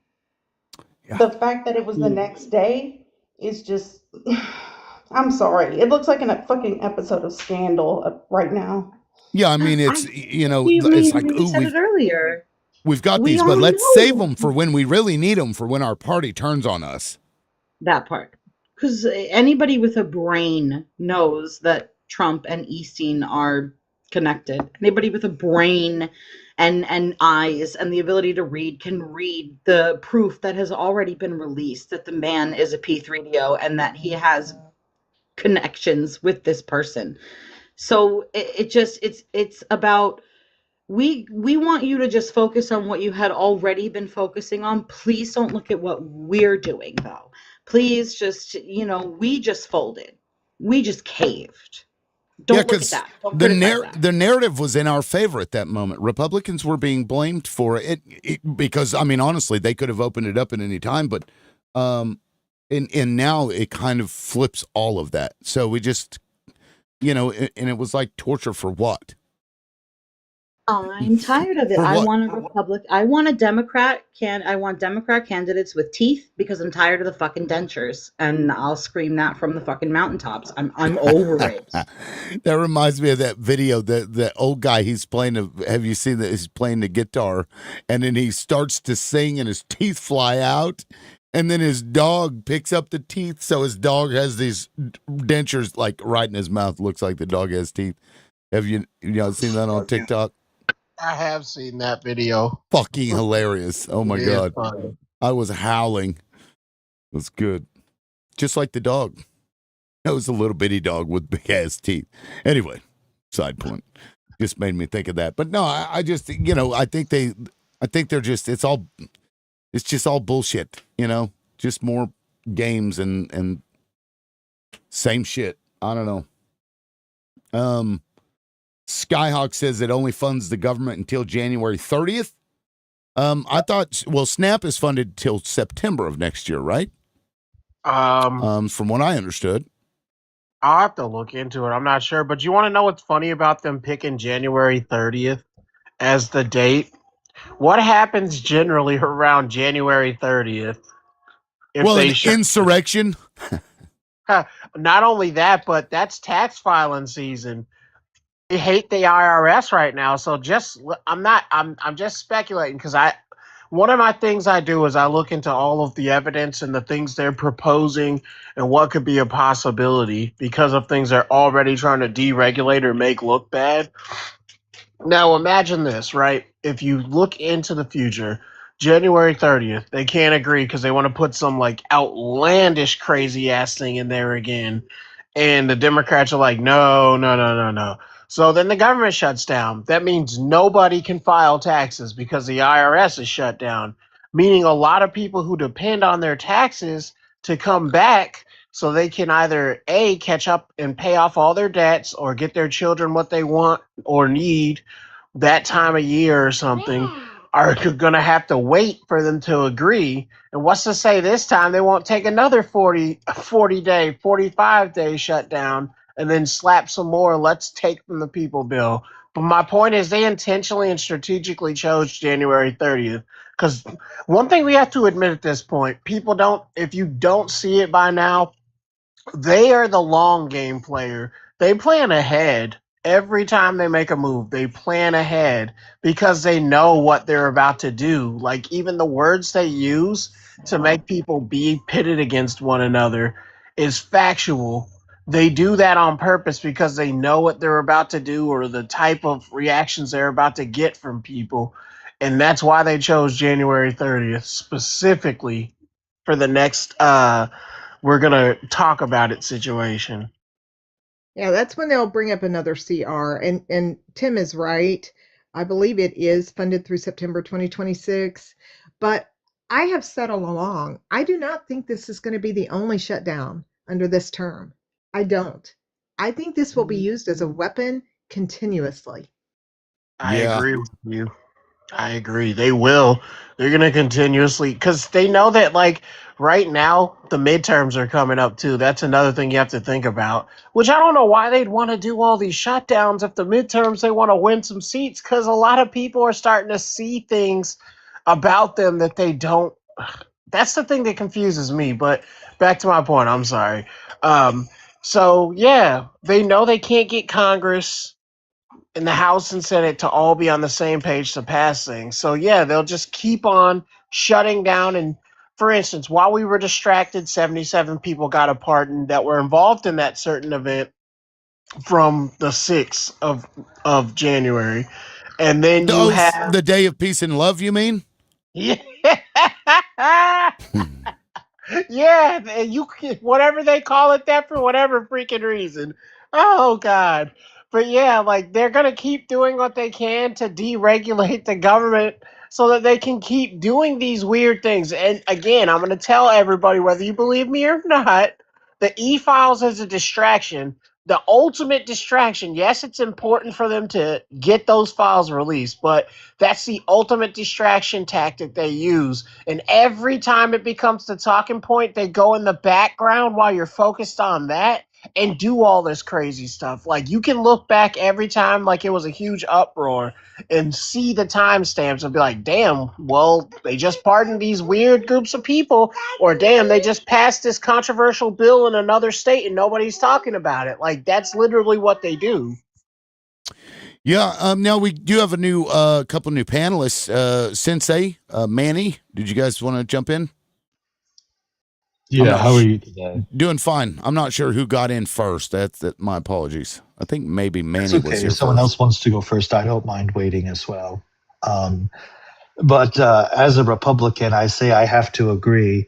Yeah. The fact that it was the next day is just, I'm sorry. It looks like a fucking episode of Scandal right now. Yeah, I mean, it's, it's like, we ooh, said it earlier. we've got We these, but all let's know. save them for when we really need them, for when our party turns on us. That part. Because anybody with a brain knows that Trump and Easting are connected. Anybody with a brain and eyes and the ability to read can read the proof that has already been released that the man is a P3DO and that he has connections with this person. So it's about we want you to just focus on what you had already been focusing on. Please don't look at what we're doing though. Please just, we just folded. We just caved. Don't look at that. Don't criticize that. The narrative was in our favor at that moment. Republicans were being blamed for it because, I mean, honestly, they could have opened it up at any time, but and now it kind of flips all of that. So we just, and it was like torture for what? I'm tired of it. I want Democrat candidates with teeth because I'm tired of the fucking dentures, and I'll scream that from the fucking mountaintops. I'm over it. That reminds me of that video, the old guy, he's playing have you seen that? He's playing the guitar and then he starts to sing and his teeth fly out and then his dog picks up the teeth, so his dog has these dentures like right in his mouth. Looks like the dog has teeth. Have you seen that on TikTok? I have seen that video. Fucking hilarious. Oh my God. Funny. I was howling. It was good. Just like the dog. That was a little bitty dog with big ass teeth. Anyway, side point. Just made me think of that. But no, I just, I think they're just, it's just all bullshit, just more games and same shit. I don't know. Skyhawk says it only funds the government until January 30th. I thought, SNAP is funded till September of next year, right? From what I understood. I'll have to look into it. I'm not sure, but you want to know what's funny about them picking January 30th as the date? What happens generally around January 30th? Insurrection. Not only that, but that's tax filing season. They hate the IRS right now, so I'm just speculating because one of my things I do is I look into all of the evidence and the things they're proposing and what could be a possibility because of things they're already trying to deregulate or make look bad. Now imagine this, right? If you look into the future, January 30th, they can't agree because they want to put some like outlandish crazy ass thing in there again. And the Democrats are like, no. So then the government shuts down. That means nobody can file taxes because the IRS is shut down, meaning a lot of people who depend on their taxes to come back so they can either A, catch up and pay off all their debts or get their children what they want or need that time of year or something, are going to have to wait for them to agree. And what's to say this time they won't take another 40-day, 45-day shutdown and then slap some more let's take from the people bill But my point is, they intentionally and strategically chose January 30th. Because one thing we have to admit at this point, people don't, if you don't see it by now, they are the long game player. They plan ahead. Every time they make a move, they plan ahead because they know what they're about to do. Like, even the words they use to make people be pitted against one another is factual. They do that on purpose because they know what they're about to do or the type of reactions they're about to get from people. And that's why they chose January 30th specifically for the next we're gonna talk about it situation. Yeah, that's when they'll bring up another CR. And Tim is right. I believe it is funded through September 2026. But I have said all along, I do not think this is going to be the only shutdown under this term. I don't. I think this will be used as a weapon continuously. I agree with you. I agree. They will. They're going to continuously, because they know that, like, right now, the midterms are coming up, too. That's another thing you have to think about, which I don't know why they'd want to do all these shutdowns if the midterms, they want to win some seats, because a lot of people are starting to see things about them that they don't. That's the thing that confuses me. But back to my point. I'm sorry. So, yeah, they know they can't get Congress in the House and Senate to all be on the same page to pass things. So yeah, they'll just keep on shutting down. And for instance, while we were distracted, 77 people got a pardon that were involved in that certain event from the 6th of January. And then you have the Day of Peace and Love, you mean? Yeah. Yeah, you whatever they call it that for whatever freaking reason. Oh God. But yeah, like they're gonna keep doing what they can to deregulate the government so that they can keep doing these weird things. And again, I'm gonna tell everybody, whether you believe me or not, the e-files is a distraction. The ultimate distraction. Yes, it's important for them to get those files released, but that's the ultimate distraction tactic they use. And every time it becomes the talking point, they go in the background while you're focused on that and do all this crazy stuff. Like you can look back every time like it was a huge uproar and see the timestamps and be like, damn, well, they just pardoned these weird groups of people, or damn, they just passed this controversial bill in another state and nobody's talking about it. Like that's literally what they do. Yeah. Now we do have a new couple new panelists. Sensei, Manny, did you guys want to jump in? Yeah. How are you today? Doing fine. I'm not sure who got in first. That's my apologies. I think maybe Manny It's okay. was here If someone first. else wants to go first, I don't mind waiting as well. But as a Republican, I say I have to agree.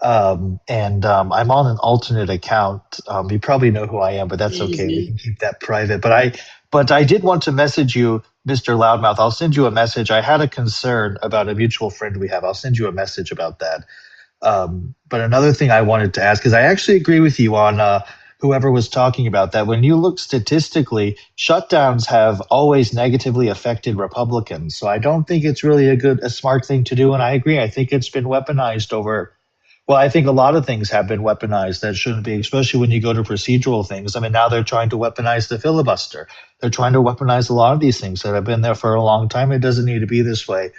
I'm on an alternate account. You probably know who I am, but that's okay. We can keep that private. But I did want to message you, Mr. Loudmouth. I'll send you a message. I had a concern about a mutual friend we have. I'll send you a message about that. But another thing I wanted to ask is I actually agree with you on whoever was talking about that. When you look statistically, shutdowns have always negatively affected Republicans. So I don't think it's really a smart thing to do. And I agree. I think it's been weaponized over. Well, I think a lot of things have been weaponized that shouldn't be, especially when you go to procedural things. I mean, now they're trying to weaponize the filibuster. They're trying to weaponize a lot of these things that have been there for a long time. It doesn't need to be this way.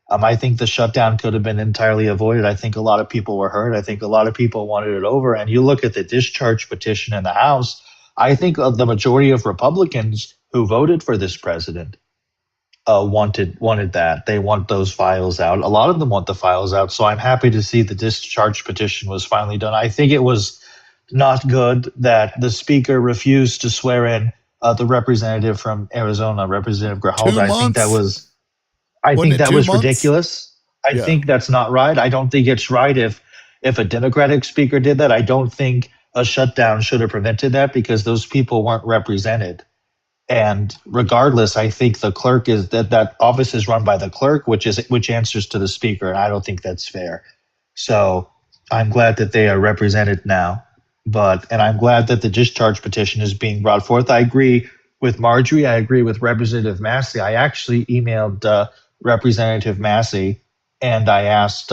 I think the shutdown could have been entirely avoided. I think a lot of people were hurt. I think a lot of people wanted it over. And you look at the discharge petition in the House, I think the majority of Republicans who voted for this president wanted that. They want those files out. A lot of them want the files out. So I'm happy to see the discharge petition was finally done. I think it was not good that the speaker refused to swear in the representative from Arizona, Representative Grijalva. I think that was ridiculous. I think that's not right. I don't think it's right if a Democratic speaker did that. I don't think a shutdown should have prevented that because those people weren't represented. And regardless, I think the clerk is that office is run by the clerk, which answers to the speaker, and I don't think that's fair. So I'm glad that they are represented now, and I'm glad that the discharge petition is being brought forth. I agree with Marjorie. I agree with Representative Massey. I actually emailed Representative Massey, and I asked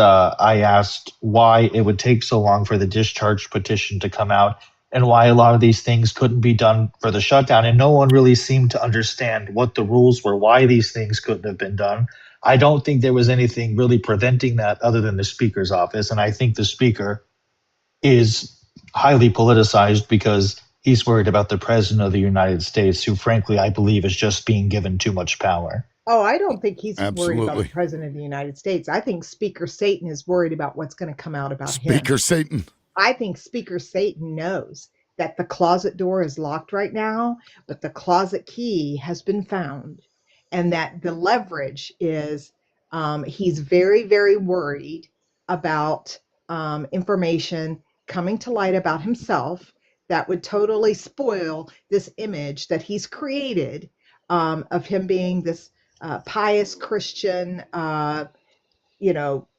why it would take so long for the discharge petition to come out. and why a lot of these things couldn't be done for the shutdown. And no one really seemed to understand what the rules were, why these things couldn't have been done. I don't think there was anything really preventing that other than the Speaker's office. And I think the Speaker is highly politicized because he's worried about the President of the United States, who frankly I believe is just being given too much power. Oh, I don't think he's worried about Absolutely. the President of the United States. I think Speaker Satan is worried about what's going to come out about him. Speaker Satan. I think Speaker Satan knows that the closet door is locked right now, but the closet key has been found, and that the leverage is he's very, very worried about information coming to light about himself that would totally spoil this image that he's created of him being this pious Christian,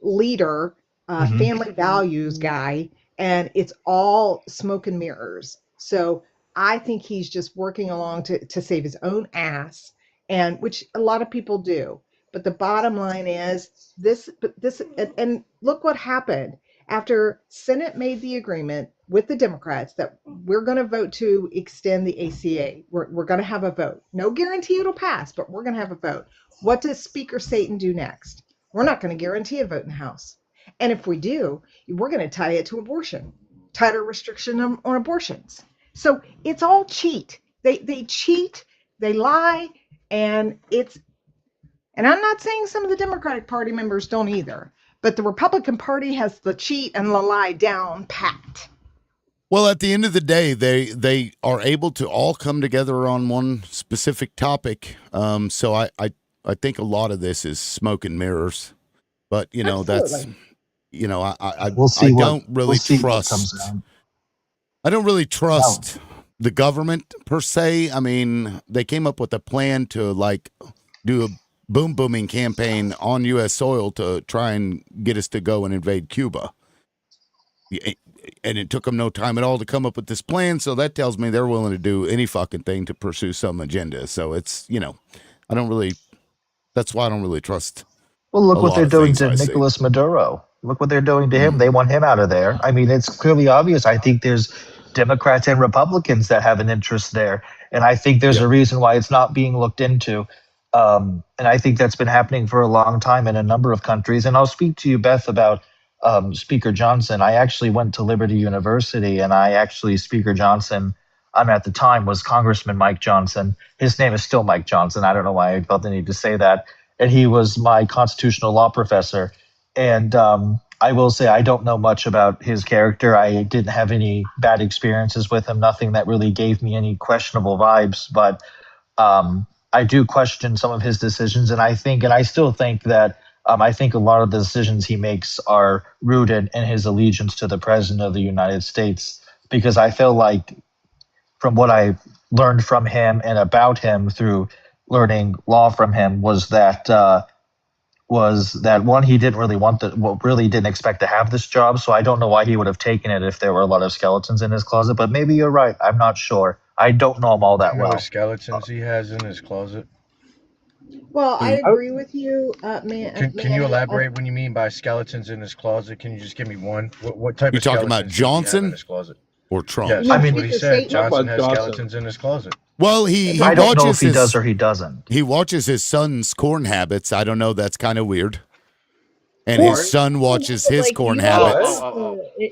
leader, family values guy, and it's all smoke and mirrors. So I think he's just working along to save his own ass, and which a lot of people do. But the bottom line is this, and look what happened after Senate made the agreement with the Democrats that we're going to vote to extend the ACA. We're going to have a vote. No guarantee it'll pass, but we're going to have a vote. What does Speaker Satan do next? We're not going to guarantee a vote in the House. And if we do, we're going to tie it to abortion, tighter restriction on abortions. So it's all cheat. They cheat, they lie, and I'm not saying some of the Democratic Party members don't either, but the Republican Party has the cheat and the lie down pat. Well, at the end of the day, they are able to all come together on one specific topic. So I think a lot of this is smoke and mirrors. But that's We'll see I what- don't really we'll see what trust. comes out. I don't really trust the government per se. I mean, they came up with a plan to do a booming campaign on U.S. soil to try and get us to go and invade Cuba. And it took them no time at all to come up with this plan. So that tells me they're willing to do any fucking thing to pursue some agenda. So it's, that's why I don't really trust. Well, look a what lot they're of doing things to I see. Nicolas Maduro. Look what they're doing to him. They want him out of there. I mean, it's clearly obvious. I think there's Democrats and Republicans that have an interest there. And I think there's a reason why it's not being looked into. And I think that's been happening for a long time in a number of countries. And I'll speak to you, Beth, about Speaker Johnson. I actually went to Liberty University, and Speaker Johnson, at the time, was Congressman Mike Johnson. His name is still Mike Johnson. I don't know why I felt the need to say that. And he was my constitutional law professor. And I will say I don't know much about his character. I didn't have any bad experiences with him, nothing that really gave me any questionable vibes. But I do question some of his decisions. And I still think that I think a lot of the decisions he makes are rooted in his allegiance to the President of the United States, because I feel like from what I learned from him and about him through learning law from him was that one, he didn't really really didn't expect to have this job. So I don't know why he would have taken it if there were a lot of skeletons in his closet, but maybe you're right. I'm not sure. I don't know him all that well. Skeletons he has in his closet. Well, I agree with you, man. Can you elaborate what you mean by skeletons in his closet? Can you just give me one? What type You of talking skeletons about does he have Johnson in his closet? or Trump? Yes, I that's mean, what he Speaker said. Satan? Johnson How has about skeletons in his closet. Well, he I don't know if watches he his, does or he doesn't. He watches his son's corn habits. I don't know. That's kind of weird. And Well, his son watches his like, corn you have habits.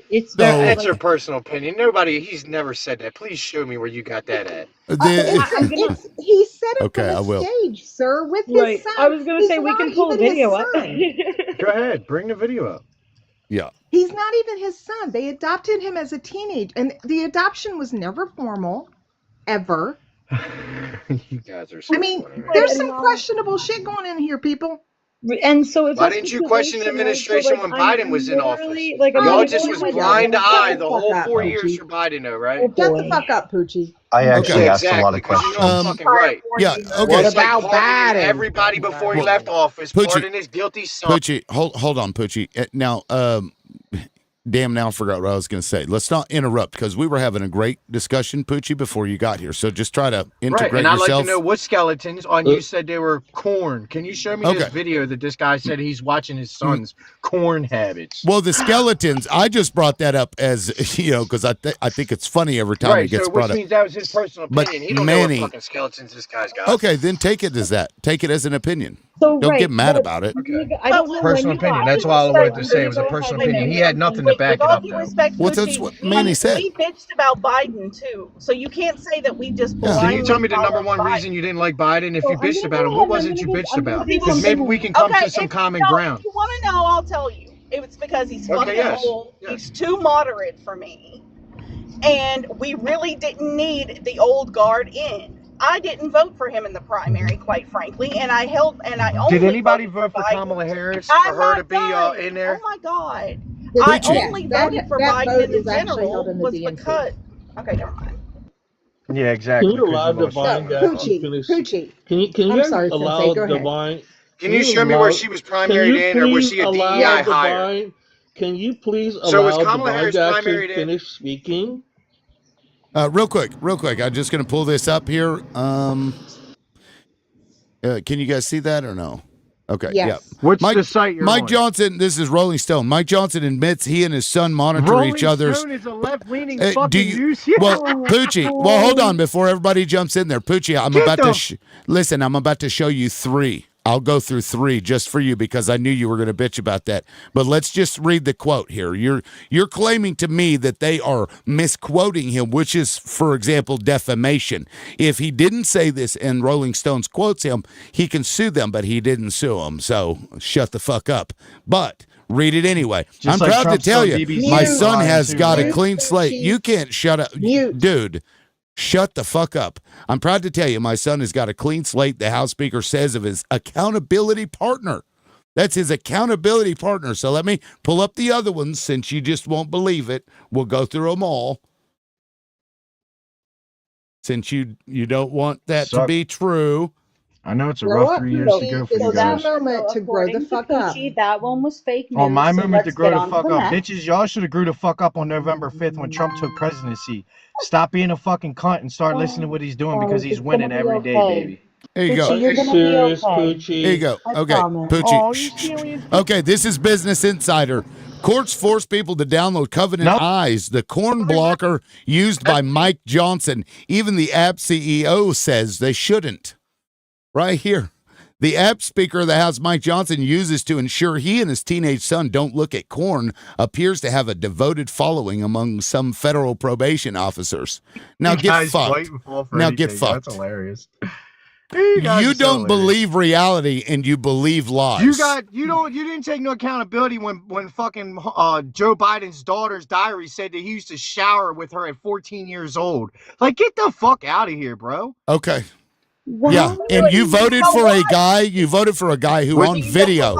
it's So- very That's like, your personal opinion. He's never said that. Please show me where you got that at. He said it Okay, I from will. the stage, sir, with right. his son. I was gonna He's say we not can pull a even his video up. son. Go ahead, bring the video up. Yeah. He's not even his son. They adopted him as a teenager, and the adoption was never formal, ever. You guys are so I mean, funny, man. there's some questionable shit going in here, people. And so if Why that's didn't you situation, question the right, so, administration like, when I'm Biden was in office? literally, like, I'm Y'all literally just going was my blind to dad. eye the Shut whole the fuck 4 up, years Poochie. for Biden, though, Oh, right? Shut the fuck up, Poochie. I actually asked a exactly, lot of because you know questions. I'm fucking right. Yeah. It's Okay. like about pardoning Biden? everybody before he Well, left office, Poochie- pardoning his guilty son. Poochie, hold on, Poochie. Now, Damn, now I forgot what I was going to say. Let's not interrupt because we were having a great discussion, Poochie, before you got here. So just try to integrate Right, and I'd like yourself. to know what skeletons on you said they were corn. Can you show me this video that this guy said he's watching his son's corn habits? Well, the skeletons, I just brought that up as, because I think it's funny every time it gets brought which up. means that was his personal But opinion. He don't Manny- know what fucking skeletons this guy's got. Okay, then take it as that. Take it as an opinion. So, Don't get right, mad but about it. I don't know Personal when you opinion. all That's due all I wanted respect, to say. It was a go personal ahead, opinion. Manny. He had nothing to Wait, back with it all up, due though. respect, Well, that's Poochie, what Manny said. We bitched about Biden too, so you can't say that we just Can blindly you tell me the number followed one Biden. reason you didn't like Biden? If So you bitched about him, what was it you bitched about? Because maybe we can come to some common ground. If you want to know, I'll tell you. It's because he's fucking old. Yes. He's too moderate for me. And we really didn't need the old guard in. I didn't vote for him in the primary, quite frankly, and I only Did anybody voted vote for Biden. Kamala Harris I'm for her not to be done. in there? Oh my God. Poochie. I only voted for that Biden vote in the is actually general held in the was DNC. because. Okay, never mind. Yeah, exactly. Can you allow Divine to actually finish? Can you I'm guys sorry, allow Sensei, go ahead. Divine? Can you show me where she was primaried in, or was she a DEI hire? Can you please So was allow Kamala Divine Harris to actually primaried in? finish speaking? Real quick. I'm just going to pull this up here. Can you guys see that or no? Okay, Yes. yeah. What's the site you're Mike on? Johnson, this is Rolling Stone. Mike Johnson admits he and his son monitor Rolling each other's. Stone is a left-leaning Do fucking you? news. Well, Poochie. Well, hold on before everybody jumps in there. Poochie, I'm about to listen. I'm about to show you 3. I'll go through 3 just for you because I knew you were going to bitch about that. But let's just read the quote here. You're claiming to me that they are misquoting him, which is, for example, defamation. If he didn't say this and Rolling Stones quotes him, he can sue them, but he didn't sue them. So shut the fuck up. But read it anyway. Just I'm like proud Trump's to tell on you, BBC my is son lying has too, got a right? clean slate. You can't shut up. Dude. Shut the fuck up. I'm proud to tell you my son has got a clean slate, the House Speaker says, of his accountability partner. That's his accountability partner. So let me pull up the other ones since you just won't believe it. We'll go through them all. Since you don't want that to be true. I know it's a Grow rough up, 3 years to Poochie. go for This you is our guys. moment to grow the fuck up. That one was fake news. On my so movement to let's grow get the on fuck the up. next. Bitches, y'all should have grew the fuck up on November 5th when Trump took presidency. Stop being a fucking cunt and start listening to what he's doing because he's winning every day, baby. There you go. Are you serious, Poochie? There you go. Okay, Poochie. Shh. Okay, this is Business Insider. Courts force people to download Covenant Eyes, the corn blocker used by Mike Johnson. Even the app CEO says they shouldn't. Right here. The app Speaker of the House, Mike Johnson, uses to ensure he and his teenage son don't look at corn, appears to have a devoted following among some federal probation officers. Now get fucked. Now get fucked. That's hilarious. You don't believe reality and you believe lies. You didn't take no accountability when fucking Joe Biden's daughter's diary said that he used to shower with her at 14 years old. Like, get the fuck out of here, bro. Okay. Yeah, and you voted for a guy. You voted for a guy who on video.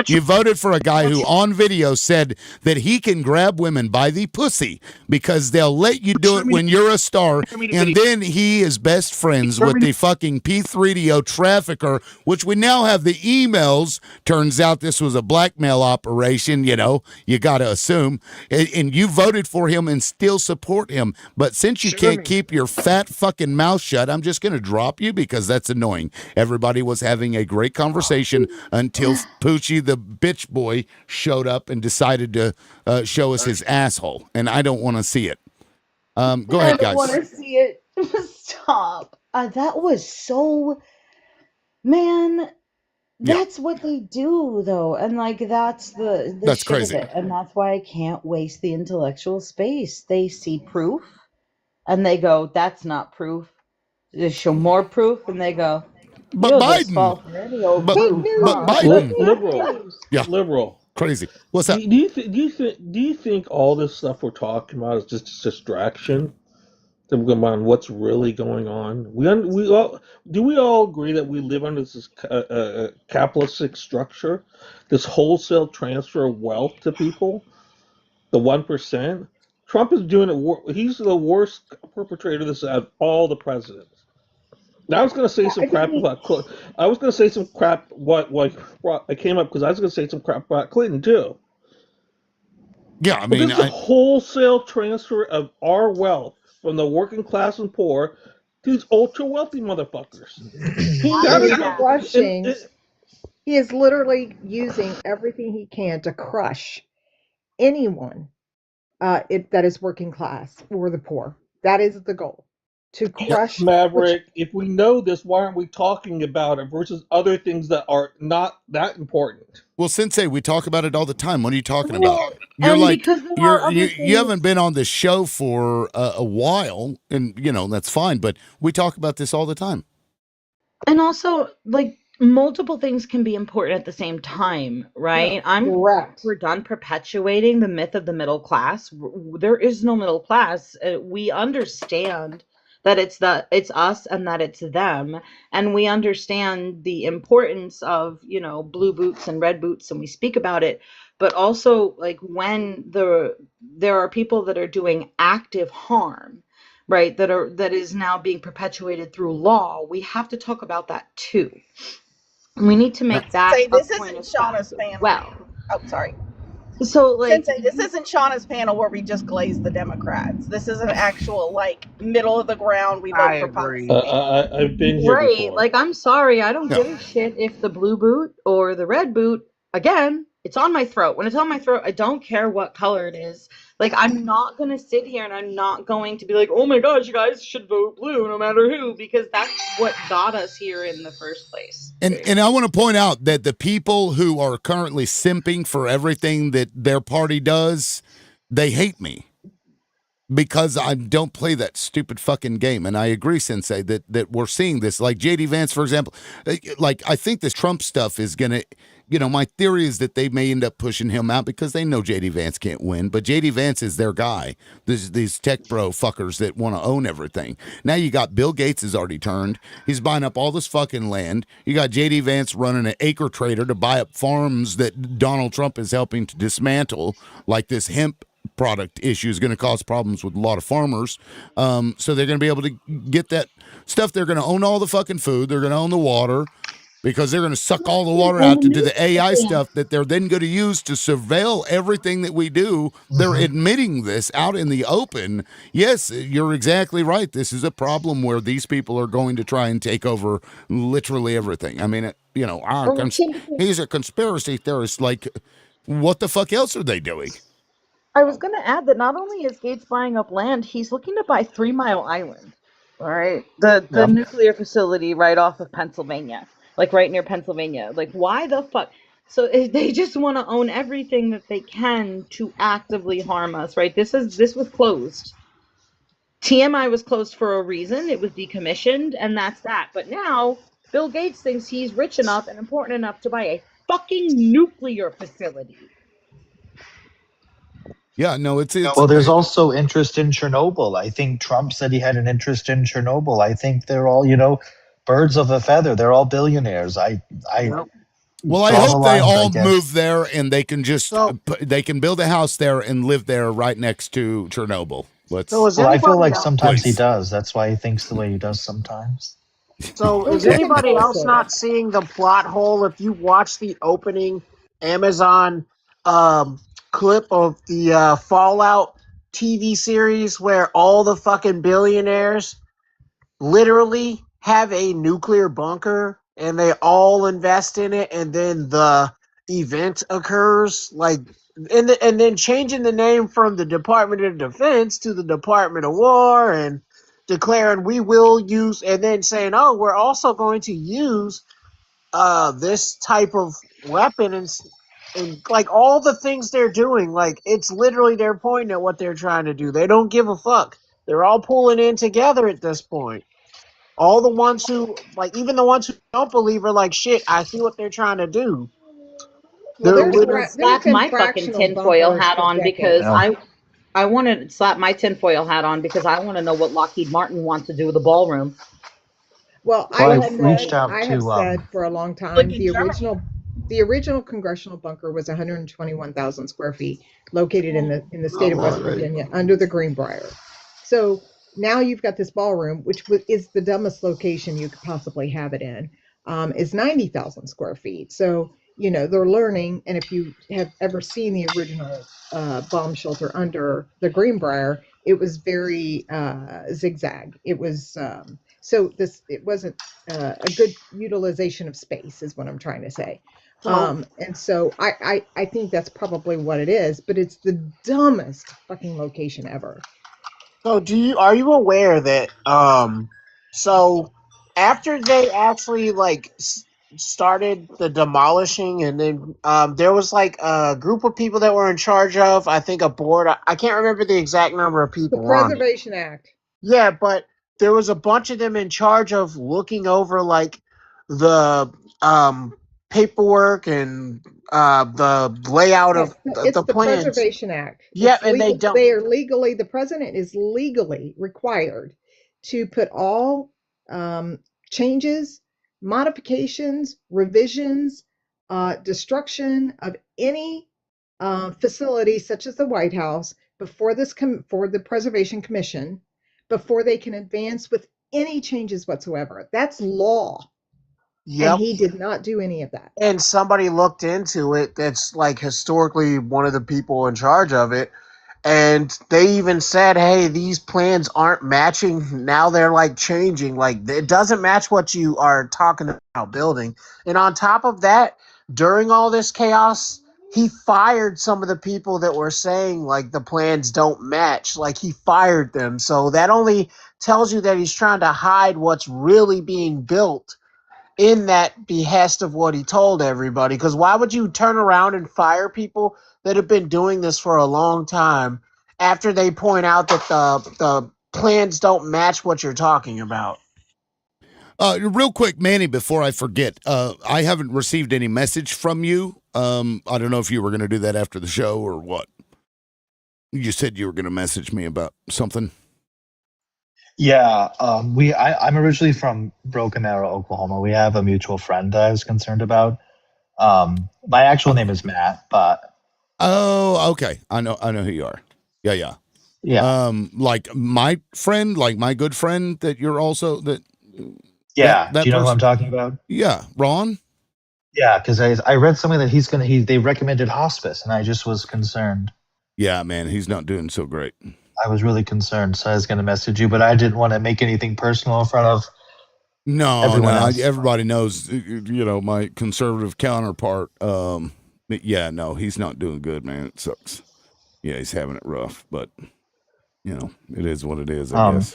You voted for a guy who on video said that he can grab women by the pussy because they'll let you do it when you're a star, and then he is best friends with the fucking P3DO trafficker, which we now have the emails. Turns out this was a blackmail operation. You got to assume, and you voted for him and still support him. But since you can't keep your fat fucking mouth shut, I'm just going to drop you because that's annoying. Everybody was having a great conversation until Poochie, the bitch boy, showed up and decided to show us his asshole, and I don't want to see it. Go ahead, I guys. don't want to see it. Stop. That was so. Man, that's what they do, though, and that's the That's shit crazy. of it, and that's why I can't waste the intellectual space. They see proof, and they go, "That's not proof." They show more proof, and they go, But "You'll Biden. just fall for any old But proof." Biden. Liberal. Crazy. What's that? Do you think all this stuff we're talking about is just a distraction? On what's really going on? Do we all agree that we live under this capitalistic structure, this wholesale transfer of wealth to people, the 1%? Trump is doing it. He's the worst perpetrator of this out of all the presidents. Now I was going to say some crap about. I was going to say some crap. What I came up because I was going to say some crap about Clinton too. Yeah, I But mean, this is a wholesale transfer of our wealth from the working class and poor to these ultra wealthy motherfuckers. He That is is what. crushing. He is literally using everything he can to crush anyone that is working class or the poor. That is the goal. To crush. Maverick, if we know this, why aren't we talking about it versus other things that are not that important? well, Sensei, we talk about it all the time. What are you talking about? Well, You're and like because there are other you haven't things. been on this show for a while, and that's fine. But we talk about this all the time. And also, like, multiple things can be important at the same time, right? Correct. We're done perpetuating the myth of the middle class. There is no middle class. We understand that it's us and that it's them, and we understand the importance of blue boots and red boots, and we speak about it. But also, like, when there are people that are doing active harm, right, that is now being perpetuated through law, we have to talk about that too. And we need to make that Say, a this point isn't of fact Shauna's as panel. well. Oh, sorry. So, like, Sensei, this isn't Shauna's panel where we just glaze the Democrats. This is an actual, like, middle of the ground, we vote for policy. I've been here right, before. like, I'm sorry, I don't No. give a shit if the blue boot or the red boot, again, it's on my throat. When it's on my throat, I don't care what color it is. Like, I'm not going to sit here and I'm not going to be like, oh my gosh, you guys should vote blue no matter who, because that's what got us here in the first place. And I want to point out that the people who are currently simping for everything that their party does, they hate me because I don't play that stupid fucking game. And I agree, Sensei, that we're seeing this. Like JD Vance, for example, like I think this Trump stuff is going to, my theory is that they may end up pushing him out because they know JD Vance can't win. But JD Vance is their guy. These tech bro fuckers that want to own everything. Now you got Bill Gates has already turned. He's buying up all this fucking land. You got JD Vance running an acre trader to buy up farms that Donald Trump is helping to dismantle, like this hemp product issue is going to cause problems with a lot of farmers. So they're going to be able to get that stuff. They're going to own all the fucking food. They're going to own the water because they're going to suck all the water out to do the AI stuff that they're then going to use to surveil everything that we do. They're admitting this out in the open. Yes, you're exactly right. This is a problem where these people are going to try and take over literally everything. I mean, he's a conspiracy theorist. Like, what the fuck else are they doing? I was going to add that not only is Gates buying up land, he's looking to buy 3 Mile Island. All right, the nuclear facility right off of Pennsylvania, like right near Pennsylvania. Like, why the fuck? So they just want to own everything that they can to actively harm us, right? This was closed. TMI was closed for a reason. It was decommissioned, and that's that. But now Bill Gates thinks he's rich enough and important enough to buy a fucking nuclear facility. Yeah, no, it's well, there's also interest in Chernobyl. I think Trump said he had an interest in Chernobyl. I think they're all, birds of a feather. They're all billionaires. Well, I hope they all move there and they can just they can build a house there and live there right next to Chernobyl. I feel like sometimes he does. That's why he thinks the way he does sometimes. So is anybody else not seeing the plot hole? If you watch the opening Amazon clip of the Fallout TV series where all the fucking billionaires literally have a nuclear bunker and they all invest in it, and then the event occurs, and then changing the name from the Department of Defense to the Department of War, and declaring we will use, and then saying, oh, we're also going to use this type of weapon, and like all the things they're doing, like it's literally they're pointing at what they're trying to do. They don't give a fuck. They're all pulling in together at this point. All the ones who, like, even the ones who don't believe are like, shit, I see what they're trying to do. Well, slap my fucking tinfoil hat on because I want to slap my tinfoil hat on because I want to know what Lockheed Martin wants to do with the ballroom. Well, I have said for a long time the original congressional bunker was 121,000 square feet, located in the state of West Virginia under the Greenbrier. So now you've got this ballroom, which is the dumbest location you could possibly have it in, is 90,000 square feet. So they're learning. And if you have ever seen the original bomb shelter under the Greenbrier, it was very zigzag. It was it wasn't a good utilization of space, is what I'm trying to say. And so I think that's probably what it is, but it's the dumbest fucking location ever. So are you aware that so after they actually started the demolishing, and then there was like a group of people that were in charge of, I think, a board. I can't remember the exact number of The people on it. Preservation Act. Yeah, but there was a bunch of them in charge of looking over like the paperwork and the layout of It's the the plans. Preservation Act. Yeah, It's and legal, they are legally, the president is legally required to put all changes, modifications, revisions, destruction of any facility such as the White House before for the Preservation Commission, before they can advance with any changes whatsoever. That's law. Yep. And he did not do any of that. And somebody looked into it that's like historically one of the people in charge of it. And they even said, hey, these plans aren't matching. Now they're like changing. Like it doesn't match what you are talking about building. And on top of that, during all this chaos, he fired some of the people that were saying like the plans don't match. Like he fired them. So that only tells you that he's trying to hide what's really being built in that behest of what he told everybody. Because why would you turn around and fire people that have been doing this for a long time after they point out that the plans don't match what you're talking about? Real quick, Manny, before I forget, I haven't received any message from you. I don't know if you were going to do that after the show or what. You said you were going to message me about something. Yeah, I'm originally from Broken Arrow, Oklahoma. We have a mutual friend that I was concerned about. My actual name is Matt, but oh, okay, I know who you are. Yeah. Like my friend, like my good friend that you're also that. Yeah, that do you know who I'm person? talking about? Yeah, Ron. Yeah, because I read something that they recommended hospice, and I just was concerned. Yeah, man, he's not doing so great. I was really concerned, so I was going to message you, but I didn't want to make anything personal in front of everyone else. Everybody knows, my conservative counterpart. Yeah, no, he's not doing good, man. It sucks. Yeah, he's having it rough, but it is what it is, I guess.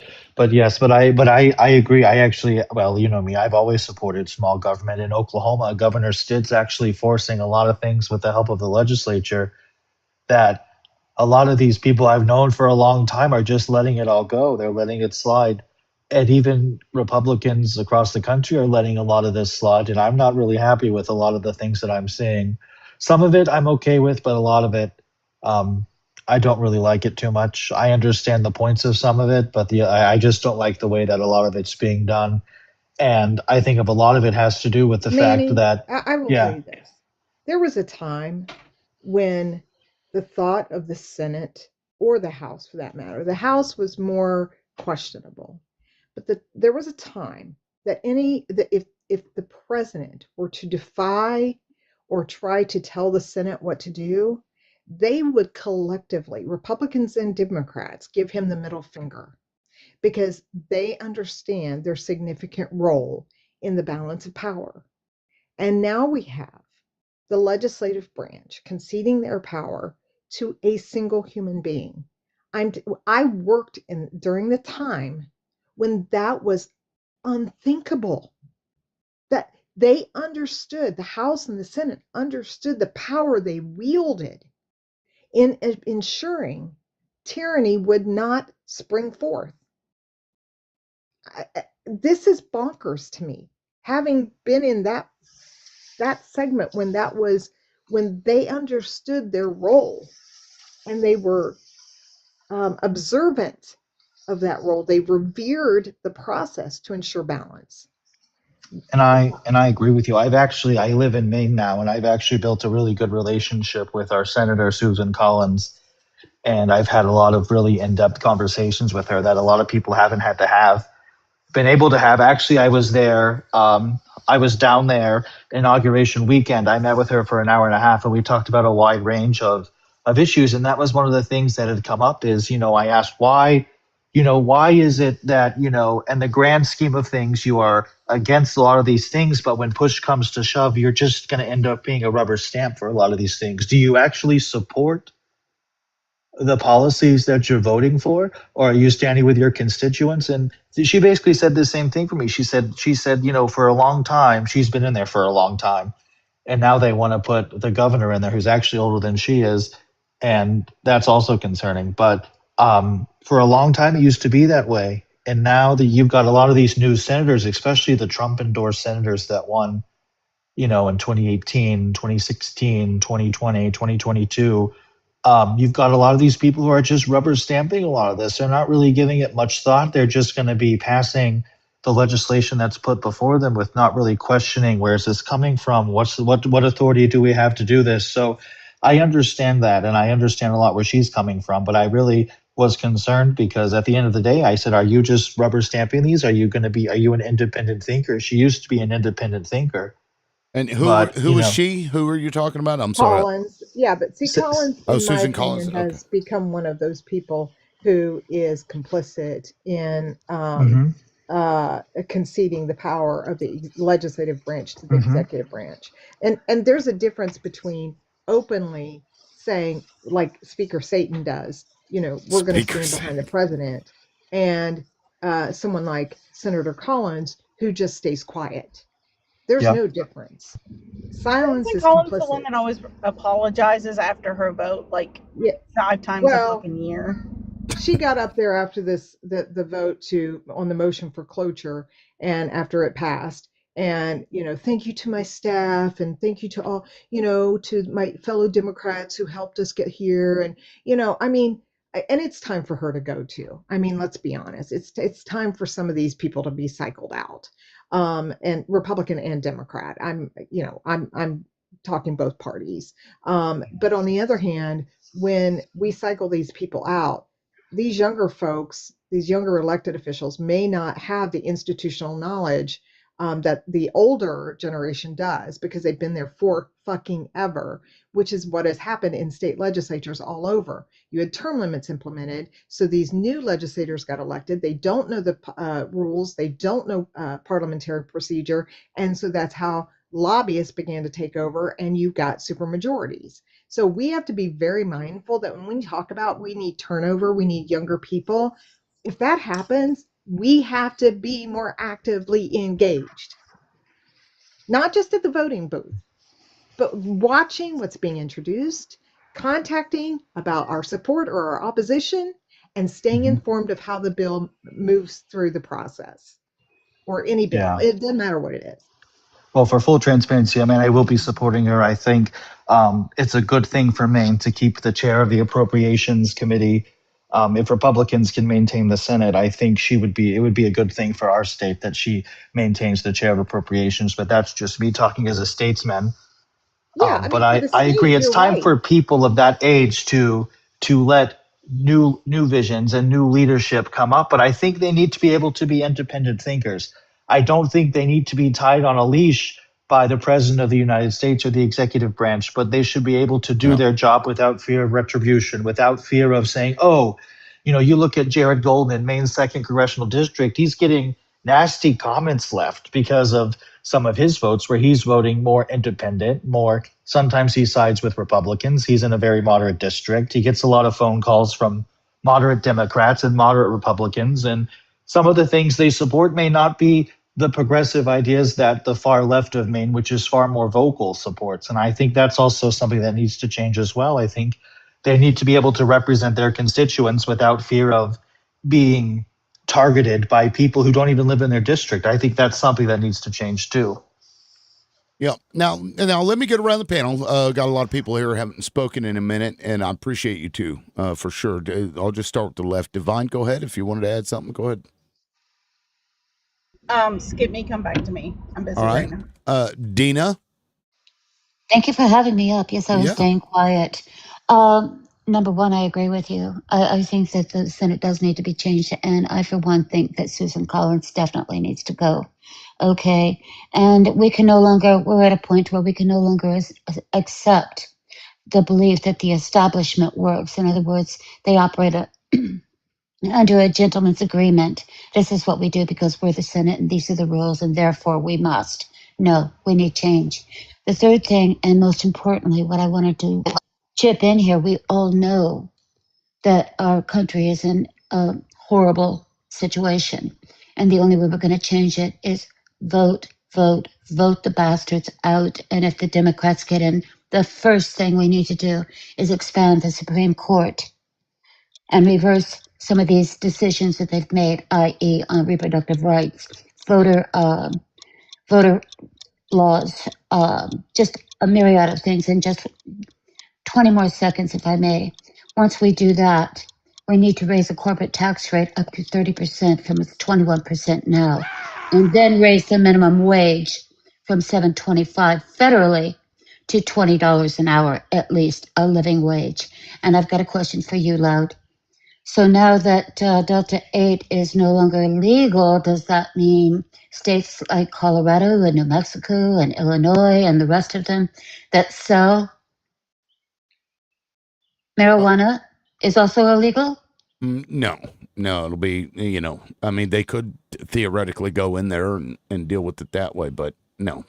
But I agree. I actually, well, you know me, I've always supported small government. In Oklahoma, Governor Stitt's actually forcing a lot of things with the help of the legislature that a lot of these people I've known for a long time are just letting it all go. They're letting it slide. And even Republicans across the country are letting a lot of this slide. And I'm not really happy with a lot of the things that I'm seeing. Some of it I'm okay with, but a lot of it, I don't really like it too much. I understand the points of some of it, but I just don't like the way that a lot of it's being done. And I think a lot of it has to do with the fact that I will tell you this. There was a time when the thought of the Senate or the House, for that matter, the House was more questionable. But there was a time that if the president were to defy or try to tell the Senate what to do, they would collectively, Republicans and Democrats, give him the middle finger because they understand their significant role in the balance of power. And now we have the legislative branch conceding their power to a single human being. I worked during the time when that was unthinkable. That they understood, the House and the Senate understood the power they wielded in ensuring tyranny would not spring forth. This is bonkers to me. Having been in that segment when they understood their role and they were observant of that role, they revered the process to ensure balance. And I agree with you. I live in Maine now, and I've actually built a really good relationship with our Senator Susan Collins. And I've had a lot of really in-depth conversations with her that a lot of people haven't had to have, been able to have. Actually, I was there. I I was down there inauguration weekend. I met with her for an hour and a half, and we talked about a wide range of issues. And that was one of the things that had come up is, I asked why is it that, in the grand scheme of things, you are against a lot of these things, but when push comes to shove, you're just going to end up being a rubber stamp for a lot of these things. Do you actually support the policies that you're voting for, or are you standing with your constituents? And she basically said the same thing for me. She said, for a long time, she's been in there for a long time, and now they want to put the governor in there who's actually older than she is, and that's also concerning. But for a long time, it used to be that way, and now that you've got a lot of these new senators, especially the Trump-endorsed senators that won, in 2018, 2016, 2020, 2022, you've got a lot of these people who are just rubber stamping a lot of this. They're not really giving it much thought. They're just going to be passing the legislation that's put before them with not really questioning, where is this coming from? What authority do we have to do this? So I understand that, and I understand a lot where she's coming from, but I really was concerned because at the end of the day, I said, are you just rubber stamping these? Are you an independent thinker? She used to be an independent thinker. And who is she? Who are you talking about? I'm sorry. Collins. Yeah, but see, Collins, in my Susan opinion, Collins. Okay. has become one of those people who is complicit in conceding the power of the legislative branch to the executive branch. And there's a difference between openly saying, like Speaker Satan does, we're going to stand behind the president, and someone like Senator Collins who just stays quiet. There's no difference. Silence is Collins complicit. the one that always apologizes after her vote, like 5 times a fucking year. She got up there after the vote on the motion for cloture, and after it passed, and thank you to my staff, and thank you to all, to my fellow Democrats who helped us get here, and and it's time for her to go too. I mean, let's be honest. It's time for some of these people to be cycled out. And Republican and Democrat. I'm talking both parties. But on the other hand, when we cycle these people out, these younger folks, these younger elected officials may not have the institutional knowledge that the older generation does, because they've been there for fucking ever, which is what has happened in state legislatures all over. You had term limits implemented, so these new legislators got elected. They don't know the rules, they don't know parliamentary procedure, and so that's how lobbyists began to take over, and you got supermajorities. So we have to be very mindful that when we talk about we need turnover, we need younger people, if that happens, we have to be more actively engaged, not just at the voting booth, but watching what's being introduced, contacting about our support or our opposition, and staying informed of how the bill moves through the process, or any bill. Yeah. It doesn't matter what it is. Well, for full transparency, I will be supporting her. I think it's a good thing for Maine to keep the chair of the Appropriations Committee. If Republicans can maintain the Senate, I think it would be a good thing for our state that she maintains the chair of Appropriations. But that's just me talking as a statesman. Yeah, but I agree. It's time for people of that age to let new visions and new leadership come up. But I think they need to be able to be independent thinkers. I don't think they need to be tied on a leash by the president of the United States or the executive branch, but they should be able to do their job without fear of retribution, without fear of saying, you look at Jared Golden, Maine's 2nd Congressional District, he's getting nasty comments left because of some of his votes where he's voting more independent, sometimes he sides with Republicans. He's in a very moderate district. He gets a lot of phone calls from moderate Democrats and moderate Republicans, and some of the things they support may not be the progressive ideas that the far left of Maine, which is far more vocal, supports. And I think that's also something that needs to change as well. I think they need to be able to represent their constituents without fear of being targeted by people who don't even live in their district. I think that's something that needs to change too. Yeah. Now let me get around the panel. Got a lot of people here who haven't spoken in a minute, and I appreciate you too, for sure. I'll just start with the left. Divine, go ahead. If you wanted to add something, go ahead. Skip me, come back to me. I'm busy All right now. Dina. Thank you for having me up. Yes, I was staying quiet. Number one, I agree with you. I think that the Senate does need to be changed, and I, for one, think that Susan Collins definitely needs to go. Okay. And we're at a point where we can no longer accept the belief that the establishment works. In other words, they operate under a gentleman's agreement. This is what we do because we're the Senate and these are the rules and therefore we must. No, we need change. The third thing, and most importantly, what I wanted to chip in here, we all know that our country is in a horrible situation. And the only way we're going to change it is vote, vote, vote the bastards out. And if the Democrats get in, the first thing we need to do is expand the Supreme Court and reverse some of these decisions that they've made, i.e., on reproductive rights, voter laws, just a myriad of things. And just 20 more seconds, if I may. Once we do that, we need to raise the corporate tax rate up to 30% from its 21% now, and then raise the minimum wage from $7.25 federally to $20 an hour, at least a living wage. And I've got a question for you, Loud. So now that Delta-8 is no longer legal, does that mean states like Colorado and New Mexico and Illinois and the rest of them that sell marijuana is also illegal? No, it'll be, I mean, they could theoretically go in there and deal with it that way, but no,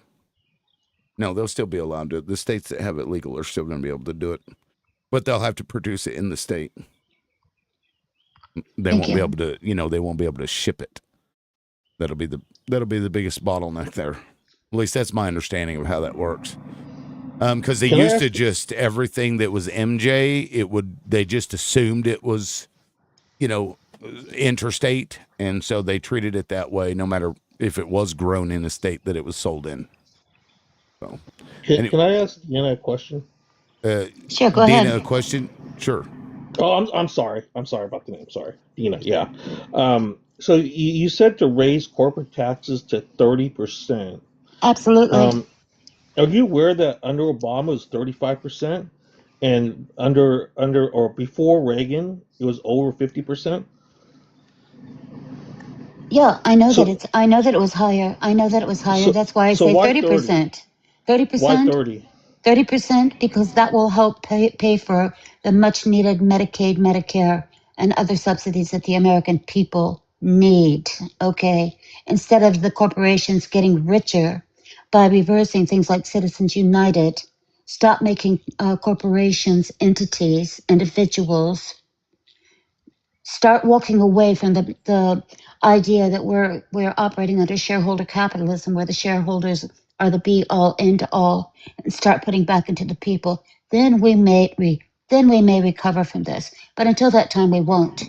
they'll still be allowed to. The states that have it legal are still going to be able to do it, but they'll have to produce it in the state. They won't be able to, they won't be able to ship it. That'll be the biggest bottleneck there. At least that's my understanding of how that works. Because they used to just everything that was MJ, they just assumed it was, interstate, and so they treated it that way, no matter if it was grown in a state that it was sold in. So, can I ask Deanna a question? Sure, go Dina, ahead. a question? Sure. Oh, I'm sorry. I'm sorry about the name. Sorry, Dina. Yeah. So you said to raise corporate taxes to 30%. Absolutely. Are you aware that under Obama it was 35%, and under or before Reagan it was over 50%? Yeah, I know that it was higher. I know that it was higher. That's why I say why 30%. 30%. Why 30? 30% because that will help pay for the much needed Medicaid, Medicare, and other subsidies that the American people need. Okay. Instead of the corporations getting richer by reversing things like Citizens United, stop making corporations entities, individuals. Start walking away from the idea that we're operating under shareholder capitalism, where the shareholders are the be all end all, and start putting back into the people. Then we may recover from this. But until that time, we won't.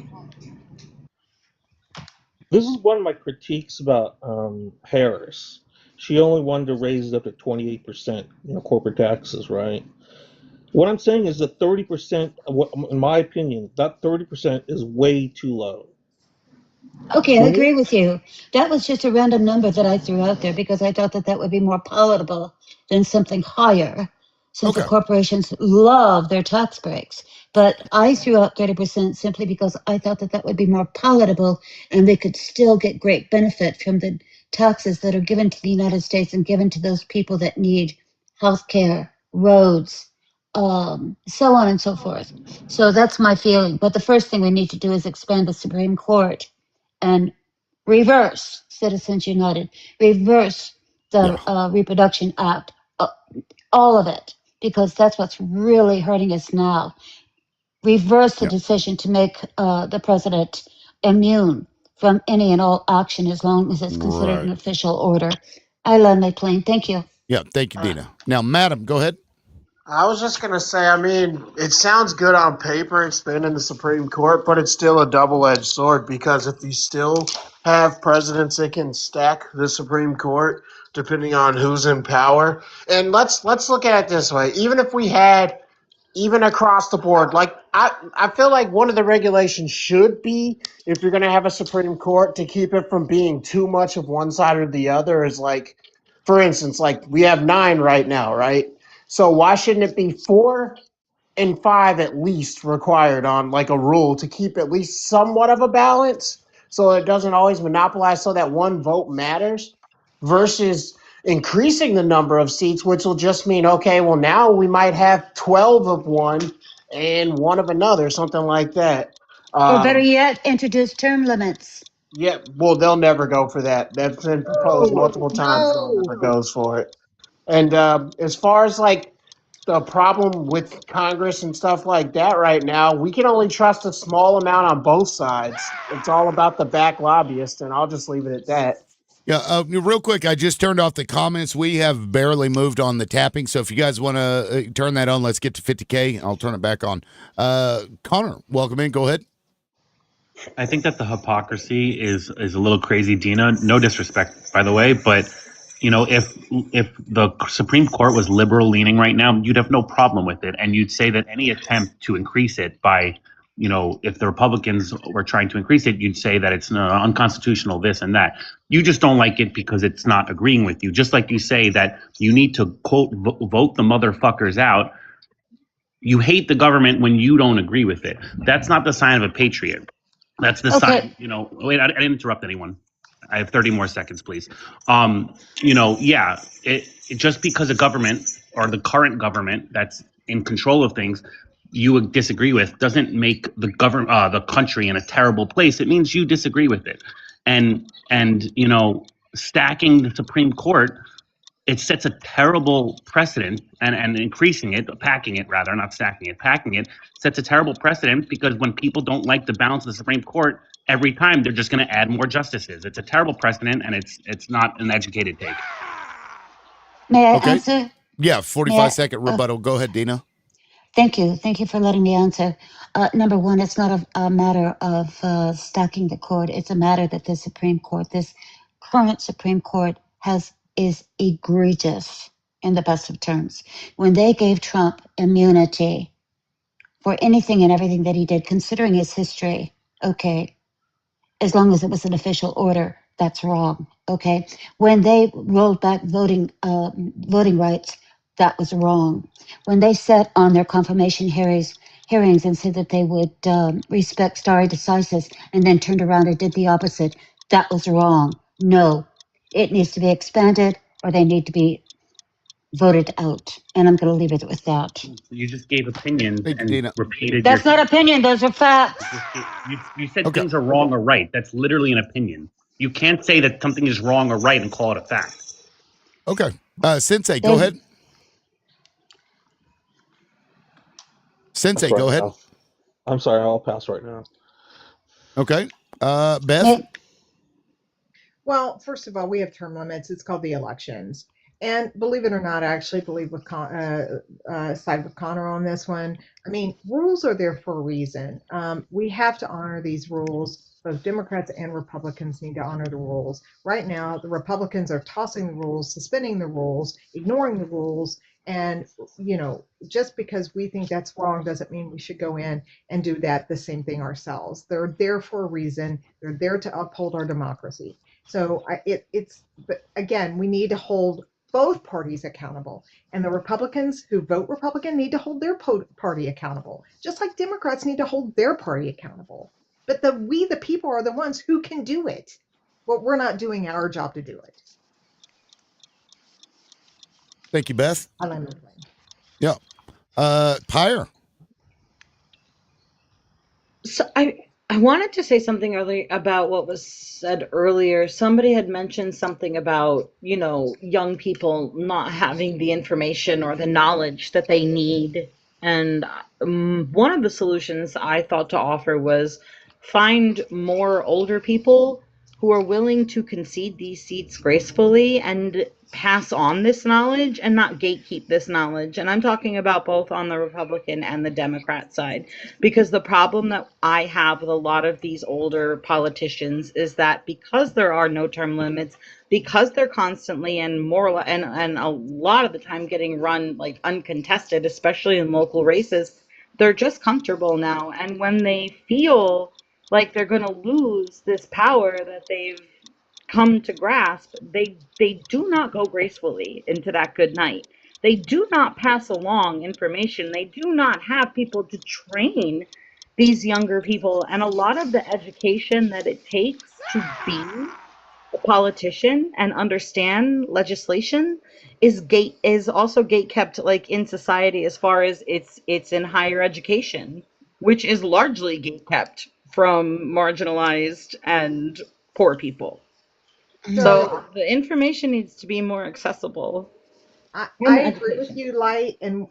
This is one of my critiques about Harris. She only wanted to raise it up to 28%, corporate taxes, right? What I'm saying is that 30%, in my opinion, that 30% is way too low. Okay, I agree with you. That was just a random number that I threw out there because I thought that would be more palatable than something higher, since the corporations love their tax breaks. But I threw out 30% simply because I thought that would be more palatable and they could still get great benefit from the taxes that are given to the United States and given to those people that need health care, roads, so on and so forth. So that's my feeling. But the first thing we need to do is expand the Supreme Court and reverse Citizens United, reverse the Reproduction Act, all of it, because that's what's really hurting us now. Reverse the decision to make the president immune from any and all action as long as it's considered an official order. I land my plane. Thank you. Yeah, thank you, Dina. Now, Madam, go ahead. I was just going to say, I mean, it sounds good on paper expanding the Supreme Court, but it's still a double-edged sword because if you still have presidents that can stack the Supreme Court, depending on who's in power, and let's look at it this way. Even if we had, even across the board, like I feel like one of the regulations should be, if you're going to have a Supreme Court, to keep it from being too much of one side or the other is like, for instance, like we have 9 right now, right? So why shouldn't it be 4 and 5 at least required on like a rule to keep at least somewhat of a balance so it doesn't always monopolize so that one vote matters? versus increasing the number of seats, which will just mean, okay, well, now we might have 12 of one and one of another, something like that. Or better yet, introduce term limits. Yeah, well, they'll never go for that. That's been proposed multiple times. No one No. ever goes for it. And as far as like the problem with Congress and stuff like that right now, we can only trust a small amount on both sides. It's all about the back lobbyists, and I'll just leave it at that. Yeah, real quick, I just turned off the comments. We have barely moved on the tapping, so if you guys want to turn that on, let's get to 50K. I'll turn it back on. Connor, welcome in. Go ahead. I think that the hypocrisy is a little crazy, Dina. No disrespect, by the way, but you know, if the Supreme Court was liberal leaning right now, you'd have no problem with it, and you'd say that any attempt to increase it by, you know, if the Republicans were trying to increase it, you'd say that it's unconstitutional, this and that. You just don't like it because it's not agreeing with you. Just like you say that you need to quote vote the motherfuckers out. You hate the government when you don't agree with it. That's not the sign of a patriot. That's the sign, you know. Wait, I didn't interrupt anyone. I have 30 more seconds, please. You know, yeah, it just because a government or the current government that's in control of things you would disagree with doesn't make the the country in a terrible place. It means you disagree with it. And you know, stacking the Supreme Court, it sets a terrible precedent, and increasing it, packing it rather, not stacking it, packing it, sets a terrible precedent because when people don't like the balance of the Supreme Court, every time they're just going to add more justices. It's a terrible precedent, and it's not an educated take. May I answer? Yeah, 45-second rebuttal. Go ahead, Dina. Thank you. Thank you for letting me answer. Number one, it's not a matter of stacking the court. It's a matter that the Supreme Court, this current Supreme Court, is egregious in the best of terms. When they gave Trump immunity for anything and everything that he did, considering his history, okay, as long as it was an official order, that's wrong. Okay, when they rolled back voting rights, that was wrong. When they sat on their confirmation hearings and said that they would respect stare decisis, and then turned around and did the opposite, that was wrong. No, it needs to be expanded, or they need to be voted out. And I'm going to leave it with that. You just gave opinions and repeated. That's not opinion; those are facts. You said things are wrong or right. That's literally an opinion. You can't say that something is wrong or right and call it a fact. Okay. Sensei, go ahead. Sensei, go ahead. I'm sorry, I'll pass right now. Okay. Beth? Well, first of all, we have term limits. It's called the elections. And believe it or not, I actually believe side with Connor on this one. I mean, rules are there for a reason. We have to honor these rules. Both Democrats and Republicans need to honor the rules. Right now, the Republicans are tossing the rules, suspending the rules, ignoring the rules. And, you know, just because we think that's wrong doesn't mean we should go in and do the same thing ourselves. They're there for a reason. They're there to uphold our democracy. So but again, we need to hold both parties accountable. And the Republicans who vote Republican need to hold their party accountable, just like Democrats need to hold their party accountable. But we, the people, are the ones who can do it. But we're not doing our job to do it. Thank you, Beth. Yeah. Pyre. So I wanted to say something earlier about what was said earlier. Somebody had mentioned something about, you know, young people not having the information or the knowledge that they need. And one of the solutions I thought to offer was find more older people who are willing to concede these seats gracefully and pass on this knowledge and not gatekeep this knowledge. And I'm talking about both on the Republican and the Democrat side, because the problem that I have with a lot of these older politicians is that because there are no term limits, because they're constantly and a lot of the time getting run like uncontested, especially in local races, they're just comfortable now. And when they feel like they're going to lose this power that they've come to grasp, they do not go gracefully into that good night. They do not pass along information. They do not have people to train these younger people. And a lot of the education that it takes to be politician and understand legislation is also gate kept like in society as far as it's in higher education, which is largely gate kept from marginalized and poor people. So the information needs to be more accessible. I agree with you, Light, and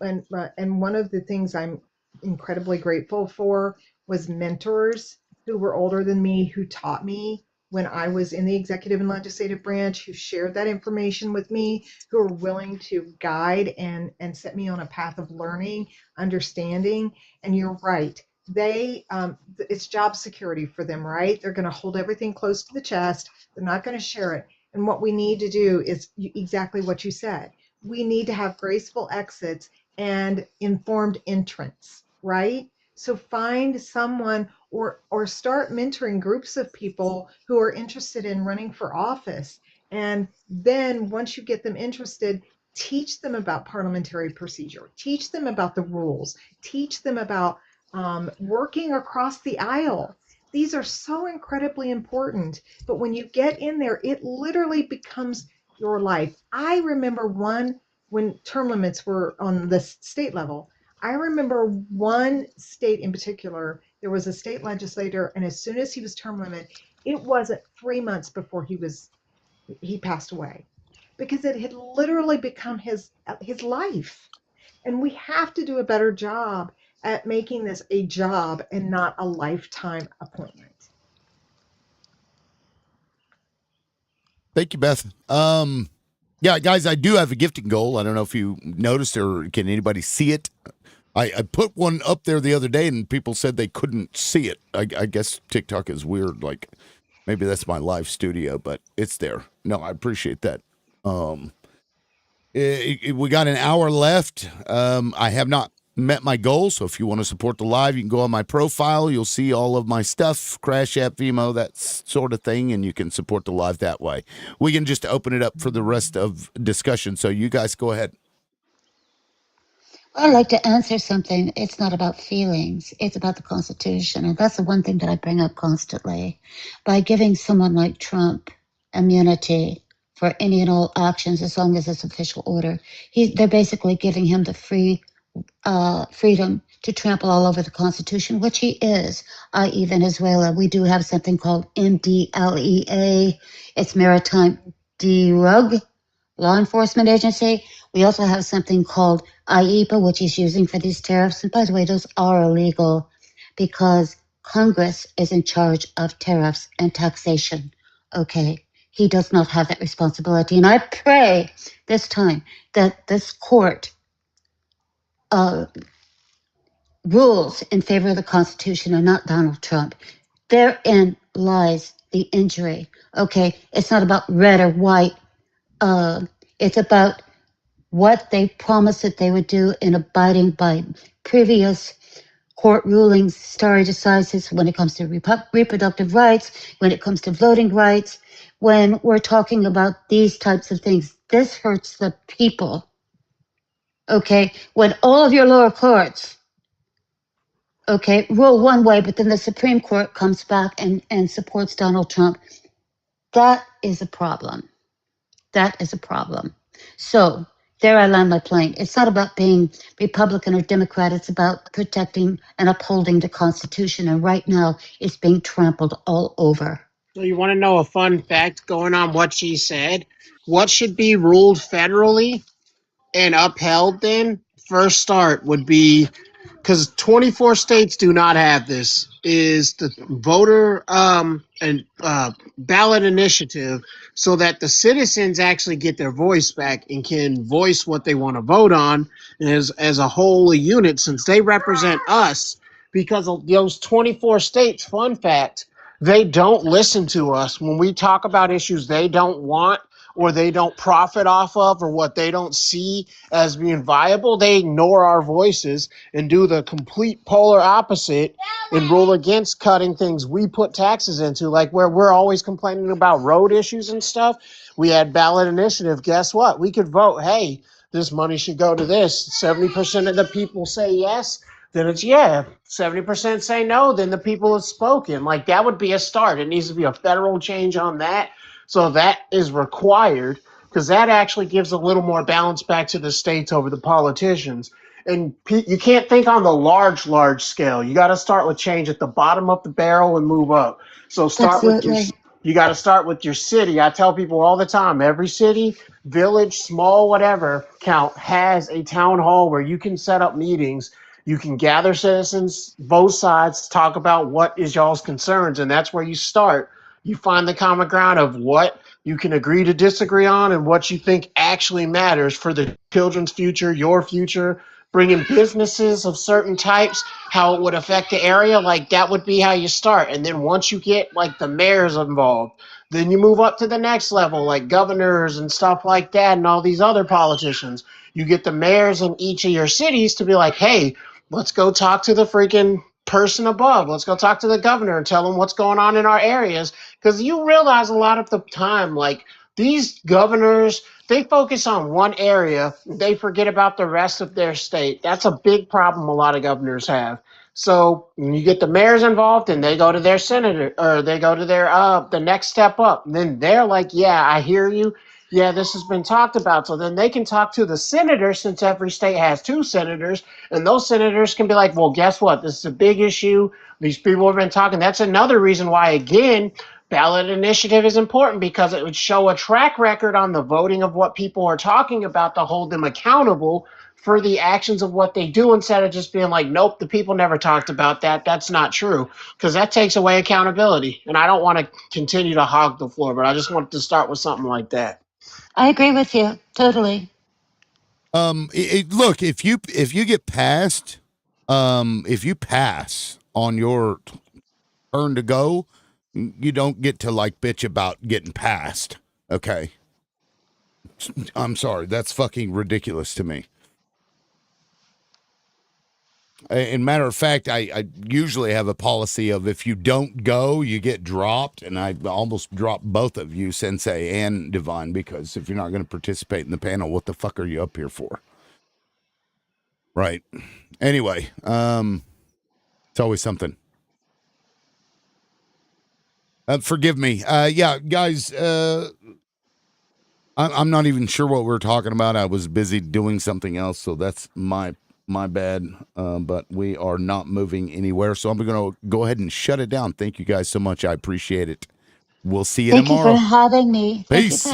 one of the things I'm incredibly grateful for was mentors who were older than me, who taught me when I was in the executive and legislative branch, who shared that information with me, who were willing to guide and set me on a path of learning, understanding. And you're right. It's job security for them, right? They're going to hold everything close to the chest. They're not going to share it. And what we need to do is exactly what you said. We need to have graceful exits and informed entrance, right? So find someone or start mentoring groups of people who are interested in running for office. And then once you get them interested, teach them about parliamentary procedure, teach them about the rules, teach them about working across the aisle. These are so incredibly important. But when you get in there, it literally becomes your life. I remember when term limits were on the state level. I remember one state in particular, there was a state legislator, and as soon as he was term limit, it wasn't 3 months before he passed away because it had literally become his life. And we have to do a better job at making this a job and not a lifetime appointment. Thank you, Beth. Yeah, guys, I do have a gifting goal. I don't know if you noticed or can anybody see it. I put one up there the other day and people said they couldn't see it. I guess TikTok is weird. Like maybe that's my live studio, but it's there. No, I appreciate that. We got an hour left. I have not met my goal, so if you want to support the live, you can go on my profile. You'll see all of my stuff, Crash App, Vimo, that sort of thing, and you can support the live that way. We can just open it up for the rest of discussion, so you guys go ahead. I'd like to answer something. It's not about feelings. It's about the Constitution. And that's the one thing that I bring up constantly. By giving someone like Trump immunity for any and all actions, as long as it's official order, they're basically giving him the freedom to trample all over the Constitution, which he is, i.e. Venezuela. We do have something called MDLEA. It's Maritime Drug Law Enforcement Agency. We also have something called IEPA, which he's using for these tariffs. And by the way, those are illegal because Congress is in charge of tariffs and taxation. Okay. He does not have that responsibility. And I pray this time that this court rules in favor of the Constitution and not Donald Trump. Therein lies the injury. Okay. It's not about red or white. It's about what they promised that they would do in abiding by previous court rulings, stare decisis, when it comes to reproductive rights, when it comes to voting rights, when we're talking about these types of things. This hurts the people. Okay? When all of your lower courts, okay, rule one way, but then the Supreme Court comes back and supports Donald Trump, that is a problem. That is a problem. So there I land my plane. It's not about being Republican or Democrat. It's about protecting and upholding the Constitution. And right now, it's being trampled all over. So you want to know a fun fact going on what she said? What should be ruled federally and upheld then? First start would be, because 24 states do not have this, is the voter and ballot initiative, so that the citizens actually get their voice back and can voice what they want to vote on as a whole unit, since they represent us. Because of those 24 states, fun fact, they don't listen to us when we talk about issues they don't want or they don't profit off of, or what they don't see as being viable. They ignore our voices and do the complete polar opposite and rule against cutting things we put taxes into, like where we're always complaining about road issues and stuff. We had ballot initiative. Guess what? We could vote, hey, this money should go to this. 70% of the people say yes, then it's yeah. 70% say no, then the people have spoken. Like, that would be a start. It needs to be a federal change on that, So that is required because that actually gives a little more balance back to the states over the politicians. And you can't think on the large scale. You got to start with change at the bottom of the barrel and move up. So you got to start with your city. I tell people all the time, every city, village, small, whatever count has a town hall where you can set up meetings. You can gather citizens, both sides, talk about what is y'all's concerns. And that's where you start. You find the common ground of what you can agree to disagree on and what you think actually matters for the children's future, your future, bringing businesses of certain types, how it would affect the area. Like that would be how you start. And then once you get like the mayors involved, then you move up to the next level, like governors and stuff like that and all these other politicians. You get the mayors in each of your cities to be like, hey, let's go talk to the freaking person above. Let's go talk to the governor and tell him what's going on in our areas. Because you realize a lot of the time, like these governors, they focus on one area. They forget about the rest of their state. That's a big problem a lot of governors have. So when you get the mayors involved and they go to their senator or they go to their the next step up, and then they're like, yeah, I hear you. Yeah, this has been talked about. So then they can talk to the senators since every state has 2 senators. And those senators can be like, well, guess what? This is a big issue. These people have been talking. That's another reason why, again, ballot initiative is important because it would show a track record on the voting of what people are talking about to hold them accountable for the actions of what they do instead of just being like, nope, the people never talked about that. That's not true because that takes away accountability. And I don't want to continue to hog the floor, but I just wanted to start with something like that. I agree with you totally. Look, if you get passed, if you pass on your turn to go, you don't get to like bitch about getting passed. Okay, I'm sorry, that's fucking ridiculous to me. And matter of fact, I usually have a policy of if you don't go, you get dropped, and I almost dropped both of you, Sensei and Divine, because if you're not going to participate in the panel, what the fuck are you up here for? Right. Anyway, it's always something. Forgive me. Yeah, guys, I'm not even sure what we're talking about. I was busy doing something else, so that's my bad. But we are not moving anywhere, so I'm going to go ahead and shut it down. Thank you guys so much. I appreciate it. We'll see you tomorrow. Thank you for having me. Peace.